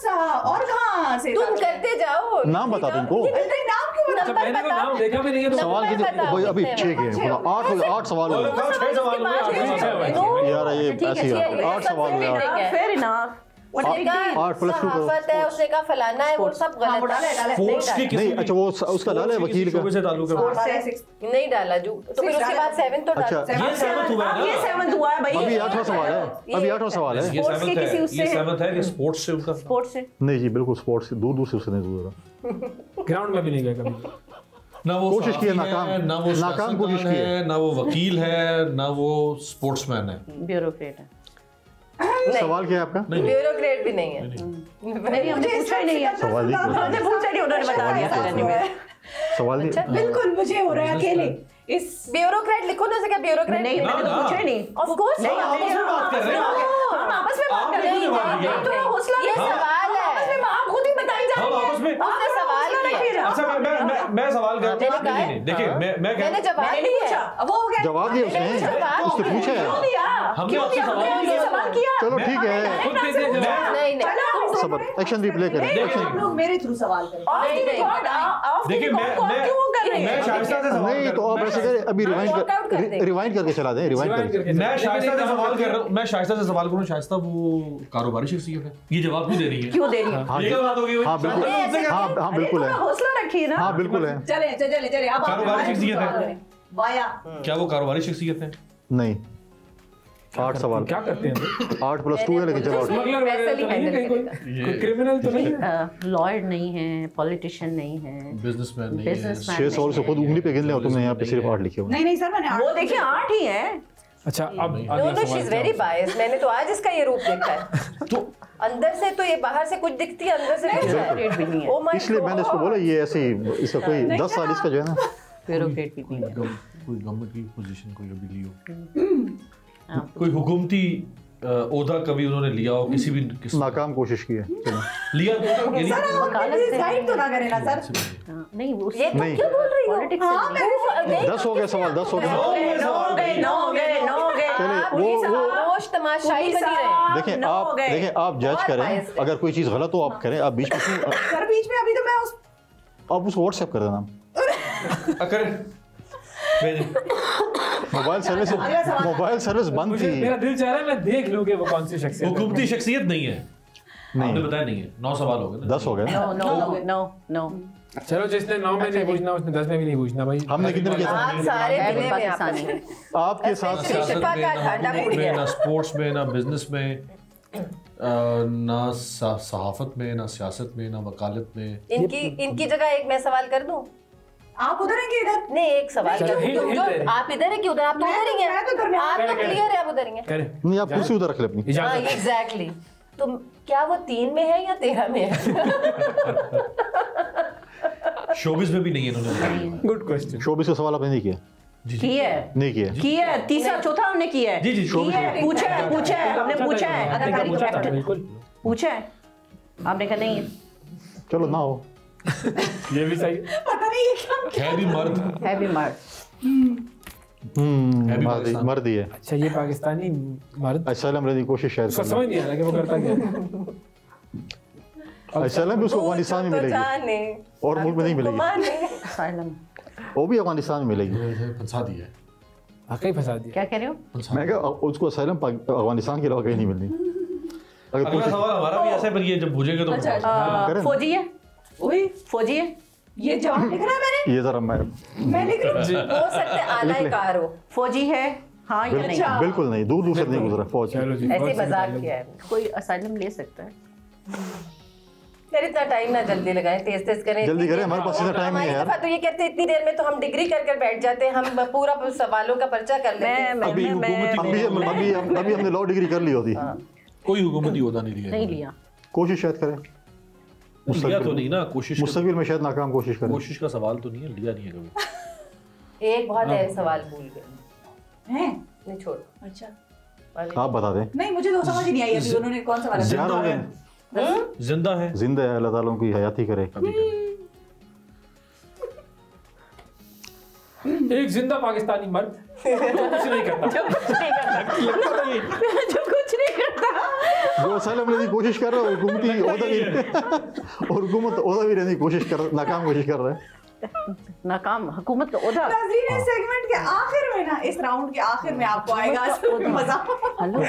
और कहाँ से तुम करते जाओ, नाम बता दो इनको, नहीं, नाम क्यों बता? नंबर मैंने तो बताओ। नाम देखा भी नहीं है तो सवाल नंबर कितने बताओ भाई अभी कितने 6 के हैं, 8 सवाल हो गए यार, ये ऐसे ही 8 सवाल हो गए। Fair enough. उसने कहा 8 + 2 सहाफत है, उसने कहा फलाना है, वो सब हाँ, वो गलत डाले, है। डाले। स्पोर्ट्स की किसी नहीं, अच्छा वो उसका डाला है वकील का। शोबे से ताल्लुक है। नहीं डाला जो, तो फिर उसके बाद 7 तो अच्छा, डाला। ये सहमत हुआ है ये ना, सेवंथ हुआ है भाई। अभी 8वां सवाल है, अभी 8वां सवाल है। ये स्पोर्ट्स सहमत के है, किसी ये उससे- सहमत है कि स्पोर्ट्स से उनका स्पोर्ट्स से नहीं जी बिल्कुल स्पोर्ट्स से दूर से उससे नहीं गुजरा। ग्राउंड में भी नहीं गया कभी। ना वो कोशिश की है, साथी नाकाम- है, ना वो नाकाम कोशिश सियासतदान की है। है, ना वो वकील है, ना वो स्पोर्ट्समैन है। ब्यूरोक्रेट है। सवाल क्या है आपका? ब्यूरोक्रेट भी नहीं है। नहीं हमने पूछा ही नहीं है। सवाल नहीं पूछा। हमने पूछा नहीं, उन्होंने बता दिया रहने में। सवाल नहीं, बिल्कुल मुझे हो रहा है अकेले इस ब्यूरोक्रेट लिखो ना, क्या ब्यूरोक्रेट नहीं ना, मैंने तो ना। पूछा ही नहीं। ऑफ कोर्स नहीं, आपस में बात कर रहे हैं। हम आपस में बात आपने कर रहे क्यों जवाब दिया? हैं। थोड़ा हौसला ये रखो। सवाल है। आपस में आप खुद ही बताई जा हम रही आपस में उसने सवाल किया। अच्छा मैं सवाल कर मैंने कहा है। देखिए मैं मैंने जवाब मैंने दिया पूछा, अब वो हो गया। जवाब दिया मैंने उसने, जवाब उसने पूछा है। हमने आपसे सवाल किया। चलो ठीक है, खुद दे दिया जवाब। नहीं नहीं सबर एक्शन रिप्ले करें, नहीं, एक्शन आप लोग मेरे थ्रू सवाल करें। देखिए मैं शाइस्ता से सवाल नहीं कर तो आप ऐसे करें, अभी Workout कर दें। रिवाइंड करके चला दें, रिवाइंड करके। मैं शाइस्ता से सवाल कर रहा हूँ, मैं शाइस्ता से सवाल करूँ। शाइस्ता वो कारोबारी शख्सियत है, ये जवाब क्यों दे रही है? क्यों दे रही है? हाँ ये क्या बात हो गई भाई? हाँ बिल्कुल, हाँ बिल्कुल है, हौसला रखिए ना। हाँ बिल्कुल है। चले चले चले अब आप कारोबारी शख्सियत है। वाया क्या वो कारोबारी शख्सियत है? नहीं 8 सवाल, क्या करते हैं 8 + 2 है लेकिन जवाब स्मगलर वैसे ही नहीं है handle कोई क्रिमिनल तो नहीं है। लॉयर नहीं है, पॉलिटिशियन नहीं है, बिजनेसमैन नहीं है। बिजनेसमैन 6 सवाल से खुद उंगली पे गिन ले और तुमने यहाँ पे सिर्फ 8 लिखे हुए। नहीं नहीं सर मैंने वो देखिए 8 ही है। अच्छा अब नो अगला नो शी सवाल इज क्या वेरी होगा? बायस्ड। मैंने तो आज इसका ये रूप देखा है। तो अंदर से तो ये बाहर से कुछ दिखती है, अंदर से कुछ ब्यूरोक्रेट भी नहीं है। है। Oh my इसलिए मैंने इसको बोला ये ऐसे ही, इसका कोई 10 साल इसका जो है ना, ब्यूरोक्रेट भी नहीं है। कोई गवर्नमेंट की पोजीशन कोई अभी लियो, कोई हुकूमती ओहदा कभी उन्होंने लिया हो, किसी भी नाकाम कोशिश की है। चलो। लिया यानी सर आप प्लीज गाइड तो ना करें ना सर। हाँ, नहीं वो ये तुम नहीं। क्यों बोल रही हो? पॉलिटिक्स हाँ, मैं- 10 हो गए सवाल, 10 हो गए। चले वो रोश तमाशाई बनी रहे। देखें आप जज बहुत करें, biased है। अगर कोई चीज़ गलत हो आप करें, आप बीच में क्यों, सर बीच में अभी तो मैं उस आप उसको व्हाट्सएप कर देना। अगर मोबाइल सर्विस बंद मुझे थी। मेरा दिल चाह रहा है मैं देख लूं कि वो कौन सी शख्सियत है। हुकूमती शख्सियत नहीं है, आपने नहीं बताया नहीं है। 9 सवाल हो गए ना। 10 हो गए ना। नो चलो जिसने 9 में नहीं पूछना उसने 10 में भी नहीं पूछना भाई। हमने कितने किया था? आप सारे दिले में पाकिस्तानी है। आपके साथ ना सिर्फ सियासत शिफा में, का ना ठाडा हुकूमत फूट में, गया। ना स्पोर्ट्स में, ना बिजनेस में, ना सहाफत में, ना सियासत में, ना वकालत में। इनकी जगह एक मैं सवाल कर दूं? आप उधर हैं कि इधर? नहीं एक सवाल चलो, कर दूं। हिंट जो दे रही। आप इधर है कि उधर? आप तो उधर ही मैं तो हैं। दरमियान आप तो में। क्लियर है, आप उधर ही हैं। करें नहीं, आप कुर्सी उधर रख ले अपनी। हाँ इजाजत एग्जैक्टली। तो क्या वो 3 में है या 13 में है? शोबिस में भी नहीं है इन्होंने। Good question. शोबिस का सवाल आपने नहीं किया, की है नहीं किया। की है तीसरा चौथा हमने किया है। जी, जी, की है पूछा है हमने पूछा है पूछा था बिल्कुल। पूछा है आपने कहा नहीं है। चलो ना हो, ये भी सही। पता नहीं ये क्या है भी मर्द, है भी मार मर्द ही है। अच्छा ये पाकिस्तानी मर्द असलम रही कोशिश शायद उसका कर समझ नहीं आ रहा कि वो करता क्या है। असलम भी उसको अफगानिस्तान में मिलेगी और मुल्क में नहीं मिलेगी, वो भी अफगानिस्तान में मिलेगी। फंसा दिया है, वाकई फंसा दिया। क्या कह रहे हो? मैं कहा उसको असलम अफगानिस्तान के अलावा कहीं नहीं मिलनी। अगला सवाल हमारा भी ऐसा है, पर ये जब पूछेंगे तो फौजी है, वही फौजी है। ये जवाब लिख रहा है मैंने, ये जरा मैं लिख रही हूँ। हो सकता है आला कार हो, फौजी है, हाँ या नहीं? बिल्कुल नहीं, दूर दूर से नहीं गुजरा फौज। ऐसे मजाक किया है। कोई असाइलम ले सकता है। यार इतना टाइम ना जल्दी लगाएं, तेज तेज करें, जल्दी करें, हमारे पास इतना टाइम नहीं है यार। तो ये कहते हैं इतनी देर में तो हम डिग्री कर बैठ जाते हैं, हम पूरा सवालों का पर्चा कर लेते हैं। अभी हमने लॉ डिग्री कर ली होती, कोई हुकूमती ओहदा नहीं लिया, नहीं लिया। कोशिश शायद करें, लिया तो नहीं ना, कोशिश मुस्तकबिल में शायद नाकाम कोशिश करें। कोशिश का सवाल तो नहीं है, लिया नहीं है कभी। एक बहुत अहम सवाल भूल गए हैं, नहीं छोड़। अच्छा आप बता दें। नहीं, मुझे तो समझ ही नहीं आई अभी उन्होंने कौन सा वाला। जिंदा है, जिंदा है, जिंदा है, अल्लाह ताला उनकी हयाती करे। एक जिंदा पाकिस्तानी मर्द जो कुछ नहीं करता, जो कुछ नहीं करता, वो असलम लेने की कोशिश कर रहा है, हुकूमती ओहदा भी और हुकूमत ओहदा भी लेने की कोशिश कर, नाकाम कोशिश कर रहा है। नाकाम हुकूमत का ओहदा। नाज़रीन, इस सेगमेंट के आखिर में ना, इस राउंड के आखिर में आपको आएगा मजा। हेलो,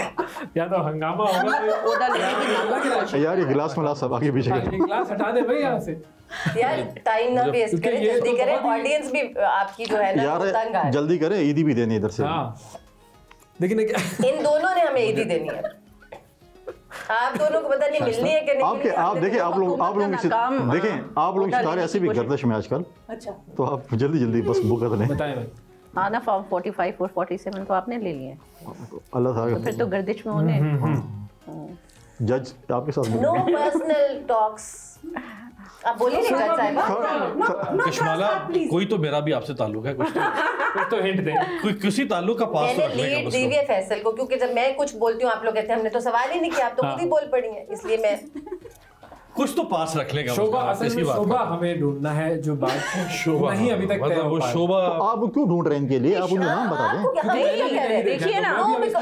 या तो हंगामा होगा, ओहदा लेने की मांग यार ये गिलास में ला सब आगे पीछे कर। गिलास हटा दे भाई यहाँ से। यार टाइम ना वेस्ट करें, जल्दी करें, ऑडियंस भी आपकी जो है ना यार तंग है। जल्दी करें, ईदी भी देनी इधर से। हाँ, लेकिन इन दोनों ने हमें ईदी देनी है, आप दोनों को पता नहीं मिलनी है कि नहीं। आपके आप देखें, आप लोग देखें, आप लोग सितारे ऐसे भी गर्दिश में आजकल। अच्छा, तो आप जल्दी जल्दी बस बुकत लें। बताएं भाई। हाँ ना, फॉर्म 45 और 47 तो आपने ले लिए, अल्लाह तो फिर तो गर्दिश में होने। जज आपके साथ नो पर्सनल टॉक्स, आप बोलिए ना जज साहब। कशमाला, कोई तो मेरा भी आपसे ताल्लुक है, कुछ तो हिंट दे, कोई किसी ताल्लुक का पास तो मैंने रखने लीड का दी हुई है फैसल को, क्योंकि जब मैं कुछ बोलती हूँ आप लोग कहते हैं हमने तो सवाल ही नहीं किया, आप तो खुद ही बोल पड़ी हैं, इसलिए मैं कुछ तो पास रख लेगा। शोभा, असल में शोभा हमें ढूंढना है, जो बात शोभा नहीं अभी तक तय हो पाया। शोभा आप क्यों ढूंढ रहे हैं इनके लिए? आप उन्हें नाम बता दें। देखिए ना,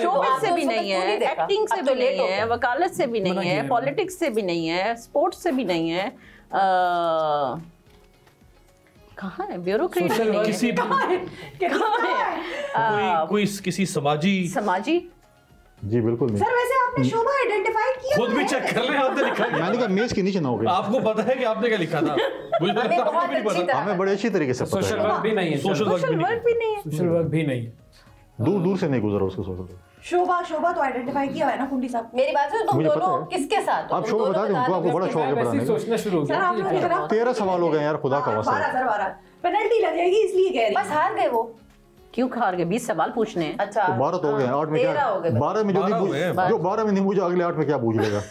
शोबिस से भी नहीं है, एक्टिंग से भी नहीं है, वकालत से भी नहीं है, पॉलिटिक्स से भी नहीं है, स्पोर्ट्स से भी नहीं है, कहाँ है ब्यूरोक्रेट? किसी कोई किसी समाजी जी बिल्कुल नहीं। सर वैसे आपने शोभा आइडेंटिफाई किया? खुद भी चेक कर ले, आपने लिखा है। मैंने कहा मेज के नीचे ना हो गए। आपको पता है कि आपने क्या लिखा था? मुझे हमें लगता है बहुत आपको भी नहीं अच्छी पता। तरह हमें बड़े अच्छी तरीके से सोशल पता है। वर्क भी नहीं है, सोशल वर्क भी नहीं है। सोशल वर्क भी नहीं है, दूर दूर से नहीं गुजरा उसको सोशल वर्क। शोभा तो आइडेंटिफाई किया है ना कुंडी साहब? मेरी बात सुनो, तुम मुझे पता दोनों है। किसके साथ हो? आप तुम शोभा दोनों बता के दें, साथ आपको हो? बड़ा शौक है वैसे ही पढ़ाने का। सोचना शुरू हो सर आप लोगों के गया। खिलाफ 13 सवाल हो गए यार, खुदा का वास्ता। 12 सर 12 पेनल्टी लग जाएगी, इसलिए कह रही बस हार गए वो। क्यों हार गए? 20 सवाल पूछने हैं। अच्छा तो 12 तो हो गए, 8 में 13 क्या? हो गए। 12 में जो नहीं पूछ, जो 12 में नहीं पूछा अगले 8 में क्या पूछ लेगा?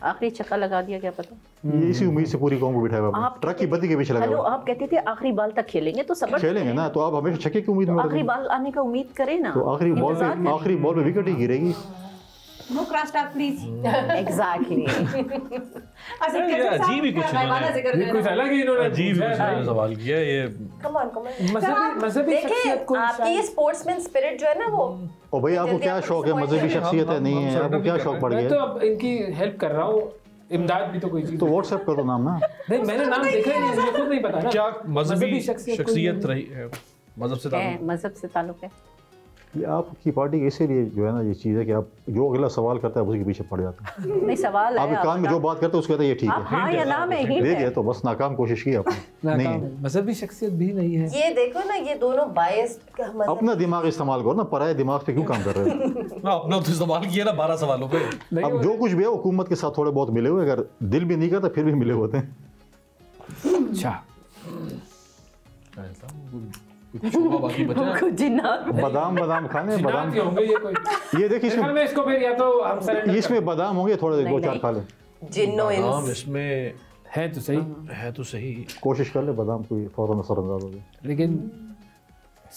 आखिरी चक्का लगा दिया, क्या पता। ये इसी उम्मीद से पूरी कौम को बिठाया हुआ है। आप ट्रक की बत्ती के पीछे लगा हेलो, हुआ है। आप कहते थे आखिरी बाल तक खेलेंगे, तो सबर खेलेंगे ना, तो आप हमेशा छक्के की उम्मीद में आखिरी रहते हैं। बाल आने का उम्मीद करें ना। तो आखिरी बॉल पे विकेट ही गिरेगी। No cross talk please. Exactly. अजीब ही कुछ ये कुछ अलग ही इन्होंने अजीब सवाल किया ये। कम ऑन मजहबी देखिए, शख्सियत को आपकी ये स्पोर्ट्समैन स्पिरिट जो है ना वो। और भाई आपको क्या शौक है? मजहबी शख्सियत है नहीं है, आपको क्या शौक पड़ मैं गया? तो अब इनकी हेल्प कर रहा हूँ, इमदाद भी तो कोई चीज तो व्हाट्सएप कर दो नाम ना। नहीं, मैंने नाम देखा ही नहीं, मुझे खुद नहीं पता ना। क्या मजहबी शख्सियत शख्सियत रही है? मजहब से ताल्लुक? मजहब से ताल्लुक है। ये आपकी पार्टी इसीलिए जो है ना, ये चीज़ है कि आप जो अगला सवाल करता है उसी के पीछे पड़ जाते हैं। नहीं, सवाल आप है कान में जो बात करते हैं उसको कहते हैं ये ठीक आप, है। हाँ या ना में हिंट दे है। दिया तो बस नाकाम कोशिश की आपने। नहीं है। मजहबी शख्सियत भी नहीं है। ये देखो ना, ये दोनों बायस्ड अपना दिमाग इस्तेमाल करो ना, पराये दिमाग पे क्यों काम कर रहे हो? ना अपना तो इस्तेमाल किया ना 12 सवालों पे। अब जो कुछ भी है हुकूमत के साथ थोड़े बहुत मिले हुए, अगर दिल भी नहीं करता फिर भी मिले होते हैं। अच्छा, बाकी बचा कुछ जिन्नात बादाम खाने, बादाम जिन्नात होंगे ये कोई। ये देखिए देखा मैं इसको, फिर या तो हम सरेंडर इसमें बादाम होंगे थोड़े, दो चार खा ले। जिन्नो बादाम इंस। इसमें है तो सही, है तो सही। कोशिश कर ले बादाम कोई फौरन असरअंदाज हो जाए। लेकिन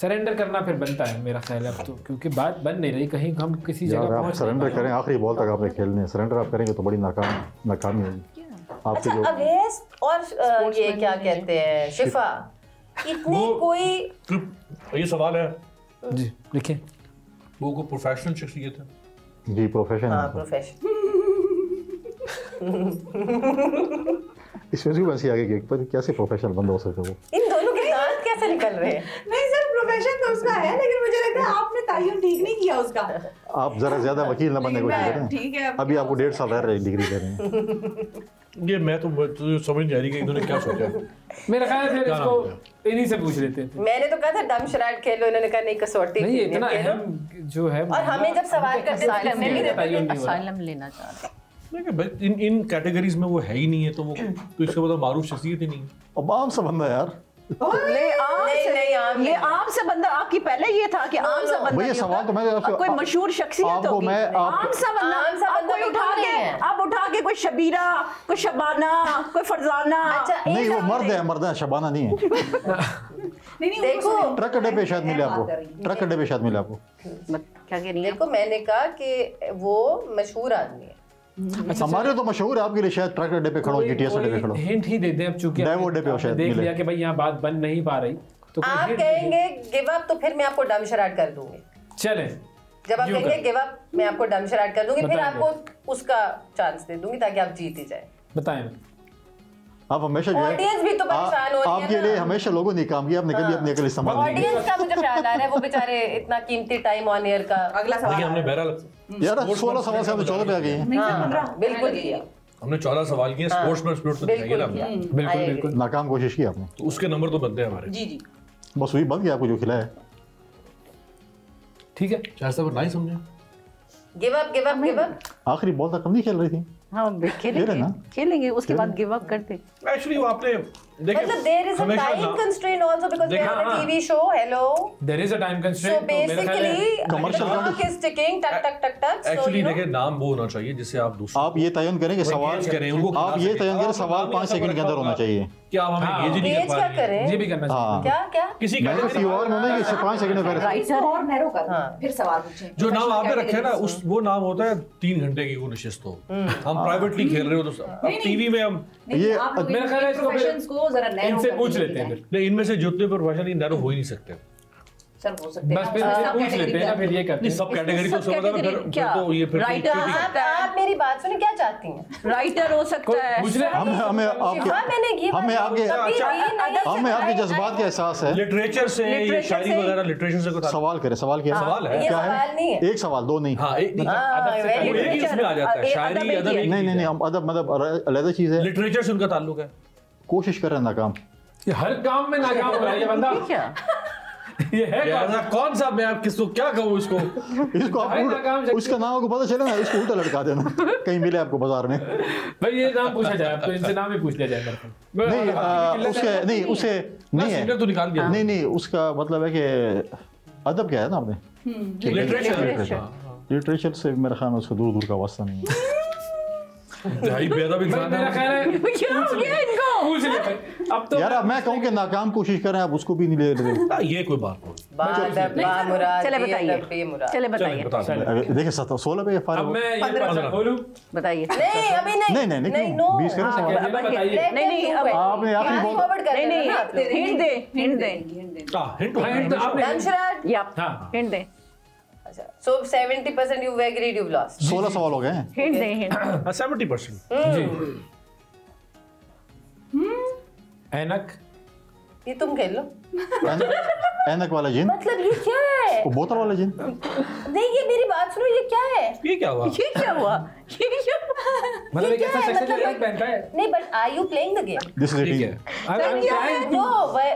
सरेंडर करना फिर बनता है मेरा ख्याल है अब तो, क्योंकि बात बन नहीं रही, कहीं हम किसी यार जगह आप पहुंच सरेंडर करें, आखिरी बॉल तक आपने खेलने हैं। सरेंडर आप करेंगे तो बड़ी नाकामी होगी आपके अच्छा जो। अवैस और ये क्या कहते हैं, शिफा, इतने कोई ये सवाल है, जी लिखिए। वो को प्रोफेशनल शख्सियत है? जी प्रोफेशन हाँ है। प्रोफेशन। इसमें भी वैसे आगे केक पर कैसे प्रोफेशनल बंदा हो सकता है वो? इन दोनों के दांत कैसे निकल रहे हैं? नहीं सर, प्रोफेशन तो उसका है, लेकिन मुझे लगता है आपने तायुन ठीक नहीं किया उसका। आप जरा ज्यादा वकील न बनने की कोशिश करें। ठीक है, अभी आपको 1.5 साल रह रहे डिग्री कर रहे हैं। ये मैं तो समझ नहीं आ रही कि इन्होंने क्या सोचा। मेरा ख्याल है फिर इसको इन्हीं से पूछ लेते थे। मैंने तो कहा था डम शराट खेलो, इन्होंने कहा नहीं कसौटी नहीं, इतना अहम जो है, और हमें जब सवाल करते थे करने नहीं देते। असाइलम लेना चाहते हैं। इन कैटेगरीज में वो है ही नहीं है, तो वो तो इसका मतलब मारूफ शख्सियत ही नहीं है। अब आम सा बंदा यार, ये आम सा बंदा आपकी पहले ये था कि आम सा बंदा भैया सवाल तो मैं कोई मशहूर शख्सियत होगी। आम सा बंदा कोई उठा के कोई शबीरा, कोई शबाना, कोई फरजाना। नहीं वो मर्द है, मर्द है, शबाना नहीं है। नहीं देखो ट्रक अड्डे पे शायद मिले आपको, ट्रक अड्डे पे शायद मिले आपको। क्या कह रही है? देखो मैंने कहा कि वो मशहूर आदमी है। हमारे तो मशहूर है, आपके लिए शायद ट्रक अड्डे पे खड़ो, जीटीएस अड्डे पे खड़ो। हिंट ही दे दें अब, चूंकि डाइवो अड्डे पे शायद देख मिले। लिया कि भाई यहाँ बात बन नहीं पा रही, तो आप कहेंगे गिव अप तो फिर मैं आपको डम शराट कर दूंगी। चले, जब आप कहेंगे गिव अप मैं आपको डम शराट कर दूंगी, फिर आपको उसका चांस दे दूंगी ताकि आप जीत ही जाए। बताएं। आप हमेशा जो ऑडियंस भी तो परेशान हो रही है। आपके लिए हमेशा लोगों ने काम किया, आपने कभी अपने अकेले संभाल नहीं किया। ऑडियंस का मुझे ख्याल आ रहा है, वो बेचारे इतना कीमती टाइम ऑन एयर का। अगला सवाल हमने बहरहाल यार 16 सवाल से हमने 14 पे आ गए हैं। हाँ, बिल्कुल किया, हमने 14 सवाल किए, स्पोर्ट्समैन स्पिरिट तो चाहिए ना। बिल्कुल बिल्कुल नाकाम कोशिश की आपने, तो उसके नंबर तो बनते हैं हमारे। जी जी, बस वही बन गया आपको जो खिलाया है। ठीक है। चाहे सब नहीं समझे, give up give up give up. आखिरी बॉल तक कम नहीं खेल रही थी। हाँ खेलेंगे उसके बाद गिव अप करते। एक्चुअली वो आपने देखे, मतलब there is a time constraint also because we have a TV show. Hello, there is a time so constraint. Basically commercial clock is ticking, टक टक टक टक। एक्चुअली देखिए नाम वो होना चाहिए जिससे आप दूसरे आप ये तयन करें कि सवाल करें, उनको आप ये तयन करें सवाल 5 सेकंड के अंदर होना चाहिए। क्या आप हमें ये नहीं कर क्या पा रहे करें? ये भी करना चाहिए। हाँ क्या क्या किसी मैंने कैटेगरी फ्यू और में कि 5 सेकंड में पहले राइटर और नैरो कर, फिर सवाल पूछें। जो नाम आपने रखे हैं ना, उस वो नाम होता है 3 घंटे की वो नशिस्त हो। हम प्राइवेटली खेल रहे हो तो अब टीवी में हम ये मेरा ख्याल है इसको प्रोफेशंस को जरा नैरो इनसे पूछ लेते हैं फिर। नहीं, इनमें से जितने प्रोफेशन ही नैरो हो ही नहीं सकते। सर हो सकते बस फिर पूछ लेते हैं ना, फिर ये करते नहीं, हैं। सब कैटेगरी तो समझ फिर तो ये फिर राइटर आप मेरी बात सुनिए, क्या चाहती हैं? राइटर हो सकता है। पूछ ले। हमें हाँ, मैंने की हमें आपके जज्बात का एहसास है। लिटरेचर से या शायरी वगैरह लिटरेचर से कोई सवाल करें, सवाल किया सवाल है। ये क्या सवाल नहीं है? है। एक सवाल, दो नहीं। हाँ, एक very वो एक ही उसमें आ जाता है, शायरी अदब एक नहीं नहीं नहीं, हम अदब मतलब अलग चीज है। लिटरेचर से उनका ताल्लुक है। कोशिश कर रहे हैं नाकाम। ये हर काम में नाकाम हो रहा है ये बंदा। क्या ये है ऐसा कौन सा, मैं आप किसको क्या कहूँ इसको? इसको आप उसका नाम आपको पता चले ना, इसको उल्टा लटका देना कहीं मिले आपको बाजार में। भाई ये नाम पूछा जाए, अब तो इनसे नाम ही पूछ लिया जाए मेरे को। नहीं उसके नहीं उसे नहीं है, तो निकाल दिया। नहीं उसका मतलब है कि अदब क्या है ना आपने, लिटरेचर से मेरे ख्याल में उसको दूर दूर का वास्ता नहीं है। भाई बेअदब इंसान मेरा ख्याल है क्या हो गया इनको? पूछ लेते अब तो। यार अब मैं कहूँ कि नाकाम कोशिश कर रहे हैं, आप उसको भी नहीं ले रहे। है। ये कोई बात नहीं। चले बताइए। देखिए 16 पे अब फारिग मैं ये पर्चा खोलूं। बताइए। नहीं अभी नहीं नहीं नहीं नो 20 करें सवाल। बताइए। नहीं अब आपने आखिरी बोल नहीं हिंट दे हिंट आपने या हाँ। हिंट दे। So 70% you've agreed, you've lost. 16 सवाल हो गए हैं। हिंट दे हिंट। 70%। जी। ऐनक। ये तुम खेल लो। ऐनक वाला जिन, मतलब ये क्या है? वो बोतल वाला जिन। नहीं ये मेरी बात सुनो, ये क्या है? ये क्या हुआ? ये क्या हुआ? मतलब एक ऐसा सेक्शन मतलब जो पहनता है। नहीं but are you playing the game? This is ठीक इट। है। No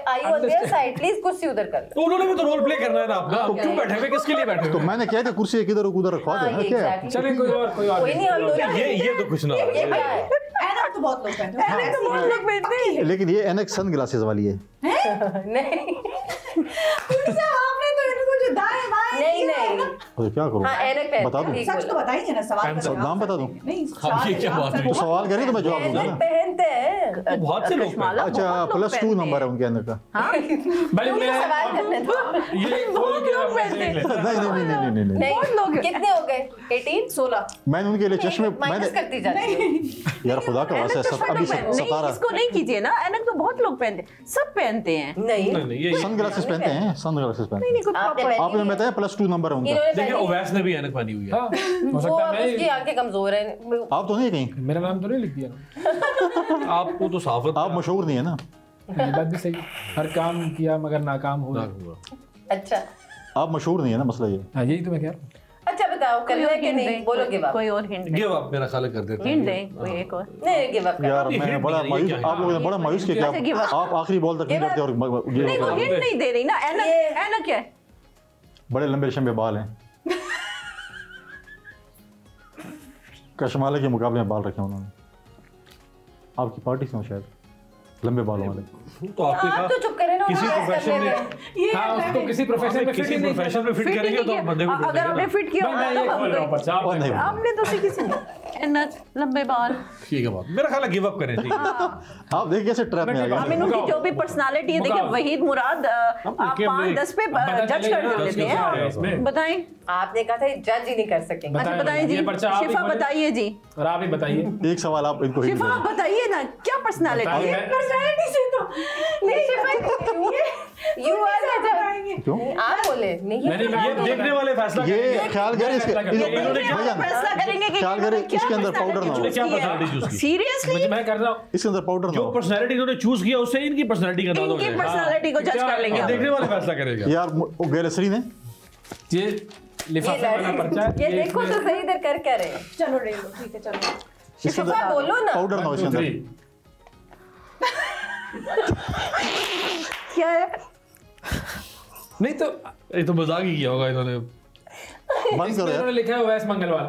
are you on their side? Please कुर्सी उधर कर लो। तो उन्होंने भी तो रोल प्ले करना है ना अपना। तो क्यों बैठे हुए, किसके लिए बैठे तो हुए? मैंने क्या था कुर्सी एक इधर उधर रखवा देना क्या है? चलिए कोई और कोई नहीं, हम दोनों ये तो कुछ ना। ये क्या है? ऐनक तो बहुत लोग पहनते हैं। लेकिन ये एनक सन ग्लासेस वाली है। नहीं आपने तो इनको जो दाएं बाएं नहीं तो क्या करूं? हाँ ऐनक पहनते बता दूं? हैं, सच तो बताइए ना, सवाल का नाम बता दूं? नहीं अब ये क्या बात है? तो सवाल करें तो मैं जवाब दूंगा ऐनक ना। पहनते पहनते हैं बहुत से लोग पहनते हैं। अच्छा +2 नंबर है उनके अंदर का। भाई मैं सवाल करने दो। ये खोल के आप ऐसे देख लेते नहीं नहीं कितने हो गए 18 16 मैंने उनके लिए चश्मे माइनस करती जाती है। यार खुदा का वास्ता सब अभी नहीं 17 इसको नहीं कीजिए ना, ऐनक तो बहुत लोग पहनते हैं, सब पहनते हैं। नहीं ये सनग्लासेस पहनते हैं, सनग्लासेस पहनते नहीं कुछ आपने proper- हैं। आपने बताया +2 नंबर है उनका। इन्होंने देखिए पहनी- ओवैस ने भी ऐनक पहनी हुई है। हाँ, हो वो सकता अब है उसकी आंखें कमजोर है। आप तो नहीं कहीं, मेरा नाम तो नहीं लिख दिया ना। आपको तो साफत आप मशहूर नहीं है ना। ये बात भी सही, हर काम किया मगर नाकाम हुआ। अच्छा आप मशहूर नहीं है ना, मसला ये। हाँ यही तो मैं कह रहा हूँ। अच्छा बताओ कर रहे कि नहीं, बोलो गिव अप। कोई और हिंट गिव अप मेरा ख्याल है कर देते हिंट हैं। दे, कोई एक और। नहीं गिव अप यार ये मैं hint बड़ा नहीं है, ये मायूस, क्या आप लोगों ने बड़ा मायूस किया कैसे give कि up? आप आखिरी बॉल तक नहीं करते और नहीं वो हिंट नहीं दे रही ना, ऐनक क्या है? बड़े लंबे लंबे बाल हैं। कशमाले के मुकाबले में बाल रखे हैं उन्होंने। आपकी पार्टी से हो शायद, लंबे बालों वाले। तो आपने आप कहा तो चुप करे ना, किसी उन्होंने प्रोफेशन करने में दे। हाँ उसको किसी प्रोफेशन में किसी फिट नहीं प्रोफेशन में फिट फिट करेंगे नहीं तो बंदे को किया। अगर आपने फिट किया मैं ये होगा खोल रहा हूँ तो बच्चा, और नहीं हमने तो उसे किसी ऐनक लंबे बाल। ठीक है बात, मेरा ख्याल है गिव अप करें। ठीक है आप देखिए कैसे ट्रैप में आ हम गए। इनकी जो भी पर्सनालिटी है, देखिए वहीद मुराद आप देखिए, 5-10 पे पता जज चलेगा कर ना, देते क्या है हैं। इसमें। बताएं, आपने कहा था जज ही नहीं कर सकेंगे। अच्छा बताएं जी, ये पर्चा आप ही शिफा बोले। बताइए जी, और आप ही बताइए। एक सवाल आप इनको हिंट शिफा आप दें। बताइए ना क्या पर्सनालिटी बताइए। है? पर्सनालिटी से तो नहीं यू आर क्यों? आप बोले नहीं मैंने ये देखने वाले फैसला ये ख्याल करें इसके, इन्होंने क्या भैया फैसला करेंगे कि ख्याल करें क्या इसके अंदर पाउडर ना हो, इन्होंने क्या पर्सनालिटी चूज की? सीरियसली मैं कर रहा हूँ। इसके अंदर पाउडर ना जो हो। पर्सनालिटी इन्होंने चूज किया उससे इनकी पर्सनालिटी का अंदाजा हो इनकी जाएगा। पर्सनालिटी को जज कर लेंगे अब हम। देखने वाला फैसला करेगा। यार वो गैलसरी ने ये लिफाफे वाला पर्चा है, ये देखो तो सही इधर कर क्या रहे हैं। चलो रेल लो, ठीक है चलो। इसके शिफा अंदर बोलो ना। पाउडर ना हो इसके अंदर। क्या है? नहीं तो ये तो मजाक ही किया होगा इन्होंने। बंद करो यार। इन्होंने लिखा है वैस मंगलवार।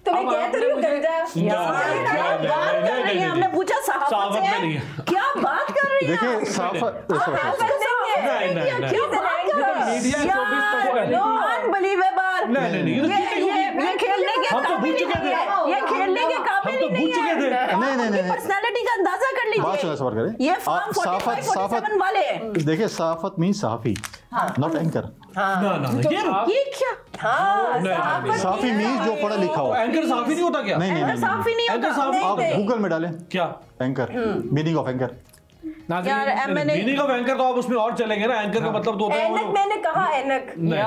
तुम्हें अब क्या आपने तो मुझे- गंजा यार क्या बात कर रही है? हमने पूछा सहाफत सहाफत से में नहीं है। है। क्या बात कर रही है? देखिए साफत नहीं, नहीं, नहीं। क्या बात कर रही है? मीडिया यार, 24% no unbelievable। नहीं, नहीं, नहीं। ये खेलने के हम तो काबिल भूल ही चुके नहीं थे। है। ये खेलने के काबिल हम तो ही नहीं भूल चुके थे। है। नहीं, नहीं, नहीं। पर्सनालिटी का अंदाजा कर बात सुना लीजिए। सवाल करें। ये आप फॉर्म साफत 45-47 वाले हैं। देखिए साफत मीन सहाफी, नॉट एंकर। ना ना ये क्या? हाँ साफी मीन जो पढ़ा लिखा हो। एंकर साफी नहीं होता क्या? नहीं नहीं ऐसा नहीं, साफ ही नहीं एंकर होता। साफ आप गूगल में डालें क्या? Anchor, meaning of anchor. यार मैंने मीनिंग ऑफ एंकर तो आप उसमें और चलेंगे ना। एंकर का मतलब तो होता है ऐनक वो- मैंने कहा ऐनक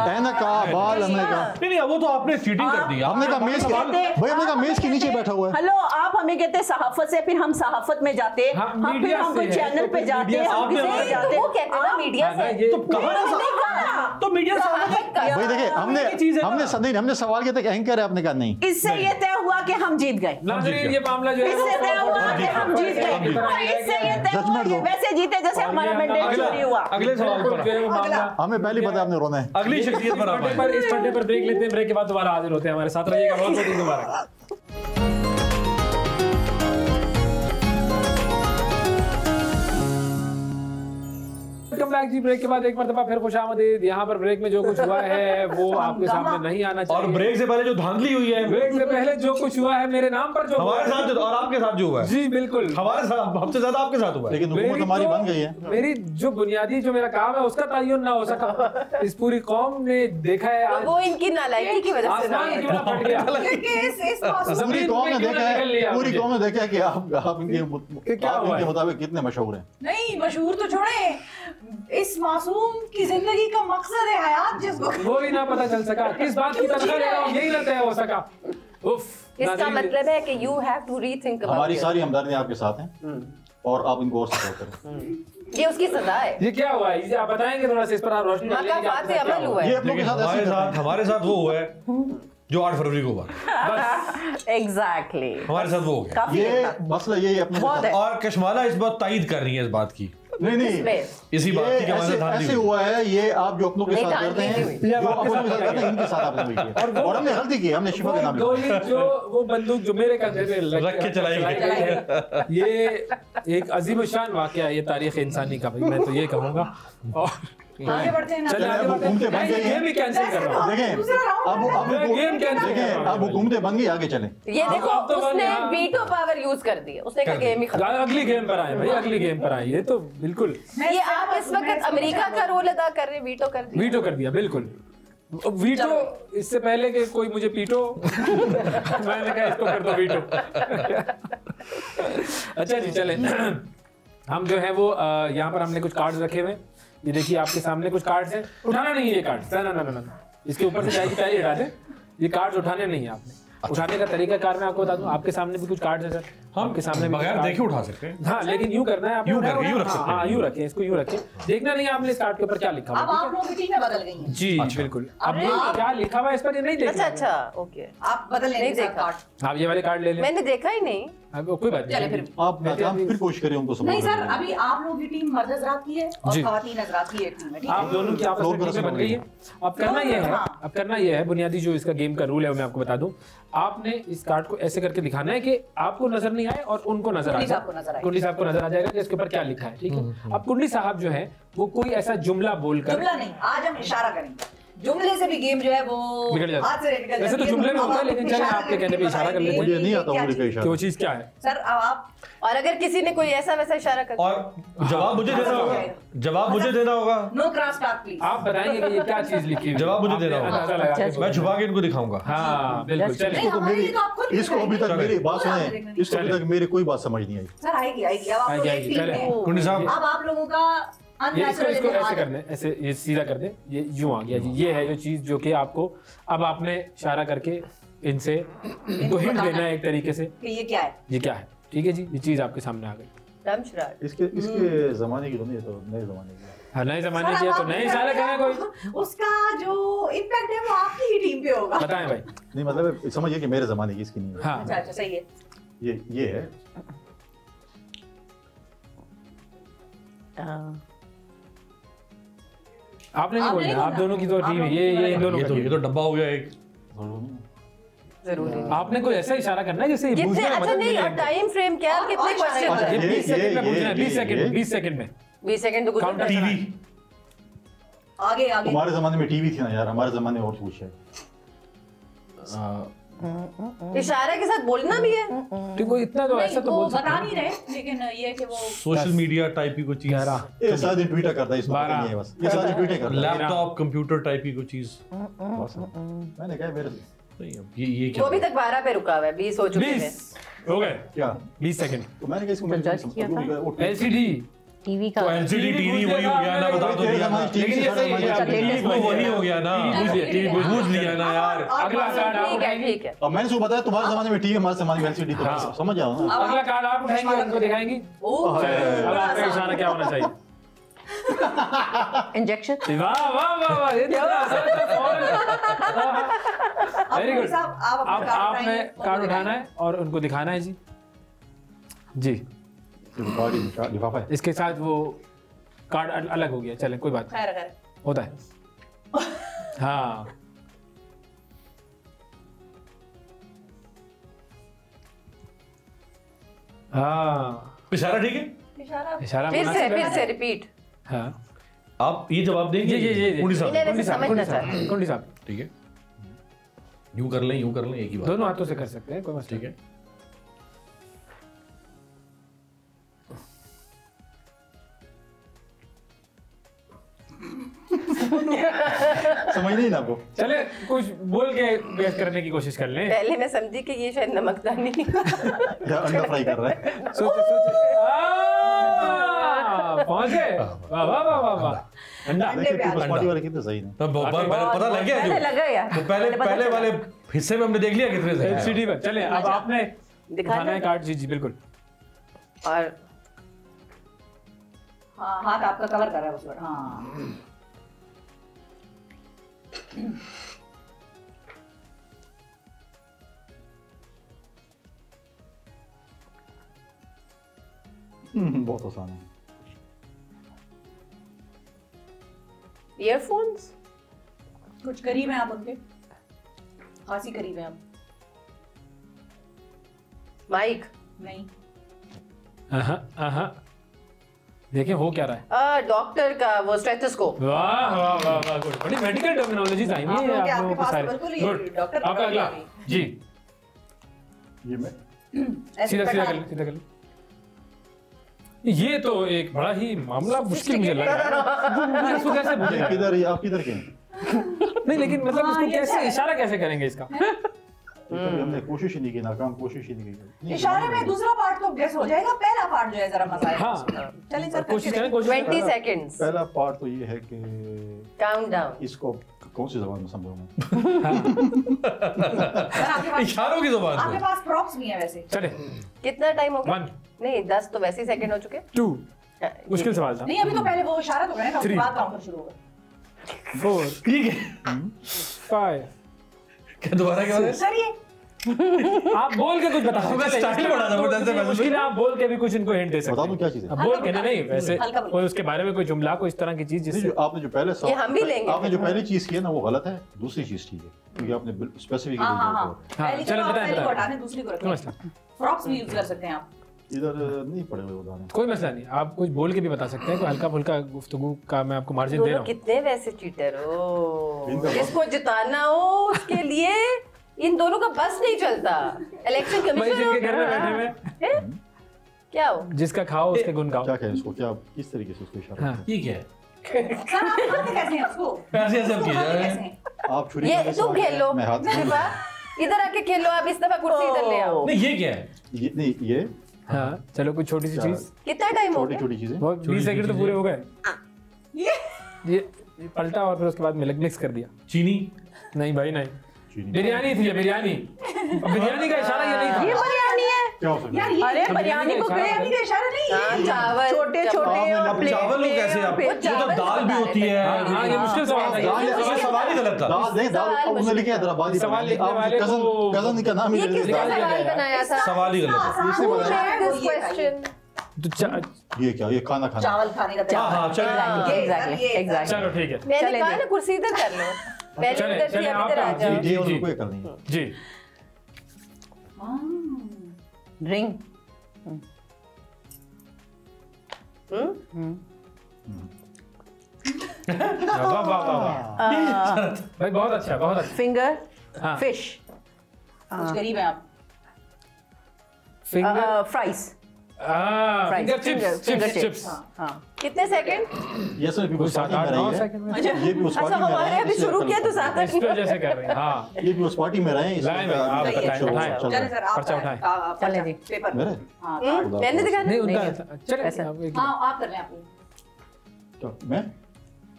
ऐनक का बाल हमने कहा, नहीं नहीं, वो तो आपने चीटिंग कर दी। हमने कहा मेज के भाई, हमने कहा मेज के नीचे बैठा हुआ है। हेलो, आप हमें कहते हैं सहाफत से, फिर हम सहाफत में जाते, हाँ, हम फिर मीडिया हम से कोई है, चैनल तो पे फिर जाते मीडिया हैं, से हम आपने किसी हमारे- पे जाते तो वो कहते हैं ना मीडिया से ये तो कहा तो मीडिया भाई देखिए हमने सवाल किया था कि एंकर है, आपने कहा नहीं। इससे ये तय हुआ कि हम जीत गए। नाज़रीन ये मामला जो है इससे तय हुआ कि हम जीत गए, और इससे ये तय हुआ Judgment कि दो। वैसे जीते जैसे हमारा मैंडेट चोरी हुआ। अगले सवाल जो पर है वो मामला हमें पहले पता है आपने रोना है। अगली शख्सियत पर आप आए। इस पट्टे पर ब्रेक लेते हैं। ब्रेक के बाद दोबारा हाजिर होते हैं। हमारे साथ रहिएगा। बहुत बहुत दोबारा। वेलकम बैक जी। ब्रेक के बाद एक मरतबा फिर खुशामदीद। यहाँ पर ब्रेक में जो कुछ हुआ है वो आपके सामने नहीं आना और चाहिए। ब्रेक से पहले जो धांधली हुई है ब्रेक से पहले जो कुछ हुआ है मेरे नाम पर जो हुआ हमारे है- साथ और आपके साथ जो हुआ है, जी बिल्कुल। हमारे साथ हमसे ज्यादा आपके साथ हुआ है। लेकिन हुकूमत हमारी बन गई है। मेरी जो बुनियादी जो मेरा काम है उसका तायुन ना हो सका। इस पूरी कौम ने देखा है आज वो इनकी नालायकी की वजह से ना आसमान क्यों ना फट गया। पूरी जमीन कौम ने पे क्यों देखा ना निकल है, लिया पूरी मुझे। कौम ने देखा है कि आप क्या हुआ इनके है? मुताबिक कितने मशहूर हैं। नहीं मशहूर तो छोड़े, इस मासूम की जिंदगी का मकसद है हयात जिसको वो ही ना पता चल सका किस बात की तनख्वाह ले रहा हूँ, यही ना तय हो सका। उफ। इसका नाज़रीन, मतलब है कि यू हैव टू रीथिंक हमारी सारी हमदर्दी आपके साथ हैं और आप इनको और सपोर्ट करें। ये उसकी सजा है। ये क्या हुआ है? ये आप बताएंगे थोड़ा सा इस पर आप रोशनी डालेंगे कि मकाफात आपके से साथ क्या अमल हुआ? हुआ ये है। आप लोगों के साथ ऐसे ही करते हैं। हमारे साथ वो हुआ है जो 8 फरवरी को हुआ। एग्जैक्टली, हमारे साथ वो हो गया। काफी ये अच्छा। मसला यही अपने बहुत है। और कशमाला इस बात तायद कर रही है इस बात की। नहीं नहीं इसी बात की कि हमारे साथ धांधली ऐसे हुई। हुआ है। ये आप जो अपनों के नहीं, साथ करते हैं, धांधली नहीं जो अपनों के साथ करते हैं, इनके साथ आपने हुई है। और हमने गलती की, हमने शिफा वो के नाम लिया। गोली जो वो बंदूक जो मेरे कंधे पे रख के चलाई गई है, ये एक अजीम शान वाकया है ये तारीख इंसानी का। भाई मैं तो ये कहूँगा। और आगे बढ़ते हैं ना। चलिए आगे बढ़ते घूमते बन हैं। गए हैं। गेम ही कैंसिल कर रहा हूँ। देखें गेम कैंसिल कर रहा हूँ। अब घूमते बन गई, आगे चलें। ये देखो अब तो उसने हाँ। वीटो पावर यूज कर दिया, उसने कहा गेम ही खत्म। अगली गेम पर आए भाई, अगली गेम पर आए। ये तो बिल्कुल ये आप इस वक्त अमेरिका का रोल अदा कर रहे हैं, वीटो कर दिया। वीटो कर दिया, बिल्कुल वीटो। इससे पहले कि कोई मुझे पीटो मैंने कहा इसको कर दो वीटो। अच्छा जी चले, हम जो है वो यहाँ पर हमने कुछ कार्ड्स रखे हुए। ये देखिए आपके सामने कुछ कार्ड्स हैं। उठाना नहीं है ये कार्ड्स, ना, इसके ऊपर से चाय की टाइल हटा दें। ये कार्ड्स उठाने नहीं है आपने। उठाने का तरीका कार मैं आपको बता दूं। आपके सामने भी कुछ कार्ड्स हैं सर, आपके सामने भी बगैर देखे उठा सकते हैं। हाँ, लेकिन यूं करना है, यूं करके यूं रख सकते हैं। हाँ, यूं रखें, इसको यूं रखें। देखना नहीं है आपने इस कार्ड के ऊपर क्या लिखा हुआ अब है। आप लोग मीटिंग में बदल गई हैं। जी बिल्कुल। अब ये क्या लिखा हुआ है इस पर ये नहीं देखना। अच्छा ओके, आप बदल नहीं लेंगे देखा। कार्ड। आप ये वाले कार्ड ले लें। मैंने देखा ही नहीं। अब कोई बात चले नहीं। फिर। आप फिर कोशिश करें उनको नहीं समझाने सर, की। अभी आप लोगों की टीम मर्द हजरात की है और जी। खवातीन हजरात की एक टीम है, ठीक आप है? दोनों की आपस में टीमें बन गई है। अब करना ये है, हाँ। अब करना ये है, बुनियादी जो इसका गेम का रूल है वो मैं आपको बता दूं। आपने इस कार्ड को ऐसे करके दिखाना है कि आपको नजर नहीं आए और उनको नजर आ कुंडी जाए। साहब को नजर आए। कुंडी साहब को नजर आ जाएगा कि इसके ऊपर क्या लिखा है, ठीक है। अब कुंडी साहब जो है वो कोई ऐसा जुमला बोलकर, जुमला नहीं, आज हम इशारा करेंगे। जुमले से भी गेम जो है वो बिगड़ जाता है। हाथ से निकल जाती है। वैसे तो जुमले में अब होता है, आप लेकिन चलें इशारा आपके कहने पे करके इशारा कर लेते हैं। मुझे नहीं आता क्या उंगली का चीज़? इशारा। कि वो चीज क्या है। सर अब आप और अगर किसी ने कोई ऐसा वैसा इशारा कर और जवाब मुझे देना होगा, जवाब मुझे देना होगा। No cross talk please. आप बताएंगे कि ये क्या चीज लिखी हुई है। जवाब मुझे देना आपने होगा। अंदाजा लगा के मैं छुपा के इनको दिखाऊंगा। हाँ बिल्कुल चलिए। नहीं, हमारी तो आप खुद इसको अभी तक मेरी बात सुने, इसको अभी तक मेरी कोई बात समझ नहीं आई। सर आएगी आएगी। अब आप लोग एक टीम चले। में। कुंडी साहब अब आप लोगों का ये इसको unnatural इसको ऐसे इतिहाद है। करने, ऐसे ये सीधा कर दे। ये यूं आ गया जी। ये है जो चीज जो कि आपको अब आपने इशारा करके इनसे इनको हिंट देना है एक तरीके से। कि ये क्या है? ये क्या है, ठीक है जी। ये चीज आपके सामने आ गई। रमशराट। इसके जमाने की तो नहीं है, तो नए जमाने की। हाँ, नए जमाने सर, की है अब तो आप नए इशारे करें कोई। उसका जो इम्पैक्ट है वो आपकी ही टीम पे होगा। बताएं भाई। नहीं मतलब समझिए कि मेरे जमाने की इसकी नहीं है। हाँ अच्छा अच्छा सही है। ये है। आपने नहीं आपने बोलना, नहीं आप दोनों की तो बोलना। टीम है। आप ये इन दोनों ये तो डब्बा हो गया एक। जरूरी। आपने कोई ऐसा इशारा करना है जिससे ये कितने, पूछने में अच्छा मदद नहीं, और मिले। टाइम फ्रेम क्या है, कितने क्वेश्चन ये है? 20 सेकंड में पूछना है। 20 ये- सेकंड 20 सेकंड में 20 सेकंड तो गुजर काउंटर गए। टीवी। आगे आगे। तुम्हारे जमाने में टीवी थी ना यार, हमारे जमाने में और कुछ है। इशारे के साथ बोलना भी है। तो कोई इतना तो ऐसा तो वो बोल सकते बता हैं। नहीं रहे, लेकिन ये है कि वो सोशल मीडिया टाइप की कोई चीज। 11 ये सारा दिन ट्वीटर करता है, इसमें पता नहीं है बस। ये सारा दिन ट्वीटर करता है। लैपटॉप कंप्यूटर टाइप की कोई चीज। बस, मैंने कहा मेरे नहीं, अब ये क्या वो अभी तक 12 पे रुका हुआ है, 20 हो चुके हैं। 20 हो गए। क्या 20 सेकंड। तो मैंने कहा इसको मैं जज किया था। वो एलसीडी टीवी का तो एलसीडी टीवी वही हो गया ना, बता तो दिया ना। लेकिन ये सही है, आपने latest टीवी को वही हो गया ना। टीवी बूझ लिया ना यार। अगला कार्ड आप ठीक है उठाएंगे। ठीक है। अब मैंने उसको बताया तुम्हारे जमाने में टीवी, हमारे जमाने में एलसीडी। तो हाँ। समझ जाओ ना। अगला कार्ड आप उठाएंगे और उनको दिखाएंगी। ओह, अब आपका इशारा क्या होना चाहिए? इंजेक्शन। वाह वाह वाह वाह, ये तो वेरी गुड। साहब, आप अपना अब कार्ड आपने उठाएंगे, कार्ड उनको उठाना है और उनको दिखाना है जी। जी लिफाफा है। इसके साथ वो कार्ड अलग हो गया। चलें कोई बात नहीं, खैर खैर। होता है। हाँ हाँ, इशारा ठीक है। इशारा इशारा फिर मुनासिब है। से रिपीट। हाँ आप ये जवाब देंगे। ये कुंडी साहब इन्हें वैसे समझना चाहिए। कुंडी साहब ठीक है। यूं कर लें एक ही बात। दोनों हाथों से कर सकते हैं, कोई मसला ठीक है। समझ नहीं ना आपको। चले कुछ बोल के गेस करने की कोशिश कर लें। पहले मैं समझी कि ये शायद नमकदानी। या अंडा फ्राई कर रहा है। सोचे पहुंच गए। वाह वाह वाह वाह वाह। अंडा देखिए पीपल्स पार्टी वाले कितने सही हैं। तो पता लग गया पता जो लगा यार। तो पहले वाले हिस्से में हमने देख लिया कितने सही हैं। एलसीडी पर। चले अब आपने दिखाना दिखाना है कार्ड। जी जी बिल्कुल। और हाँ, हाथ आपका कवर कर रहा है उस पर। हाँ बहुत आसान है। ईयरफोन्स। कुछ करीब हैं आप उनके, खासी करीब हैं आप। माइक। नहीं, देखिए हो क्या रहा है। डॉक्टर का वो स्टेथोस्कोप। वाह वाह वाह वाह, गुड। बड़ी मेडिकल टर्मिनोलॉजीज आई हैं आप लोगों को सारे। गुड। आपका अगला जी। ये मैं सीधा सीधा कर लो। ये तो एक बड़ा ही मामला मुश्किल मुझे लग रहा है। इसको कैसे भूलेंगे? किधर आप किधर के? नहीं लेकिन मतलब इसको कैसे इशारा कैसे करेंगे इसका? हमने कोशिश ही नहीं की, नाकाम कोशिश ही नहीं की। इशारे में दूसरा पार्ट तो गेस हो जाएगा, पहला पार्ट जो है जरा मजा आएगा। हाँ चलिए सर कोशिश करें 20 सेकंड्स। पहला पार्ट तो ये है कि काउंटडाउन। इसको कौन सी जबान में समझाऊंगा? इशारों की जुबान आपके पास प्रॉप्स भी हैं वैसे। चले कितना टाइम हो गया? 1 नहीं 10 तो वैसे ही सेकंड हो चुके। 2 मुश्किल सवाल था। नहीं अभी तो पहले वो इशारा तो करें ना, उसके 3 बाद काउंटर शुरू होगा। 4 ठीक है। 5 क्या दोबारा क्या सर ये आप बोल के कुछ बता सकते हैं। स्टाइल बढ़ा था, बता सकते हैं। मुश्किल है, आप बोल के भी कुछ इनको हिंट दे सकते बता हैं। दूं क्या चीज़ है? अब बोल के नहीं वैसे हल्का बोलो। कोई उसके बारे में कोई जुमला कोई इस तरह की चीज नहीं, जिससे जो आपने जो पहले ये हम भी लेंगे। आपने जो पहली चीज की है ना वो गलत है, दूसरी चीज ठीक है, क्योंकि आपने स्पेसिफिक हाँ हाँ हाँ हाँ, पहली चलो चलो बताएं, पहली को बताएं। हटाने दूसरी को कोई रखें। मसला प्रॉप्स भी यूज कर सकते हैं आप। इधर नहीं पड़े हुए उदाहरण। कोई मसला नहीं, आप कुछ बोल के भी बता सकते हैं। कोई हल्का फुल्का गुफ्तगू का मैं आपको मार्जिन दे रहा दोनों हूँ। कितने वैसे चीटर हो, इनका जिसको जिताना हो उसके लिए इन दोनों का बस नहीं चलता। इलेक्शन भाई कमीशन जिनके घर में बैठे हुए क्या हो? जिसका खाओ उसके गुण गाओ। क्या कहें इसको, क्या किस तरीके से उसको इशारा हाँ। करें? ये क्या है? सर आप खाते कैसे हैं उसको? कैसे ऐसा किया खाते जा रहा कैसे है? हैं? आप छुरी ये के तुम खेल लो। मैं हाथ शिफा, इधर आके खेलो। आप इस दफा कुर्सी इधर ले आओ। नहीं ये क्या है? ये नहीं ये हाँ चलो कुछ छोटी सी चीज। कितना टाइम हो छोटी गया? छोटी चीजें। वो 20 सेकंड तो पूरे हो गए। ये ये पलटा और फिर उसके बाद मिक्स कर दिया। चीनी। नहीं भाई नहीं, चीनी। बिरयानी थी ये, बिरयानी। बिरयानी का इशारा ये नहीं था। ये बिरयानी है। क्या हो सकता यार है? ये अरे तो बिरयानी को बिरयानी का इशारा नहीं हाँ, है। चावल छोटे छोटे आपने और अब प्लेट चावल हो कैसे आप? में वो तो चावल दाल भी बता होती रहे है। हाँ ये मुश्किल सवाल था। दाल- ये सवाल ही गलत था। दाल नहीं, दाल सवाल अब उसने लिखा है हैदराबादी सवाल लिखने आप वाले कजन को- कजन का नाम ही ये ले किसने लेते हैं। सवाल बनाया था? सवाल ही गलत है। इससे Who बताया। made this question? तो ये क्या, ये खाना खाना चावल खाने का हाँ हाँ चलो। Exactly exactly. चलो ठीक है। मैंने चले कहा जी। ना कुर्सी इधर कर लो। पहले चले, उधर थी, चले, अब इधर आ आप- जाओ। जी, ये और जी। उनको ये करनी है। जी रिंग। वाह वाह वाह वाह भाई बहुत अच्छा बहुत अच्छा। फिंगर। हाँ। फिश। कुछ करीब है आप। Finger fries. Finger chips finger chips chips. हाँ। कितने सेकंड? ये सब भी कोई उस 7 पार्टी 8 में 9 रही है। सेकंड में ये भी उस अच्छा पार्टी में रहे हमारे हैं, अभी इसलिए शुरू किया तो चलो। 7 इस वजह से कर रहे हैं। हाँ ये भी उस पार्टी में रहे हैं, इसलिए लाएं भाई, आप चलो, बताएं, चलो, उठाएं। चलो। चले सर आप पर्चा उठाएं। चले जी। पेपर मेरे हाँ मैंने दिखाना नहीं नहीं, उनका चले ऐसा। अब एक- हाँ आप कर रहे हैं आप। क्या, मैं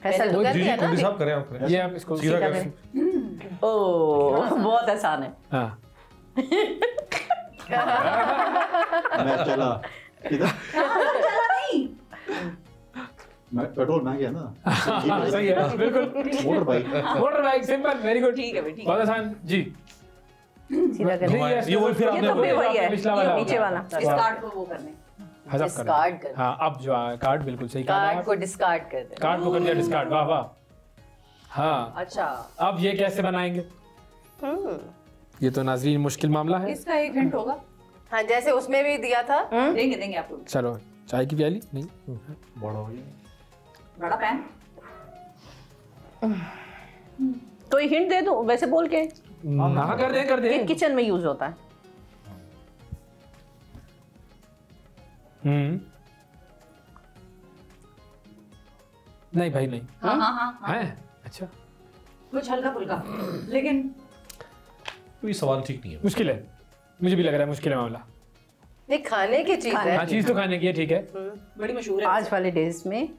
फैसल तो कर जी जी दिया ना कोई अभी। साहब करें आप करें। ये आप इसको सीधा सीधा कर। ओह बहुत आसान है। हाँ मैं चला किधर, चला नहीं। मैं पेट्रोल महंगे है ना। हाँ, सही है बिल्कुल। Motor bike. Motor bike simple very good. ठीक है भाई ठीक बहुत है। आसान जी। सीधा कर। नहीं, ये वही फिर ये आपने तो फिर वही है, पिछला वाला नीचे वाला। इस कार्ड को वो करने। हज़फ कर डिस्कार्ड दें। कर। हाँ अब जो कार्ड बिल्कुल सही कहा कार्ड आप। को डिस्कार्ड कर दे। कार्ड को कर दिया डिस्कार्ड। वाह वाह। हाँ अच्छा अब ये कैसे बनाएंगे? ये तो नाजरीन मुश्किल मामला है। इसका एक हिंट होगा। हाँ जैसे उसमें भी दिया था। देंगे देंगे आपको। चलो चाय की प्याली नहीं बड़ा हो गया। बड़ा पैन। तो हिंट दे दो वैसे बोल के। हाँ कर दे किचन में यूज होता है। नहीं भाई नहीं हाँ हाँ हाँ है अच्छा कुछ हल्का फुल्का लेकिन कोई सवाल ठीक नहीं है। मुश्किल है, मुझे भी लग रहा है मुश्किल है मामला। नहीं खाने की चीज है। हाँ चीज तो खाने की है ठीक है। बड़ी मशहूर है। आज वाले डेज में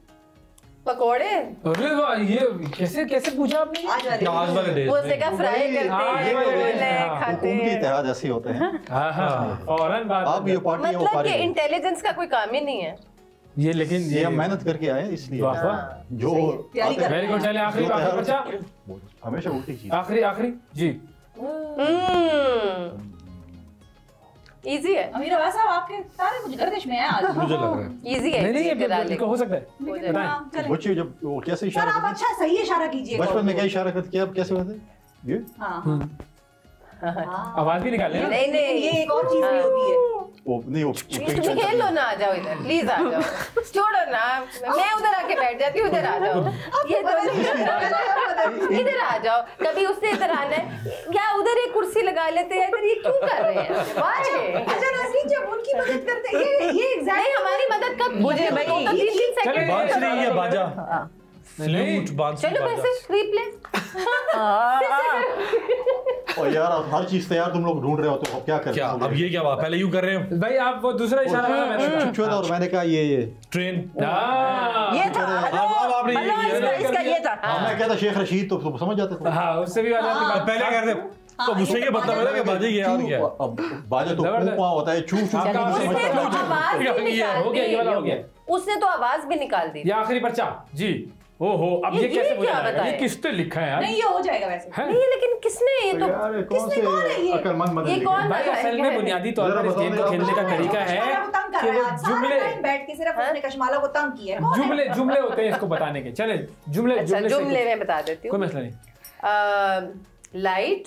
पकोड़े। अरे वाह ये कैसे कैसे पूछा आपने? आज वाले आज वाले डेज वो उसने कहा फ्राई करते हाँ, हैं, ये वाले बोले हाँ, खाते उनके हैं। इतिहाद ऐसे होते हैं। हाँ हाँ फौरन बात आप ये पार्टी है वो मतलब पार्टी कि है। इंटेलिजेंस का कोई काम ही नहीं है। ये लेकिन ये हम मेहनत करके आए हैं, इसलिए वाह वाह जो तैयारी आते हैं, वेरी गुड। चले आखिरी जो आखिरी तैयार- बच्चा हमेशा उल्टी चीज। आखिरी आखिरी जी। इजी है। अमीर साहब आपके सारे कुछ गर्दिश में है आज। मुझे लग रहा है। इजी है। नहीं नहीं easy करा ये ले। इसको हो सकता है। लेकिन हाँ, चलें। बच्चे जब वो कैसे सर इशारा आप करते अच्छा सही इशारा कीजिए। हैं? बचपन में क्या इशारा करते किया, अब कैसे करते ये हाँ हाँ आवाज भी निकाले ना। नहीं नहीं ये एक और चीज भी होती है। खेल लो ना, आ जाओ इधर प्लीज, आ जाओ, छोड़ो ना, मैं उधर आके बैठ जाती हूँ, इधर आ जाओ, ये इधर आ जाओ, कभी उसने इधर आना है या उधर एक कुर्सी लगा लेते हैं, इधर ये क्यों कर रहे हैं? अच्छा नाज़रीन, जब उनकी मदद करते हैं ये एग्जैक्टली हमारी मदद कब मुझे भाई 3 सेकंड बांसुरी या बाजा, फ्लूट, बांसुरी, चलो वैसे रिप्ले। और यार अब हर चीज तैयार तुम लोग ढूंढ रहे हो तो अब क्या करें? क्या अब ये क्या बात, पहले यूं कर रहे हैं भाई आप वो दूसरा इशारा करा, मैंने चुप था और मैंने कहा ये ट्रेन, ये था, अब आपने ये किया। इसका ये था। मैं कहता शेख रशीद तो तुम समझ जाते थे। हाँ उससे भी आ जाती बात। पहले कर दे तो मुझसे ये मतलब है कि बाजे ये और क्या, अब बाजा तो कुआं होता है, चू चू उसने तो आवाज भी निकाल हो गया, ये वाला हो दी, गया। उसने तो आवाज भी निकाल दी। ये आखिरी पर्चा जी। ओहो, अब ये कैसे हो क्या जाएगा? बताएं? ये किसने लिखा है यार? नहीं, ये हो जाएगा वैसे। हैं? नहीं लेकिन किसने ये तो यार कौन से अकलमंद मदद ये कौन भाई बताएगा? असल में बुनियादी तौर पर इस गेम को खेलने का तरीका है कि वो जुमले बैठ के सिर्फ उसने कश्माला को तंग किया है। जुमले जुमले होते हैं इसको बताने के। चले जुमले अच्छा जुमले से जुमले में बता देती कोई हूँ। मसला नहीं। लाइट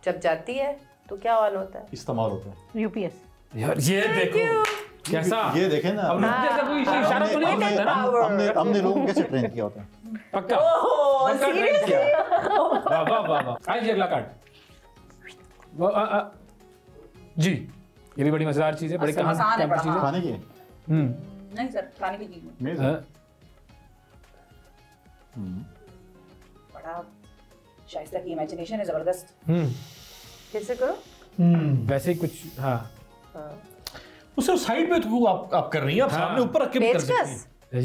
जब जाती है तो क्या ऑन होता है? इस्तेमाल होता है। यूपीएस। यार ये देखो कैसा, ये देखें ना, अब रुक जैसा कोई इशारा तो नहीं करता ना। हमने लोगों को कैसे ट्रेन किया होता है? पक्का पक्का ट्रेन किया। वाह वाह वाह वाह। आइए अगला कार्ड। जी ये भी बड़ी मजेदार चीज है, बड़ी आसान है, बड़ा चीज है। खाने की? नहीं सर, खाने की चीज में मेज? बड़ा शाइस्ता की इमेजिनेशन है जबरदस्त। कैसे करो? वैसे ही कुछ। हाँ उसे साइड में तो आप कर रही हैं, आप सामने ऊपर रख के भी कर सकती पेचकस? हैं।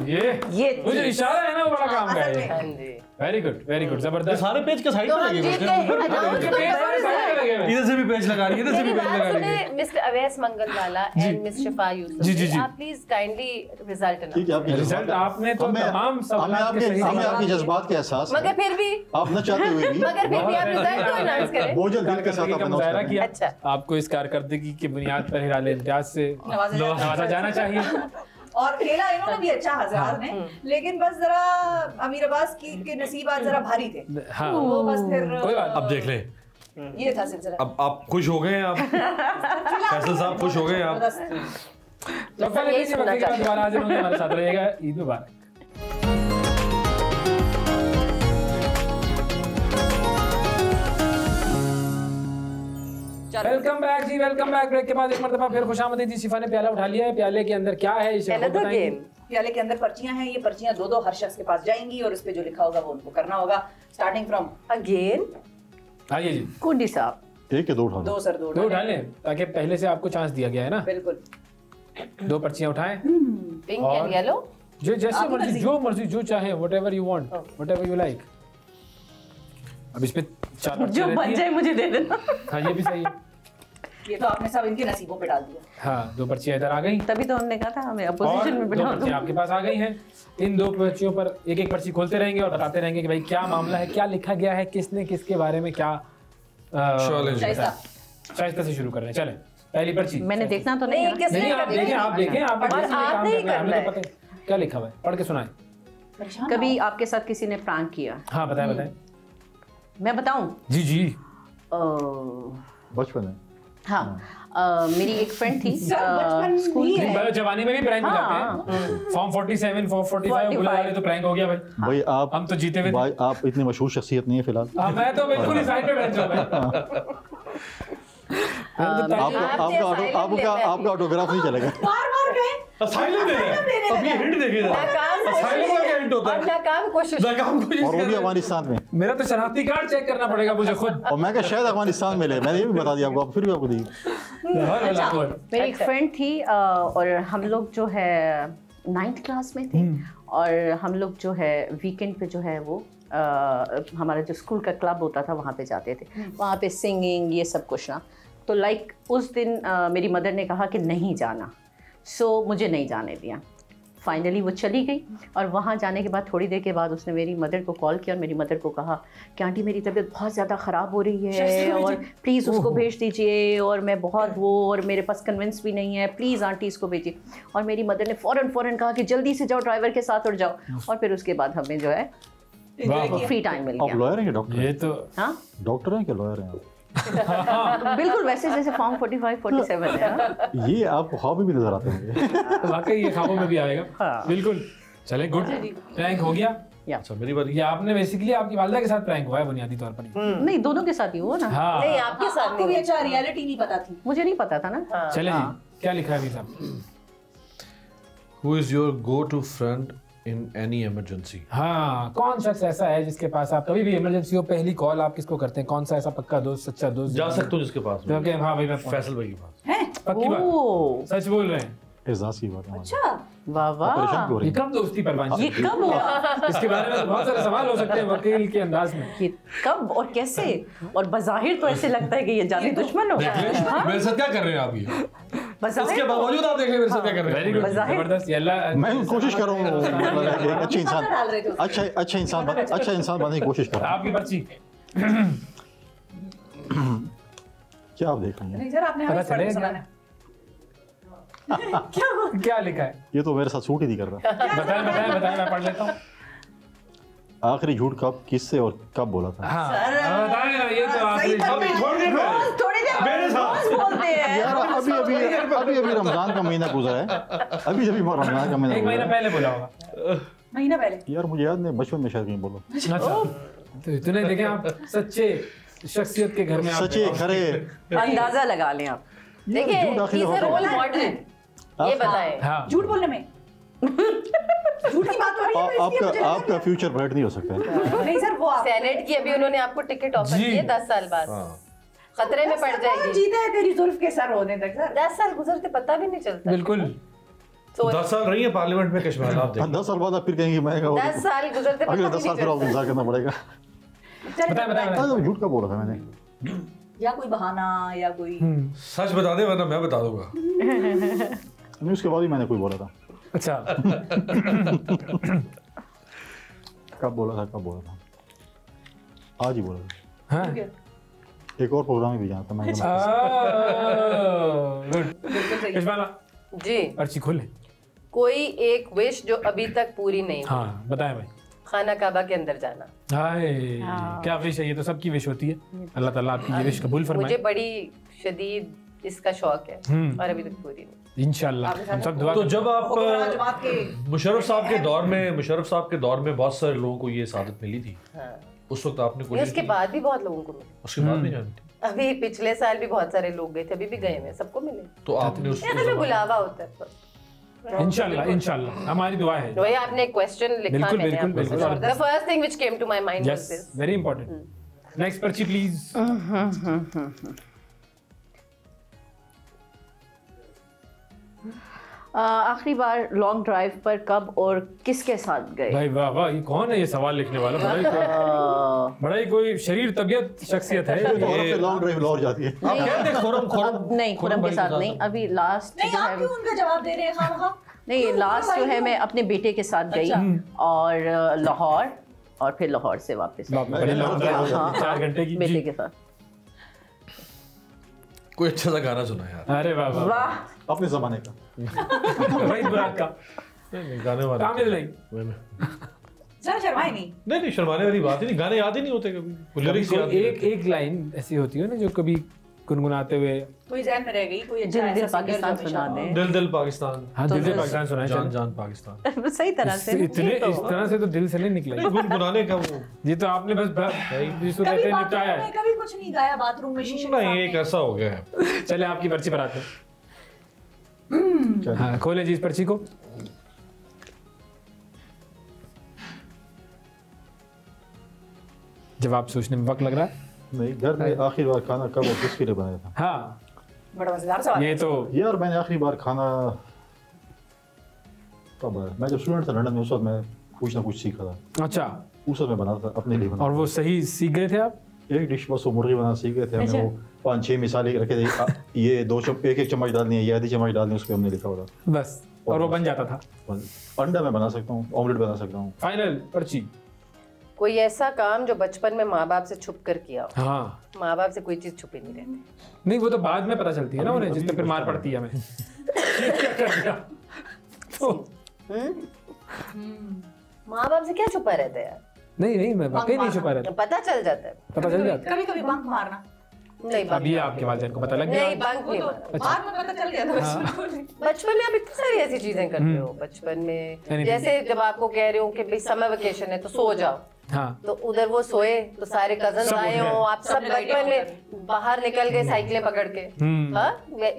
ये मुझे इशारा है ना, वो बड़ा काम का है। हाँ जी। वेरी गुड ये जबरदस्त। सारे पेज के साइड तो में हम लगे जीत हुए गए। हैं। अनाउंस तो करो सर। इधर से भी पेज लगा रही है, इधर से भी मेरी पेज बात लगा रही है। सुने मिस्टर अवैस मंगलवाला एंड मिस शिफा यूसुफ जी, जी, जी। आप प्लीज काइंडली रिजल्ट ठीक है, ना, आपकी रिजल्ट जज्बात- आपने तो हमें- तमाम सवालों के सही हमें आपकी जवाब जज्बात के एहसास है। मगर फिर भी आप न चाहते हुए भी मगर फिर भी आप रिजल्ट तो अनाउंस करें। बोझल दिल के साथ आप का announce मुजाहरा करें। किया। अच्छा। आपको इस कारकर्दगी की बुनियाद पर हिराल इम्तियाज से नवाजा जाना चाहिए। और खेला इन्होंने भी अच्छा हजार ने, लेकिन बस जरा अमीर अब्बास के नसीबात जरा भारी थे। हाँ वो बस फिर कोई बात अब देख लें, ये था सिलसिला। अब आप खुश हो गए हैं, आप फैसल साहब खुश हो गए हैं आप। जबरदस्त। तो पहले इसी वक्त के बाद दोबारा हाजिर होंगे, हमारे साथ रहिएगा। ईद मुबारक। वेलकम बैक जी, वेलकम बैक। ब्रेक के बाद एक मरतबा फिर खुशामदीद जी। शिफा ने प्याला उठा लिया है, प्याले के अंदर क्या है इसे Another game. प्याले के अंदर पर्चियां हैं, ये पर्चियां दो हर शख्स के पास जाएंगी और इस पे जो लिखा होगा वो उनको करना होगा। स्टार्टिंग फ्रॉम अगेन आइए जी, कुंडी साहब। एक या दो उठा लो। दो सर, दो दो उठा लें ताकि पहले से आपको चांस दिया गया है ना। बिल्कुल। दो पर्चियां उठाएं, पिंक एंड येलो। जो जैसे आपकी मर्जी, मर्जी। जो मर्जी, जो चाहे, whatever you want, whatever you like. अब इस पे चार जो पर्चियां बच रहती जाए हैं। मुझे दे देना। हाँ ये भी सही है। ये तो आपने सब इनके नसीबों पे डाल दिया। हाँ दो पर्चियां इधर आ गई तभी तो हमने कहा था हमें और अपोजिशन में दो बिठा पर्चियां दो। आपके पास आ गई हैं। इन दो पर्चियों पर एक एक पर्ची खोलते रहेंगे और बताते रहेंगे कि भाई क्या मामला है, क्या लिखा गया है, किसने किसके बारे में क्या। चलो जी। शाइस्ता। शाइस्ता से शुरू कर रहे हैं। चलें पहली पर्ची। मैंने देखना तो नहीं नहीं, है। किसने नहीं आप देखें, आप देखें, आप और जैसे ये काम आपने ही करना है, हमें तो करना पता है क्या लिखा हुआ है। पढ़ के सुनाएं। परेशान कभी आपके साथ किसी ने प्रैंक किया? हाँ बताएं बताएं। मैं बताऊं? जी जी। बचपन है। हाँ, मेरी एक फ्रेंड थी सर, बचपन स्कूल नहीं में। है। जवानी में भी प्रैंक हो जाते हैं। फॉर्म 47, फॉर्म 45 बुला वाले तो प्रैंक हो गया भाई। भाई आप हम तो जीते हुए थे। भाई आप इतनी मशहूर शख्सियत नहीं है फिलहाल। हाँ, मैं तो बिल्कुल ही साइड पे बैठ जाऊँ। आपका ऑटोग्राफ नहीं चलेगा। बार गए असाइलम दे रहे हैं। अब ये हिंट देखे जरा। असाइलम का क्या हिंट होता है? नाकाम कोशिश। नाकाम कोशिश और वो कर भी रहे हैं। अफगानिस्तान में। मेरा तो शनाख्ती कार्ड चेक करना पड़ेगा मुझे खुद। और मैं क्या शायद अफगानिस्तान में ले, मैंने ये भी बता दिया आपको, फिर भी आपको दी। मेरी एक फ्रेंड थी और हम लोग जो है 9th क्लास में थे और हम लोग जो है वीकेंड पे जो है वो हमारा जो स्कूल का क्लब होता था वहाँ पे जाते थे। वहाँ पे सिंगिंग ये सब कुछ ना, तो लाइक उस दिन मेरी मदर ने कहा कि नहीं जाना, सो मुझे नहीं जाने दिया। फाइनली वो चली गई और वहाँ जाने के बाद थोड़ी देर के बाद उसने मेरी मदर को कॉल किया और मेरी मदर को कहा कि आंटी मेरी तबीयत बहुत ज़्यादा ख़राब हो रही है और प्लीज़ उसको भेज दीजिए और मैं बहुत वो और मेरे पास कन्विंस भी नहीं है, प्लीज़ आंटी इसको भेजिए। और मेरी मदर ने फ़ौरन कहा कि जल्दी से जाओ ड्राइवर के साथ और जाओ। और फिर उसके बाद हमें जो है फ्री टाइम मिल आप गया। लॉयर हैं कि डॉक्टर? ये तो हाँ, डॉक्टर हैं कि लॉयर हैं आप? बिल्कुल वैसे जैसे फॉर्म 45 47 है। ये आपको ख्वाब में भी नजर आते हैं। वाकई ये ख्वाबों में भी आएगा। हाँ। बिल्कुल। चले गुड, प्रैंक हो गया। अच्छा मेरी बारी। ये आपने बेसिकली आपकी वालिदा के साथ प्रैंक हुआ है बुनियादी तौर पर। नहीं दोनों के साथ ही हुआ ना। हाँ नहीं आपके साथ आपको भी नहीं। अच्छा रियलिटी नहीं पता थी। मुझे नहीं पता था ना। चले जी, क्या लिखा है अभी साहब? Who is your go-to friend in any emergency? हाँ, कौन शख्स ऐसा है जिसके पास आप कभी भी इमरजेंसी हो पहली कॉल आप किसको करते हैं? कौन सा ऐसा पक्का दोस्त, सच्चा दोस्त? जा सकते हो जिसके पास। जो कि हाँ भाई मैं फैसल भाई के पास। हैं? पक्की बात, सच बोल रहे हैं। एहसास की बात है। अच्छा वाह वाह। परेशान क्यों हो रही ये कब दोस्ती परवान ये कब हुआ? इसके बारे में तो बहुत सारे सवाल हो सकते हैं वकील के अंदाज में। ये कब और कैसे? और बज़ाहिर तो ऐसे लगता है कि ये जानी दुश्मन हो। मेरे साथ क्या कर रहे हैं आप ये? बज़ाहिर इसके बावजूद आप देख रहे हैं मेरे साथ क्या कर रहे हैं? वेरी गुड, जबरदस्त। ये अल्लाह मैं कोशिश कर रहा हूँ एक अच्छे इंसान, डाल रहे थे उसमें। अच्छा इंसान बनने की कोशिश कर रहा आपकी पर्ची हूँ। क्या आप देख रहे हैं? नहीं सर आपने पता हमें पढ़ के चलेगा। सुनाना है। क्या लिखा है? ये तो मेरे साथ सूट ही नहीं कर रहा। बताएं बताएं बताएं, मैं पढ़ लेता हूँ। आखिरी झूठ कब, किससे और कब बोला था? हाँ बताएं, ये तो आखिरी थोड़ी देर रोज बोलते हैं। यार अभी रमजान का महीना गुजरा है। अभी रमजान का महीना एक महीना गुजरा है। पहले बोला होगा। महीना पहले। यार मुझे याद नहीं, बचपन में शायद कहीं बोला। अच्छा तो इतने देखें आप सच्चे शख्सियत के घर में आप सच्चे खरे अंदाजा लगा लें आप। देखिए झूठ आखिरी he's a दफा role बोला। model। ये बताएं। हाँ झूठ बोलने में झूठ की बात हो रही है तो इसलिए मुझे आपका फ्यूचर ब्राइट नहीं हो सकता है। नहीं सर वो आप सेनेट की अभी उन्होंने आपको टिकट ऑफर जी। की है 10 साल बाद। खतरे में पड़ जाएगी। जीते है तेरी जुल्फ के सर होने तक सर। 10 साल गुजरते पता भी नहीं चलता। बिल्कुल। 10 साल रही है पार्लियामेंट में कश्मीर आप देखिए। 10 साल बाद आप फिर कहेंगे मैं 10 साल गुजरते पता अगले भी 10 साल नहीं फिर आपको चलता। इंतजार करना पड़ेगा। बताएं झूठ का बोला था मैंने। या कोई बहाना या कोई सच बता दे वरना मैं बता दूंगा। नहीं उसके बाद ही मैंने कोई बोला था। अच्छा कब बोला था आज ही बोला था। हाँ एक और प्रोग्राम में भी जाना था मैं। गुड। इस्माइला जी पर्ची खोले। कोई एक विश जो अभी तक पूरी नहीं हुई। हाँ बताएं भाई। खाना काबा के अंदर जाना। हाय क्या विश है? ये तो सबकी विश होती है। अल्लाह ताला आपकी ये विश कबूल फरमाए। मुझे बड़ी शदीद इसका शौक है और अभी तक पूरी नहीं। इंशाल्लाह हम सब दुआ तो जब आप जमात के मुशर्रफ साहब के दौर में बहुत सारे लोगों को ये सादत मिली थी। हाँ। उस वक्त आपने नहीं, कोशिश उसके की? बाद भी बहुत लोगों को मिले। उसके बाद भी जानती अभी पिछले साल भी बहुत सारे लोग गए थे, अभी भी गए हैं, सबको मिले। तो आपने उस हमें बुलावा होता है। इंशाल्लाह हमारी दुआ है। वही आपने एक क्वेश्चन लिखा बिल्कुल, मैंने बिल्कुल, आपको। बिल्कुल। The first thing which came to my mind was yes this. Very important. Next पर्ची प्लीज। आखिरी बार लॉन्ग ड्राइव पर कब और किसके साथ गए? भाई वाह वाह, ये कौन है ये सवाल लिखने वाला? बड़ा ही कोई शरीर तबीयत शख्सियत है। लॉन्ग ड्राइव लाहौर जाती है। आप कहते हैं अब नहीं खुरम के साथ नहीं, अभी लास्ट नहीं जो आप है क्यों उनका जवाब दे रहे हैं खामखा? नहीं लास्ट जो है मैं अपने बेटे के साथ गई और लाहौर और फिर लाहौर से वापस बड़े लॉन्ग ड्राइव, हाँ, 4 घंटे की। बेटे जी। के साथ। कोई अच्छा सा गाना सुना यार। अरे वाह वाह वाह अपने जमाने का। भाई बुराक का नहीं, गाने वाले कामिल नहीं। सर शर्माए नहीं। नहीं शर्माने वाली बात ही नहीं, गाने याद ही नहीं होते कभी। लिरिक्स याद नहीं रहते। एक लाइन ऐसी होती है ना जो कभी गुनगुनाते हुए कोई ज़हन में रह गई, कोई अच्छा दिल दिल ऐसा singer पाकिस्तान जो सुना हमेशा- दे। दिल दिल पाकिस्तान। हाँ दिल से पाकिस्तान सुना है। जान चलो। जान पाकिस्तान। सही तरह से इतने ये तो- इस तरह से तो दिल से नहीं निकला ये। गुनगुनाने का वो ये तो आपने बस जिसको कभी कहते हैं बाथरूम निपटाया में है। कभी कुछ नहीं गाया बाथरूम में शीशे के नहीं सामने। एक ऐसा हो गया है। चले आपकी पर्ची पर आते हैं। हाँ खोले जी इस पर्ची को। जवाब सोचने में वक्त लग रहा है। नहीं घर में आखिरी बार खाना कब और किसके लिए बनाया था? हाँ बड़ा मजेदार सवाल ये है। तो यार मैंने आखिरी बार खाना कब बनाया? मैं जब स्टूडेंट था लंदन में उस वक्त मैं कुछ ना कुछ सीखा था। अच्छा। उस वक्त मैं बनाता था अपने लिए और बनाता वो सही सीख गए थे आप? था। एक डिश बस वो मुर्गी बनाना सीख गए थे हमने। वो 5-6 मिसालें रखे थे। ये एक चम्मच डालनी है, ये आधी चम्मच डालनी है, उस पर हमने लिखा हुआ था। बस और वो बन जाता था। अंडा मैं बना सकता हूँ, ऑमलेट बना सकता हूँ। फाइनल पर्ची। कोई ऐसा काम जो बचपन में माँ बाप से छुप कर किया हो। हाँ माँ बाप से कोई चीज छुपी नहीं रहती। नहीं वो तो बाद में पता चलती है ना उन्हें, जिस पे फिर मार पड़ती है हमें। क्या कर दिया? तो माँ बाप से क्या छुपा रहता है यार? नहीं मैं वाकई नहीं छुपा रहता। पता चल जाता है। पता चल जाता कभी कभी बंक मारना। नहीं, अभी आपके वालिदैन को पता लग गया? नहीं, बंक नहीं मारा। बाद में पता चल गया था। बचपन में आप इतनी सारी ऐसी चीजें करते हो बचपन में, जैसे जब आपको कह रहे हो कि भाई समर वेकेशन है तो सो जाओ, हाँ, तो उधर वो सोए तो सारे कजन आए हो, आप सब बचपन में बाहर निकल गए साइकिलें पकड़ के,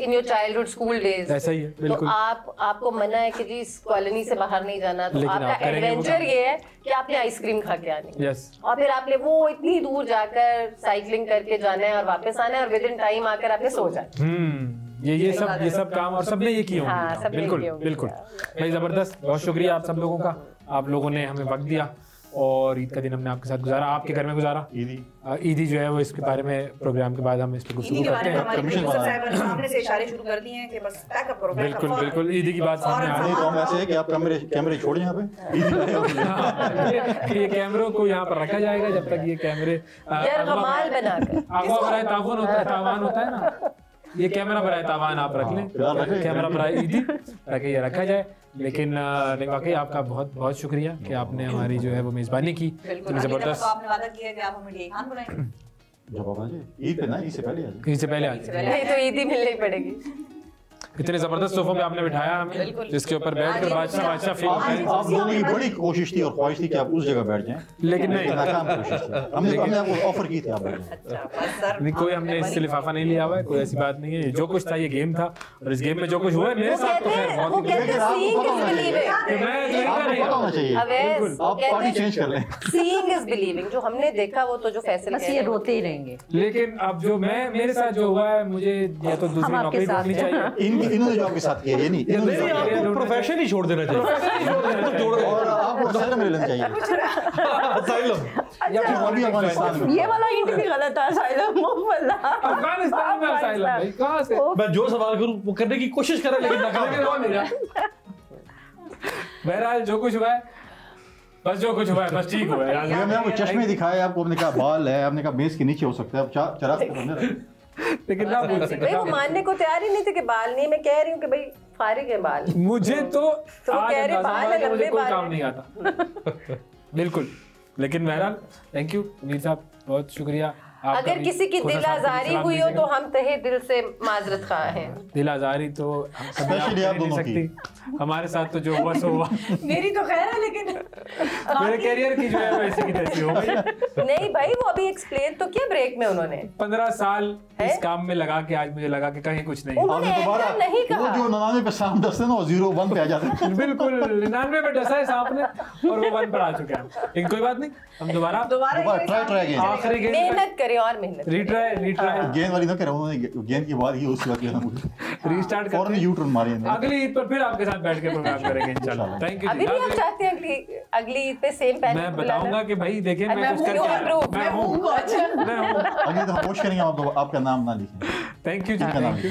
in your childhood school days. ऐसा ही है, तो बिल्कुल। आपको मना है कि जी इस कॉलोनी से बाहर नहीं जाना, तो आपका एडवेंचर ये है कि आपने आइसक्रीम खा के आनी, और फिर आपने वो इतनी दूर जाकर साइकिलिंग करके जाना है और वापस आना है, और विद इन टाइम आकर आपने सो जाना। ये सब काम और सबने ये किए होंगे। बिल्कुल बिल्कुल भाई, जबरदस्त। बहुत शुक्रिया आप सब लोगों का, आप लोगों ने हमें वक्त दिया और ईद का दिन हमने आपके साथ गुजारा, आपके घर में गुजारा। ईदी जो है वो इसके बारे में प्रोग्राम के बाद हम इस पर शुरू करते हैं। सामने से इशारे शुरू कर दिए हैं कि बस पैकअप करो। बिल्कुल बिल्कुल, ईदी की बात सामने आ रही है। तो ऐसे है कि आप कैमरे छोड़े यहाँ पे, ये कैमरों को यहाँ पर रखा जाएगा जब तक ये कैमरे कमाल बनाकर अगवा बराए तावान होता है ना, ये कैमरा बराए तावान आप रख लें, कैमरा बराए ईदी ताकि ये रखा जाए। लेकिन वाकई आपका बहुत बहुत शुक्रिया कि आपने हमारी जो है वो मेजबानी की, जबरदस्त। आपने वादा किया कि आप हमें डे खान बुलाएंगे। जब आप ईद पे ना, ईद से पहले आ नहीं तो ईद ही मिलनी पड़ेगी। इतने जबरदस्त सोफों पे आपने बिठाया हमें, जिसके ऊपर बैठकर बादशाह फील आप लोगों की बड़ी कोशिश थी और ख्वाहिश थी कि आप उस जगह बैठ जाएं, लेकिन नहीं, नाकाम कोशिश थी। हमने आपको ऑफर की थी आप बैठ जाएं। नहीं, कोई हमने इससे लिफाफा नहीं लिया हुआ है, कोई ऐसी बात नहीं है। जो कुछ था ये गेम था, और इस गेम में जो कुछ हुआ है मेरे साथ तो खैर बहुत आपको पार्टी चेंज कर लें। सीइंग इज बिलीविंग, जो हमने देखा वो तो जो फैसला बस ये रोते ही रहेंगे। लेकिन अब जो मेरे साथ जो हुआ है, मुझे या तो दूसरी नौकरी ढूंढनी चाहिए। इन्होंने जो आपके साथ किया ये नहीं, आपको प्रोफेशन ही छोड़ देना चाहिए और आपको असाइलम लेना चाहिए। अफगानिस्तान ये वाला हिंट भी गलत था, असाइलम अफगानिस्तान में असाइलम भाई कहां से? मैं जो सवाल करूं वो करने की कोशिश कर रहा लेकिन नाकाम हो गया। बहरहाल जो कुछ हुआ है, बस जो कुछ हुआ है बस ठीक हुआ है। मैंने आपको चश्मे दिखाए, आपको हमने कहा बाल है, आपने कहा बेस के नीचे हो सकता है, अब चराग लेकिन ना बोल सकते भाई, वो मानने को तैयार ही नहीं थे कि बाल नहीं। मैं कह रही हूँ कि भाई फारिग है बाल। मुझे तो कह रहे बाल है, लंबे कोई बाल काम नहीं आता। बिल्कुल। लेकिन बहरहाल थैंक यू मीर साहब, बहुत शुक्रिया। अगर किसी की दिल आजारी हुई हो तो हम तहे दिल से माजरत खा हैं। दिल आजारी तो स्पेशली आप दोनों की, हमारे साथ तो जो हुआ सो हुआ। मेरी तो खैर है, लेकिन मेरे करियर की जो है वैसे की तैसी हो गई। नहीं भाई, वो अभी एक्सप्लेन तो किया ब्रेक में उन्होंने। 15 साल इस काम में लगा के आज मुझे लगा कि कहीं कुछ नहीं। उन्होंने एकदम नहीं कहा। वो जो 99 पे सांप डसते ना, वो 0-1 पे आ जाते हैं। बिल्कुल 99 पे डसा है सांप ने और वो 1 पर आ चुके हैं। लेकिन कोई बात नहीं, हम दोबारा ट्राई अगेन। आखिरी गेंद मेहनत करें और मेहनत। रिट्राई गेंद वाली ना कह रहा हूं, उन्होंने गेंद की बात की उसी वक्त लेना रीस्टार्ट करते फौरन यू टर्न मारी। अगली ईद पर फिर आपके साथ बैठ के प्रोग्राम करेंगे इंशाल्लाह। Thank you. अभी भी आप चाहते हैं अगली ईद पे सेम पैन? मैं बताऊंगा कि भाई देखिए मैं कुछ करके मैं हूं। अगली तो हम कोशिश करेंगे आपका नाम ना लिखें। थैंक यू जी, थैंक यू।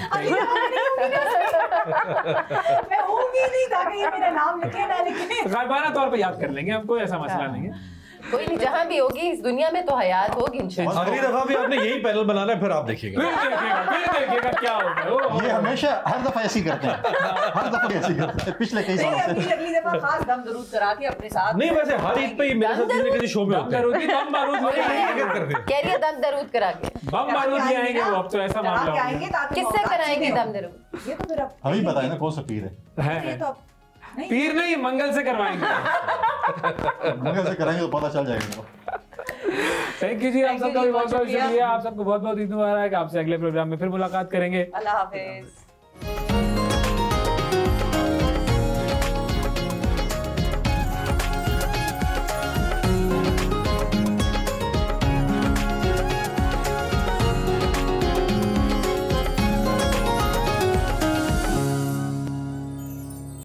मैं होंगी नहीं ताकि ये मेरा नाम लिखे ना लिखे। गायबाना तौर पे याद कर लेंगे, हमको ऐसा मसला नहीं है। कोई नहीं, जहाँ भी होगी इस दुनिया में तो हयात होगी इंशाल्लाह। अगली दफा भी आपने यही पैनल बनाना है, फिर आप देखिएगा क्या होगा। ये हमेशा हर दफा ऐसी करते हैं, हर दफा ऐसी करते हैं पिछले कई सालों से। अगली दफा खास दम दरूद करा के अपने साथ। नहीं, वैसे हर ईद पे ये मेरे साथ किसी शो में होता है। बम बारूद कह रही है दम दरूद करा के। बम बारूद ले आएंगे वो, अब तो ऐसा मामला आएंगे। किससे कराएंगे दम दरूद? ये तो फिर हम ही बताए ना कौन सा पीर है। पीर नहीं, मंगल से करवाएंगे। मंगल से कराएंगे तो पता चल जाएगा। थैंक यू जी, आप सबका भी बहुत बहुत शुक्रिया। आप सबको बहुत बहुत ईद मुबारक। आपसे अगले प्रोग्राम में फिर मुलाकात करेंगे। अल्लाह हाफिज।